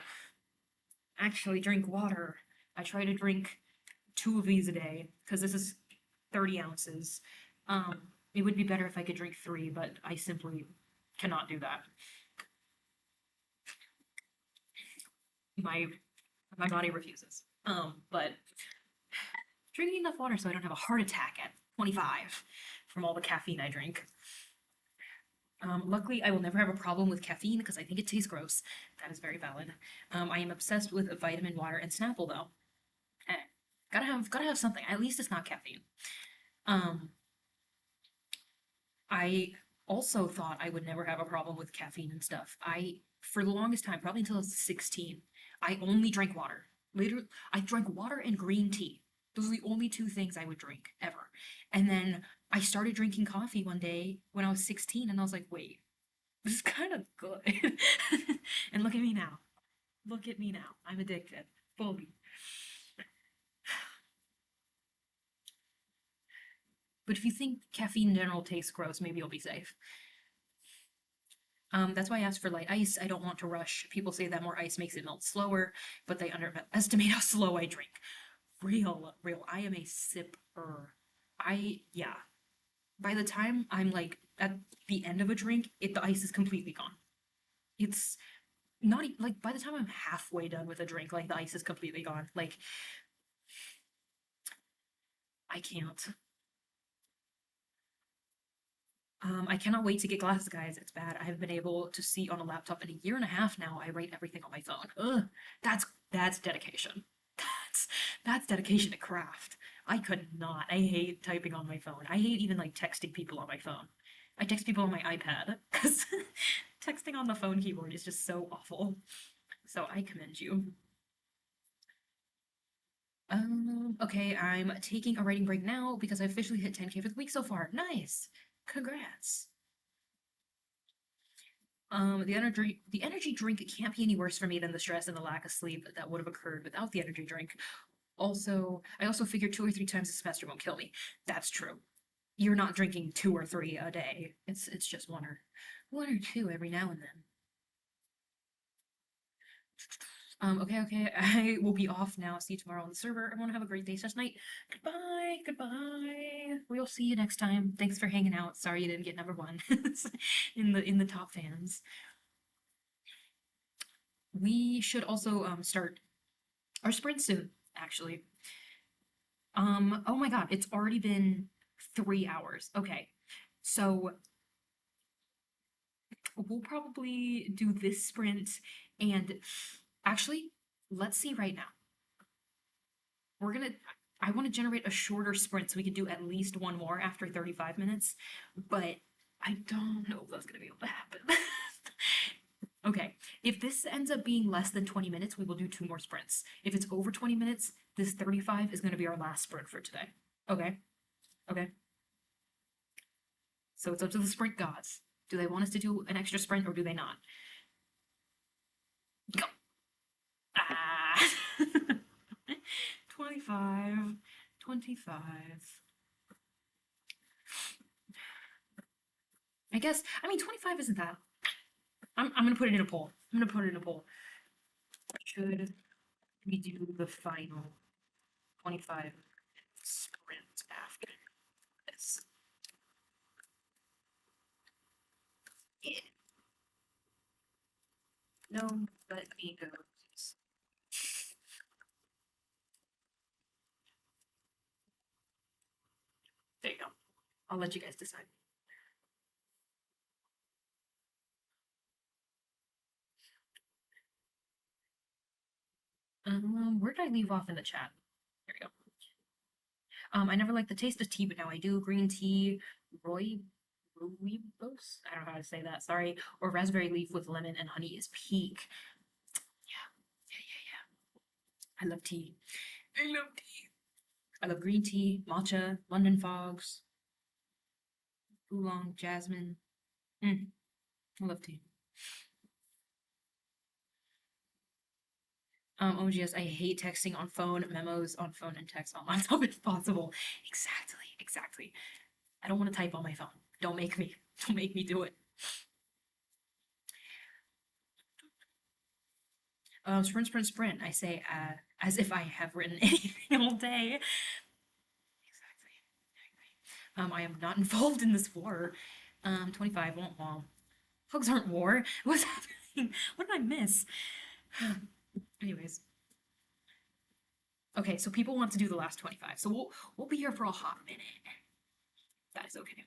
actually drink water. I try to drink 2 of these a day because this is 30 ounces. It would be better if I could drink 3, but I simply cannot do that. My my body refuses. But drinking enough water so I don't have a heart attack at 25 from all the caffeine I drink. Luckily, I will never have a problem with caffeine because I think it tastes gross. That is very valid. I am obsessed with vitamin water and Snapple though. Eh, gotta have something. At least it's not caffeine. Um, I also thought I would never have a problem with caffeine and stuff. For the longest time, probably until I was 16, I only drank water. Later, I drank water and green tea. Those are the only 2 things I would drink ever. And then I started drinking coffee one day when I was 16, and I was like, wait, this is kind of good. And look at me now. Look at me now. I'm addicted. Fully. But if you think caffeine in general tastes gross, maybe you'll be safe. That's why I asked for light ice. I don't want to rush. People say that more ice makes it melt slower, but they underestimate how slow I drink. Real, real. I am a sipper. Yeah. By the time I'm like at the end of a drink, the ice is completely gone. It's not like by the time I'm halfway done with a drink, like the ice is completely gone. Like I can't. I cannot wait to get glasses, guys. It's bad. I have been able to see on a laptop in a year and a half now. I write everything on my phone. Ugh, that's dedication. That's that's dedication to craft. I could not. I hate typing on my phone. I hate even like texting people on my phone. I text people on my iPad because texting on the phone keyboard is just so awful. So I commend you. Okay, I'm taking a writing break now because I officially hit 10K for the week so far. Nice. Congrats. The energy drink can't be any worse for me than the stress and the lack of sleep that would have occurred without the energy drink. I also figured 2 or 3 times a semester won't kill me. That's true. You're not drinking 2 or 3 a day. It's just one or two every now and then. Okay. I will be off now. See you tomorrow on the server. Everyone have a great day slash night. Goodbye. We'll see you next time. Thanks for hanging out. Sorry you didn't get number one in the top fans. We should also start our sprint soon, actually. Oh my god, it's already been 3 hours. Okay. So we'll probably do this sprint and actually, let's see right now. We're gonna, I want to generate a shorter sprint so we can do at least one more after 35 minutes, but I don't know if that's gonna be able to happen. Okay, if this ends up being less than 20 minutes, we will do two more sprints. If it's over 20 minutes, this 35 is gonna be our last sprint for today. Okay, okay. So it's up to the sprint gods. Do they want us to do an extra sprint or do they not? Go. Ah. 25, 25. I guess, I mean, 25 isn't that. I'm gonna put it in a poll. I'm gonna put it in a poll. Should we do the final 25 sprint after this? Yeah. No, let me go. Please. There you go. I'll let you guys decide. Where did I leave off in the chat? There we go. I never liked the taste of tea, but now I do. Green tea, rooibos? I don't know how to say that, sorry. Or raspberry leaf with lemon and honey is peak. Yeah, yeah. I love tea. I love tea. I love green tea, matcha, London fogs, oolong, jasmine. I love tea. OGS, I hate texting on phone, memos on phone, and text on laptop if possible. Exactly, exactly. I don't want to type on my phone. Don't make me. Don't make me do it. Sprint, sprint, sprint. I say as if I have written anything all day. Exactly. I am not involved in this war. 25, won't womp. Hugs aren't war. What's happening? What did I miss? Anyways. Okay, so people want to do the last 25. So we'll be here for a hot minute. That is okay.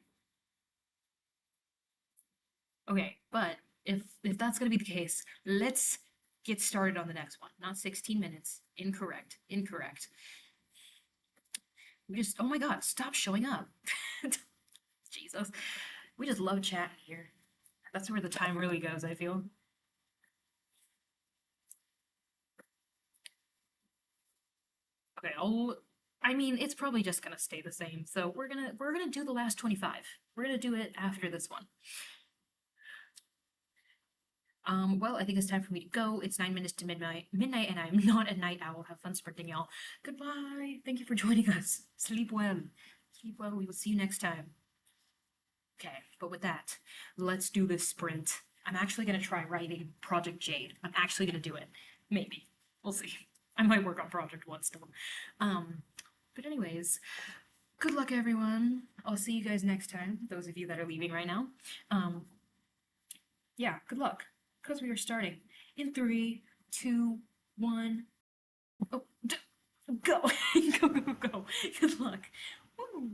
Okay, but if that's gonna be the case, let's get started on the next one. Not 16 minutes. Incorrect. Incorrect. We just, oh my god, stop showing up. Jesus. We just love chatting here. That's where the time really goes, I feel. Okay, I mean, it's probably just gonna stay the same. So we're gonna do the last 25. We're gonna do it after this one. Well, I think it's time for me to go. It's 9 minutes to midnight, and I'm not a night owl. Have fun sprinting, y'all. Goodbye. Thank you for joining us. Sleep well. Sleep well. We will see you next time. Okay, but with that, let's do this sprint. I'm actually gonna try writing Project Jade. I'm actually gonna do it. Maybe. We'll see. I might work on Project One still. But anyways, good luck everyone. I'll see you guys next time, those of you that are leaving right now. Yeah, good luck. Because we are starting in 3, 2, 1. Oh, go. Go, go, go. Good luck. Woo.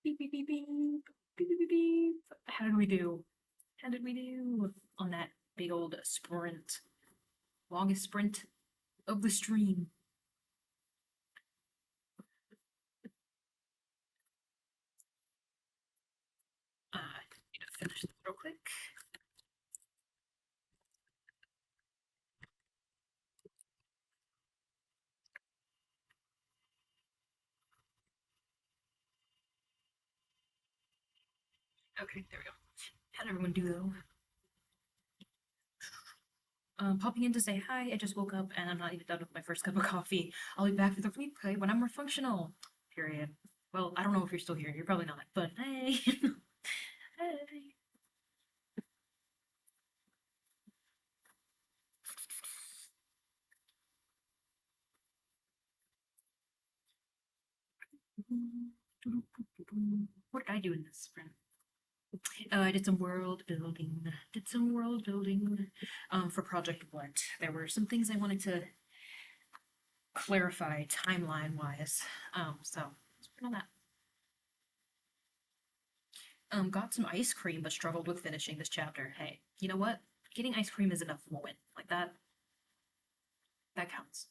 Beep, beep, beep, beep, beep, beep, beep, beep. How did we do? How did we do on that big old sprint? Longest sprint of the stream. Need to finish this real quick. Okay, there we go. How did everyone do though? Popping in to say hi. I just woke up and I'm not even done with my first cup of coffee. I'll be back for the replay when I'm more functional. Period. Well, I don't know if you're still here. You're probably not, but hey. Hey. What did I do in this sprint? I did some world building. Did some world building for Project What. There were some things I wanted to clarify timeline wise. So let's work on that. Got some ice cream, but struggled with finishing this chapter. Hey, you know what? Getting ice cream is enough for a win. Like that. That counts.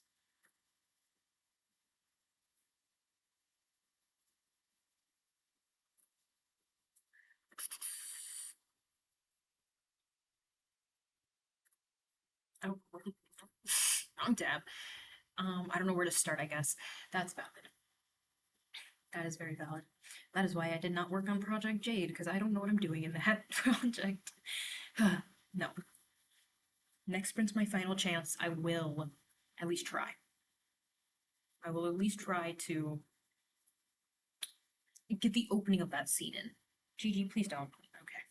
Oh, wrong tab. I don't know where to start. I guess that's valid. That is very valid. That is why I did not work on Project Jade, because I don't know what I'm doing in that project. No. Next sprint's my final chance. I will at least try. I will at least try to get the opening of that scene in. Gigi, please don't. Okay.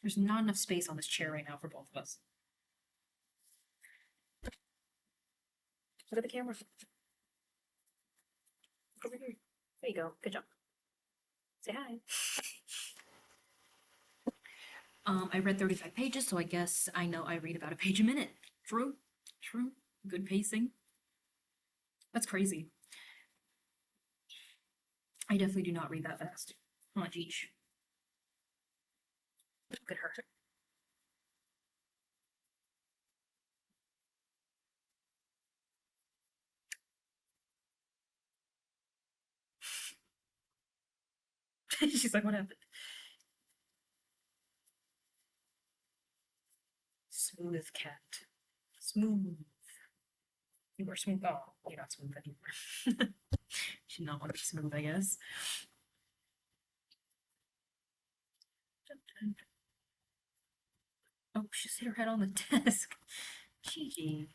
There's not enough space on this chair right now for both of us. Look at the camera. Over here. There you go. Good job. Say hi. I read 35 pages, so I guess I know I read about a page a minute. True. True. Good pacing. That's crazy. I definitely do not read that fast. Oh, geez. Look at her. She's like, what happened? Smooth cat. Smooth. You are smooth. Oh, you're not smooth anymore. Should not want to be smooth, I guess. Oh, she just hit her head on the desk. Gigi.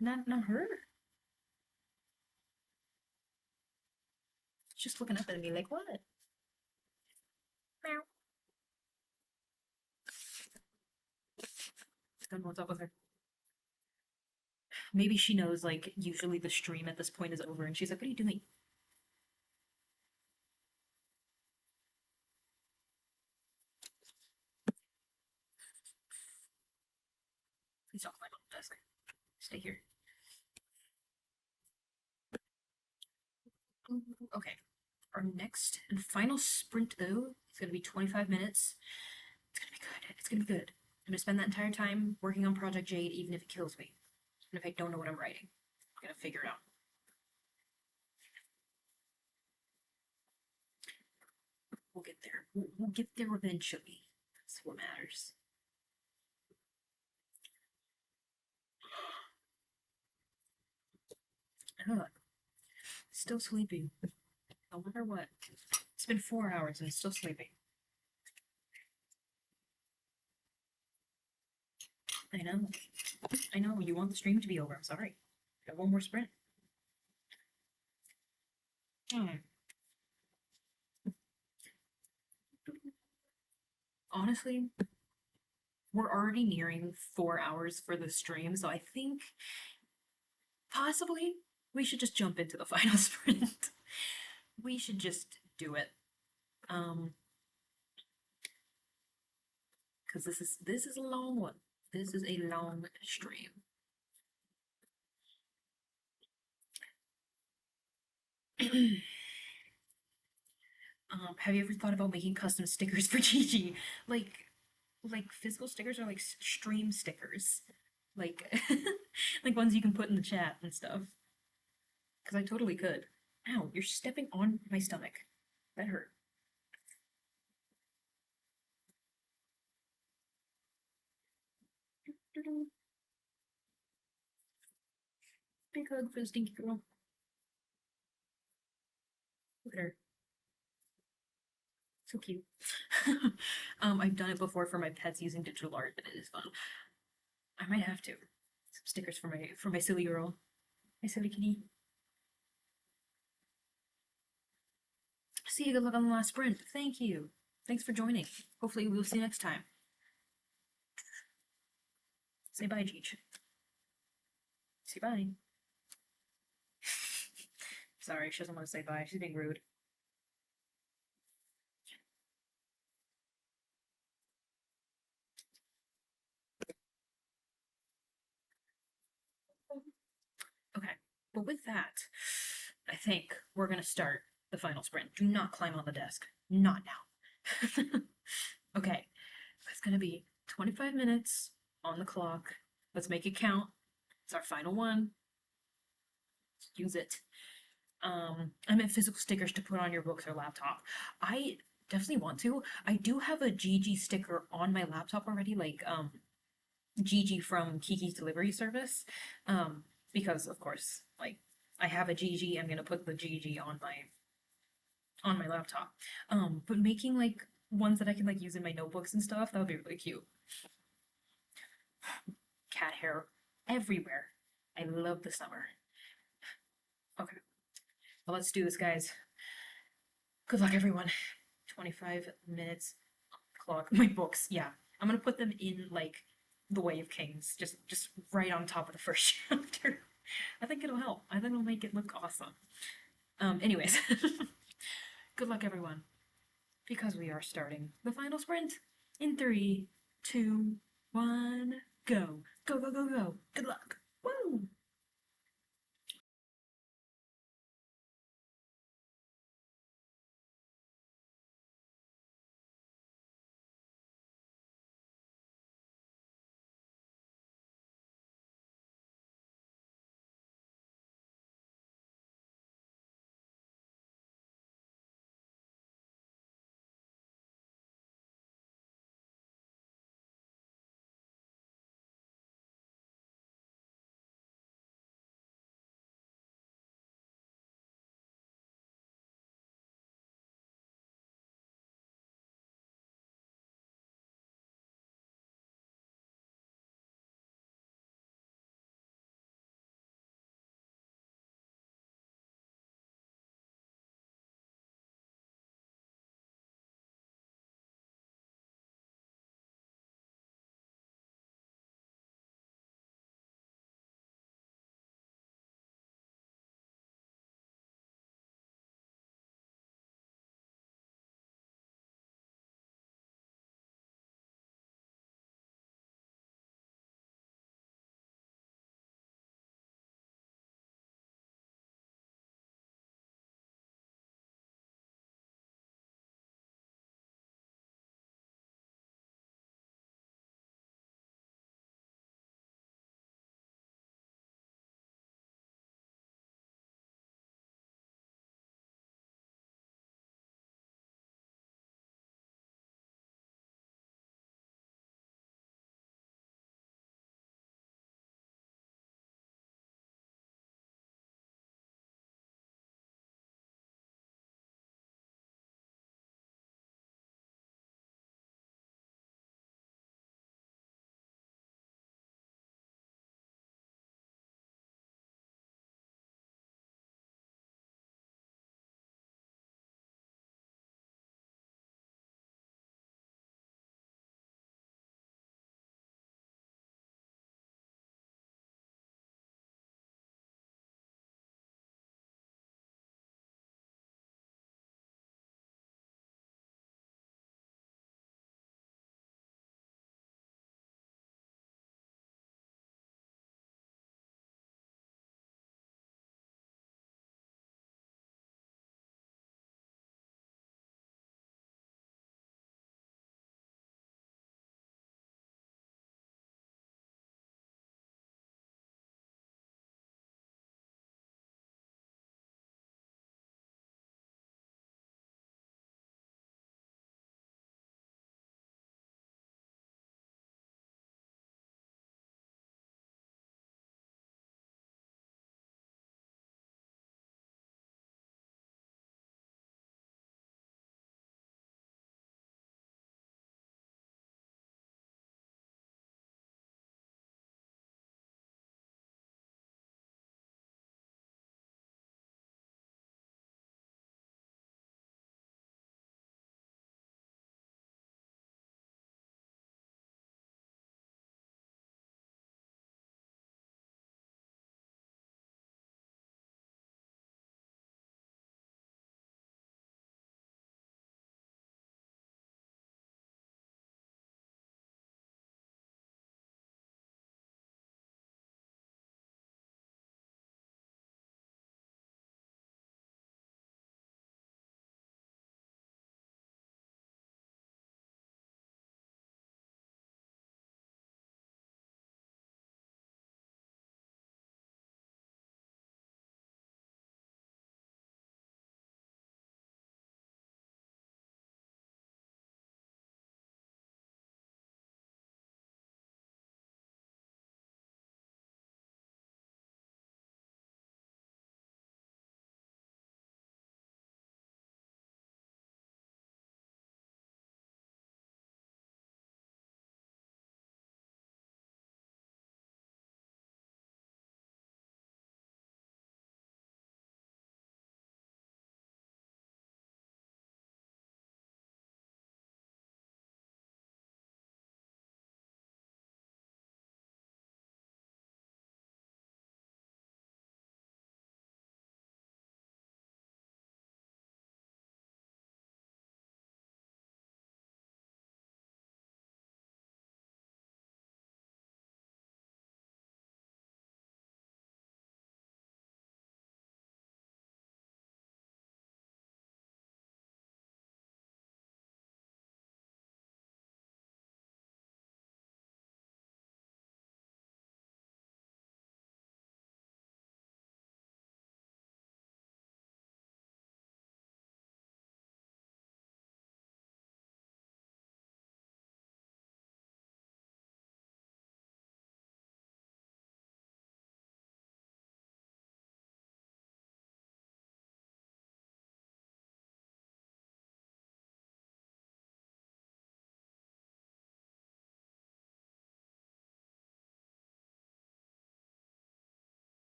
Not her. She's just looking up at me like, what? Meow. Don't know what's up with her. Maybe she knows, like, usually the stream at this point is over, and she's like, what are you doing? Please don't climb on the desk. Stay here. Okay. Our next and final sprint, though, is going to be 25 minutes. It's going to be good. It's going to be good. I'm going to spend that entire time working on Project Jade, even if it kills me. And if I don't know what I'm writing, I'm going to figure it out. We'll get there. We'll get there eventually. That's what matters. Ugh. Still sleepy. I wonder what. It's been 4 hours and I'm still sleeping. I know. I know. You want the stream to be over. I'm sorry. I have one more sprint. Honestly, we're already nearing 4 hours for the stream, so I think possibly we should just jump into the final sprint. We should just do it. Because this is a long one. This is a long stream. Have you ever thought about making custom stickers for Gigi? Like, like physical stickers or like stream stickers? Like, like ones you can put in the chat and stuff. Because I totally could. Ow, you're stepping on my stomach. That hurt. Big hug for the stinky girl. Look at her. So cute. I've done it before for my pets using digital art, and it is fun. I might have to. Some stickers for my silly girl. My silly kitty. See you, good luck on the last sprint. Thank you. Thanks for joining. Hopefully we'll see you next time. Say bye, Cheech. Say bye. Sorry, she doesn't want to say bye. She's being rude. Okay, but with that, I think we're gonna start the final sprint. Do not climb on the desk. Not now. Okay, it's gonna be 25 minutes on the clock. Let's make it count. It's our final one. Let's use it. I meant physical stickers to put on your books or laptop. I definitely want to. I do have a Gigi sticker on my laptop already, like Gigi from Kiki's delivery service. Because of course, like I have a Gigi, I'm gonna put the Gigi on my laptop. But making like ones that I can like use in my notebooks and stuff, that would be really cute. Cat hair everywhere. I love the summer. Okay, well, let's do this, guys. Good luck, everyone. 25 minutes clock. My books, yeah. I'm gonna put them in like the Way of Kings, just right on top of the first chapter. I think it'll help. I think it'll make it look awesome. Anyways, good luck, everyone, because we are starting the final sprint in 3, 2, 1, go. Go, go, go, go. Good luck. Woo!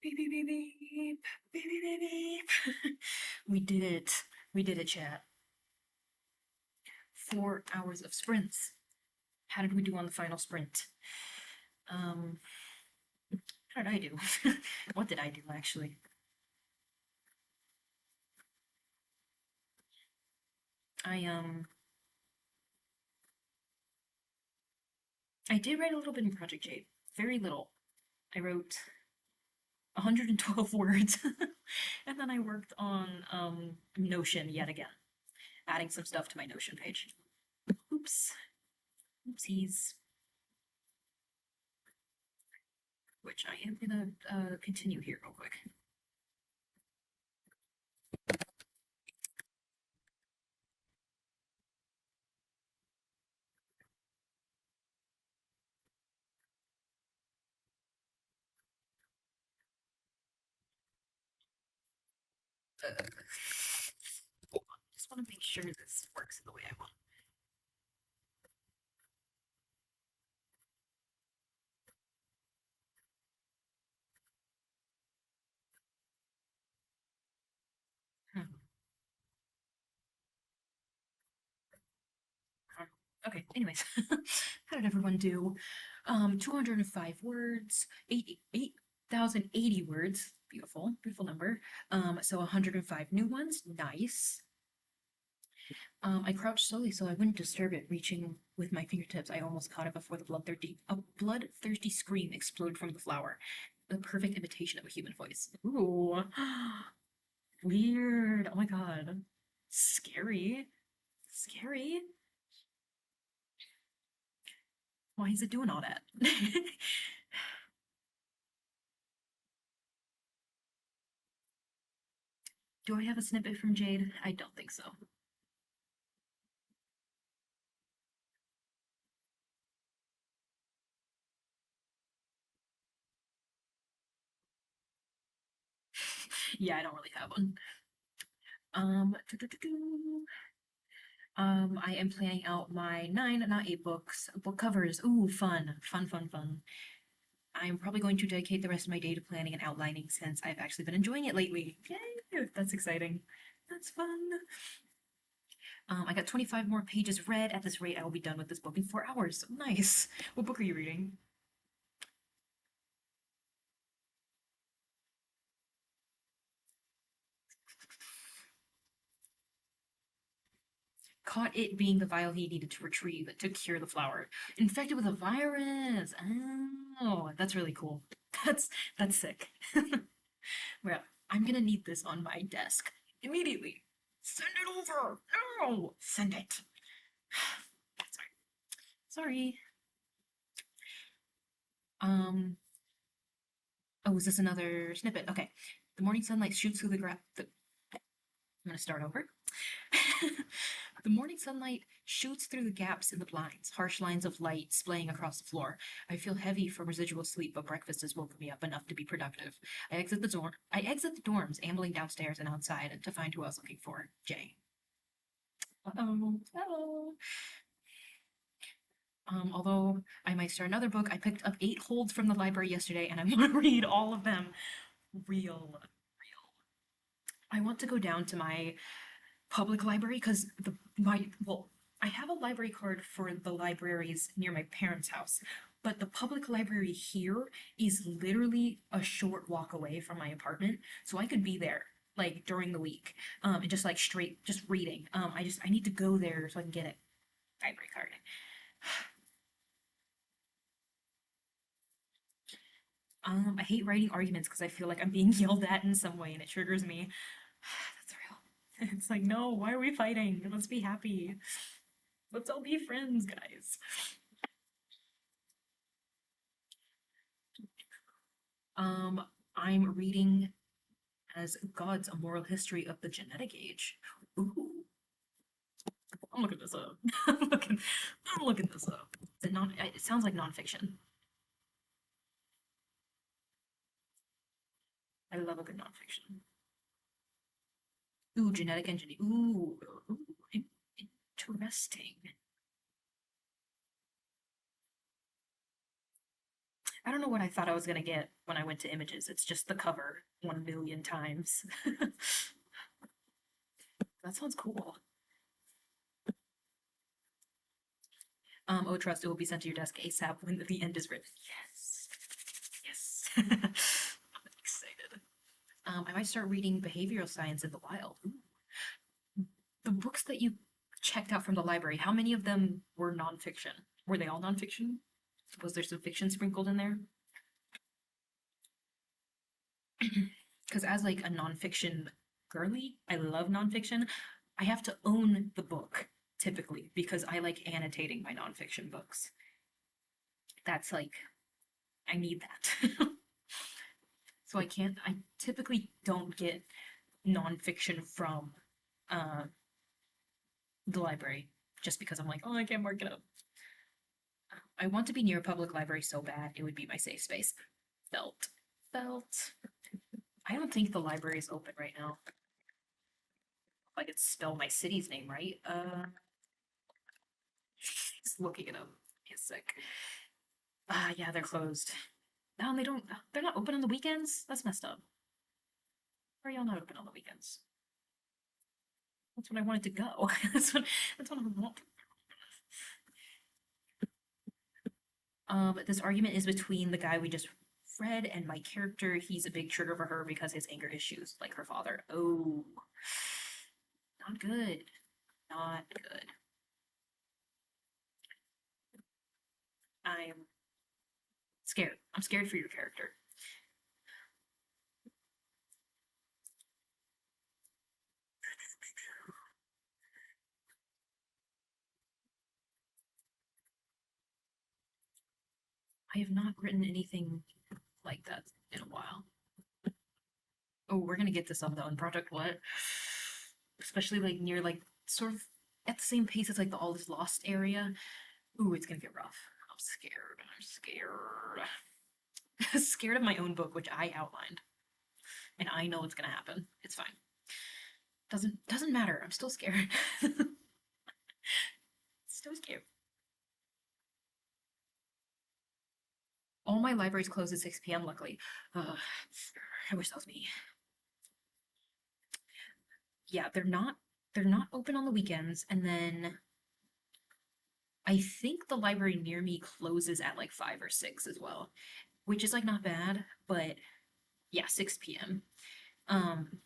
Beep, beep, beep, beep, beep, beep, beep, beep. We did it. We did it, chat. 4 hours of sprints. How did we do on the final sprint? Um, how did I do? What did I do, actually? I I did write a little bit in Project Jade. Very little. I wrote 112 words. And then I worked on Notion yet again, adding some stuff to my Notion page. Oops. Oopsies. Which I am gonna continue here real quick. Hold on. Just want to make sure this works the way I want. Hmm. Okay, anyways, how did everyone do? 205 words, 8,080 words. Beautiful, beautiful number. So 105 new ones. Nice. I crouched slowly so I wouldn't disturb it, reaching with my fingertips. I almost caught it before a bloodthirsty scream exploded from the flower. The perfect imitation of a human voice. Ooh. Weird. Oh my god. Scary. Scary. Why is it doing all that? Do I have a snippet from Jade? I don't think so. Yeah, I don't really have one. Doo-doo-doo-doo. I am planning out my 9, not 8 books, book covers. Ooh, fun, fun, fun, fun. I'm probably going to dedicate the rest of my day to planning and outlining since I've actually been enjoying it lately. Yay, that's exciting. That's fun. I got 25 more pages read. At this rate, I will be done with this book in 4 hours. Nice. What book are you reading? Caught it being the vial he needed to retrieve to cure the flower. Infected with a virus. Oh, that's really cool. That's sick. Well, I'm gonna need this on my desk immediately. Send it over. No, send it. Sorry. Sorry. Um. Oh, is this another snippet? Okay. The morning sunlight shoots through the grass. I'm gonna start over. The morning sunlight shoots through the gaps in the blinds, harsh lines of light splaying across the floor. I feel heavy from residual sleep, but breakfast has woken me up enough to be productive. I exit the dorms, ambling downstairs and outside to find who I was looking for. Jay. Uh-oh. Hello. Although I might start another book, I picked up 8 holds from the library yesterday, and I want to read all of them. Real. I want to go down to my public library because I have a library card for the libraries near my parents' house, but the public library here is literally a short walk away from my apartment, so I could be there like during the week, and just like straight just reading. I need to go there so I can get a library card. I hate writing arguments because I feel like I'm being yelled at in some way and it triggers me. That's real. It's like, no, why are we fighting? Let's be happy. Let's all be friends, guys. Um, I'm reading as God's A Moral History of the Genetic Age. Ooh, I'm looking this up. I'm looking this up. It sounds like nonfiction. I love a good nonfiction. Ooh, genetic engineering. Ooh, interesting. I don't know what I thought I was gonna get. when I went to images. It's just the cover 1 million times. That sounds cool. Oh, trust, it will be sent to your desk ASAP when the end is written. Yes. Yes. I'm excited. I might start reading behavioral science in the wild. Ooh. The books that you checked out from the library, how many of them were nonfiction? Were they all nonfiction? Was there some fiction sprinkled in there? Because as like a nonfiction girly, I love nonfiction. I have to own the book typically because I like annotating my nonfiction books. That's like I need that. So I typically don't get nonfiction from uh the library just because I'm like, oh, I can't mark it up. I want to be near a public library so bad, it would be my safe space. Felt. Felt. I don't think the library is open right now. If I could spell my city's name right. Just looking it up. Is sick. Ah, yeah, they're closed. No, they don't. They're not open on the weekends. That's messed up. Why are y'all not open on the weekends? That's when I wanted to go. That's what I want. This argument is between the guy we just read and my character. He's a big trigger for her because his anger issues, like her father. Oh, not good. Not good. I'm scared. I'm scared for your character. I have not written anything like that in a while. Oh, we're gonna get this up though in Project What? Especially like near like sort of at the same pace as like the All Is Lost area. Ooh, it's gonna get rough. I'm scared. I'm scared. Scared of my own book, which I outlined. And I know what's gonna happen. It's fine. Doesn't matter. I'm still scared. Still scared. All my libraries close at 6 p.m. luckily. I wish that was me. Yeah, they're not open on the weekends, and then I think the library near me closes at like 5 or 6 as well, which is like not bad, but yeah, 6 p.m. Um,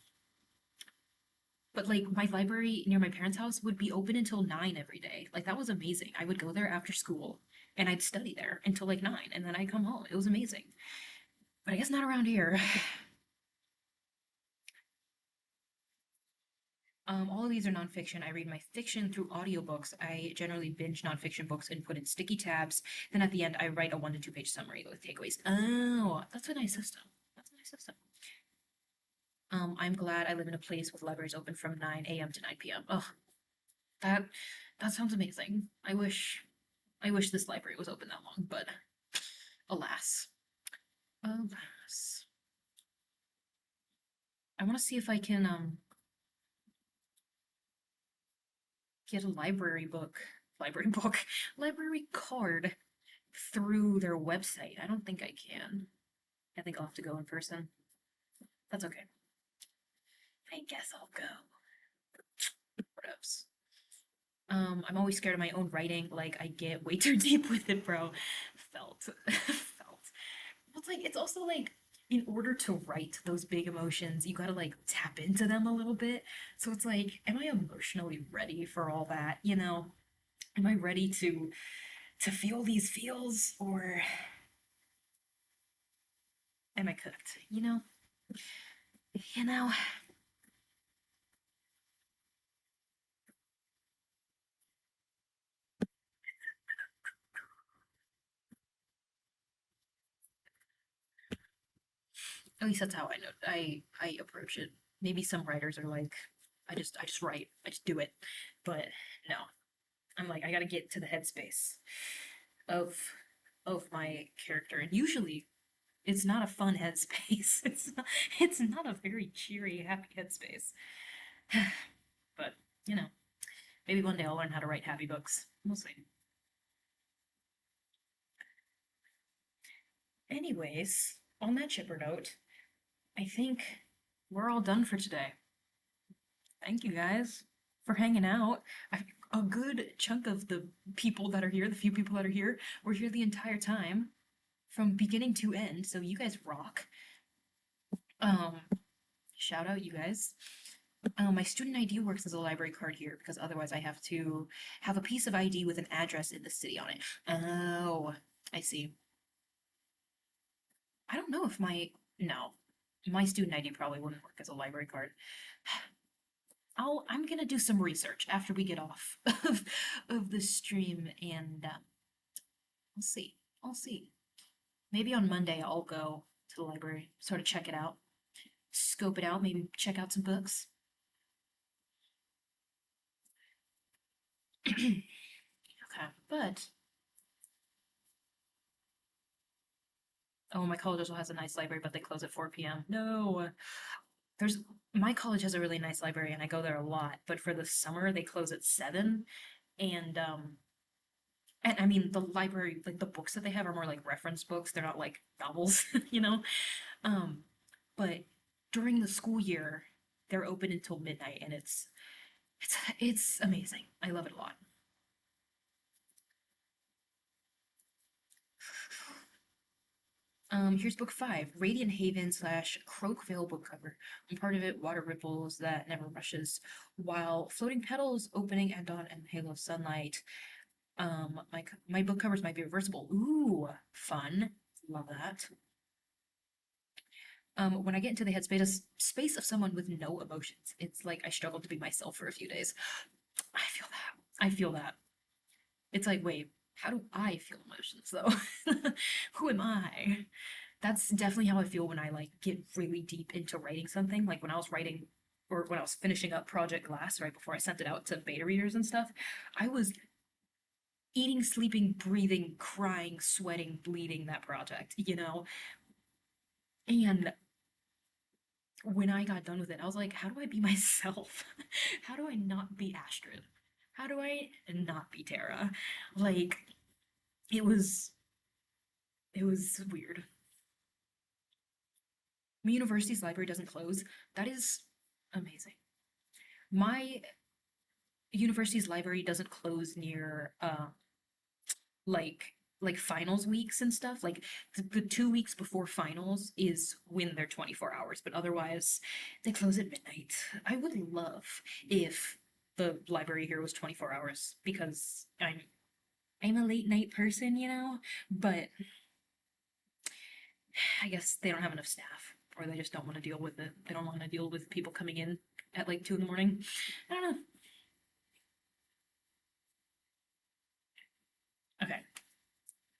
but like my library near my parents' house would be open until 9 every day. Like that was amazing. I would go there after school and I'd study there until like 9 and then I'd come home. It was amazing. But I guess not around here. All of these are nonfiction. I read my fiction through audiobooks. I generally binge nonfiction books and put in sticky tabs. Then at the end, I write a 1 to 2 page summary with takeaways. Oh, that's a nice system. That's a nice system. I'm glad I live in a place with libraries open from 9 a.m. to 9 p.m. Oh, that that sounds amazing. I wish this library was open that long, but alas. Alas. I want to see if I can get a library book, library card through their website. I don't think I can. I think I'll have to go in person. That's okay. I guess I'll go. What else? I'm always scared of my own writing. Like I get way too deep with it, bro. Felt. Felt. It's like it's also like in order to write those big emotions, you gotta like tap into them a little bit. So it's like, am I emotionally ready for all that? Am I ready to feel these feels, or am I cooked? You know. At least that's how I approach it. Maybe some writers are like, I just write, I just do it, but no, I'm like I gotta get to the headspace of of my character, and usually it's not a fun headspace. It's not a very cheery, happy headspace. But you know, maybe one day I'll learn how to write happy books. We'll see. Anyways, on that chipper note, I think we're all done for today. Thank you guys for hanging out. A good chunk of the people that are here, the few people that are here, were here the entire time from beginning to end. So you guys rock. Um, Shout out you guys. My student ID works as a library card here because otherwise I have to have a piece of ID with an address in the city on it. Oh, I see. I don't know if no, my student ID probably wouldn't work as a library card. I'm gonna do some research after we get off of the stream and I'll see. I'll see. Maybe on Monday I'll go to the library, sort of check it out, scope it out, maybe check out some books. Okay, but oh, my college also has a nice library, but they close at 4 p.m. No, there's my college has a really nice library, and I go there a lot. But for the summer, they close at 7, and and I mean the library, like the books that they have are more like reference books. They're not like novels, you know. Um, but during the school year, they're open until midnight, and it's amazing. I love it a lot. Here's book 5, Radiant Haven slash Croakvale book cover. On part of it, water ripples that never rushes, while floating petals opening at dawn and halo of sunlight. My book covers might be reversible. Ooh, fun. Love that. When I get into the space of someone with no emotions, it's like I struggle to be myself for a few days. I feel that. I feel that. It's like, wait, how do I feel emotions though? Who am I? That's definitely how I feel when I like get really deep into writing something. Like when I was writing or when I was finishing up Project Glass right before I sent it out to beta readers and stuff, I was eating, sleeping, breathing, crying, sweating, bleeding that project, you know? And when I got done with it, I was like, how do I be myself? How do I not be Astrid? How do I not be Tara? Like, it was it was weird. My university's library doesn't close. That is amazing. My university's library doesn't close near like like finals weeks and stuff. Like the 2 weeks before finals is when they're 24 hours, but otherwise they close at midnight. I would love if the library here was 24 hours because I'm a late night person, you know, but I guess they don't have enough staff or they just don't want to deal with it. They don't want to deal with people coming in at like 2 in the morning. I don't know. Okay.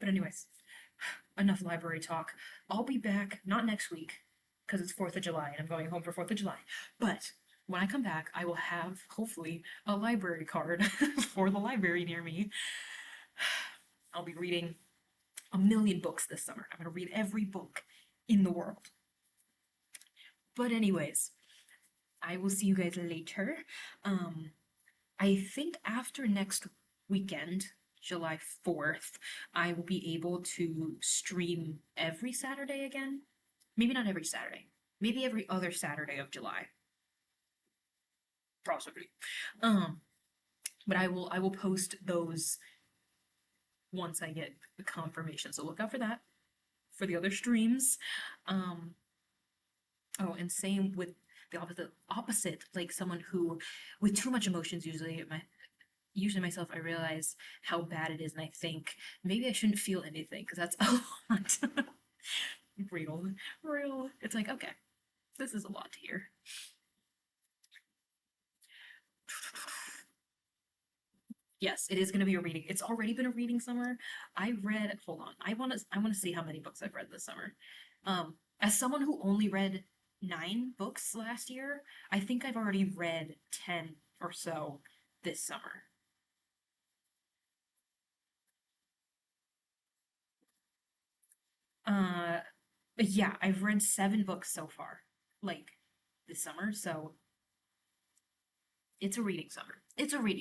But anyways, enough library talk. I'll be back not next week because it's 4th of July and I'm going home for 4th of July. But when I come back, I will have hopefully a library card for the library near me. I'll be reading a million books this summer. I'm going to read every book in the world. But anyways, I will see you guys later. Um I think after next weekend, July 4th, I will be able to stream every Saturday again. Maybe not every Saturday. Maybe every other Saturday of July. Possibly. Um, but I will post those once I get the confirmation. So look out for that for the other streams. Um, oh, and same with the opposite, like someone who with too much emotions usually myself, I realize how bad it is, and I think maybe I shouldn't feel anything because that's a lot. Real, real. It's like, okay, this is a lot to hear. Yes, it is going to be a reading. It's already been a reading summer. I read. Hold on. I want to see how many books I've read this summer. As someone who only read 9 books last year, I think I've already read 10 or so this summer. Uh, yeah, I've read 7 books so far, like this summer. So it's a reading summer. It's a reading.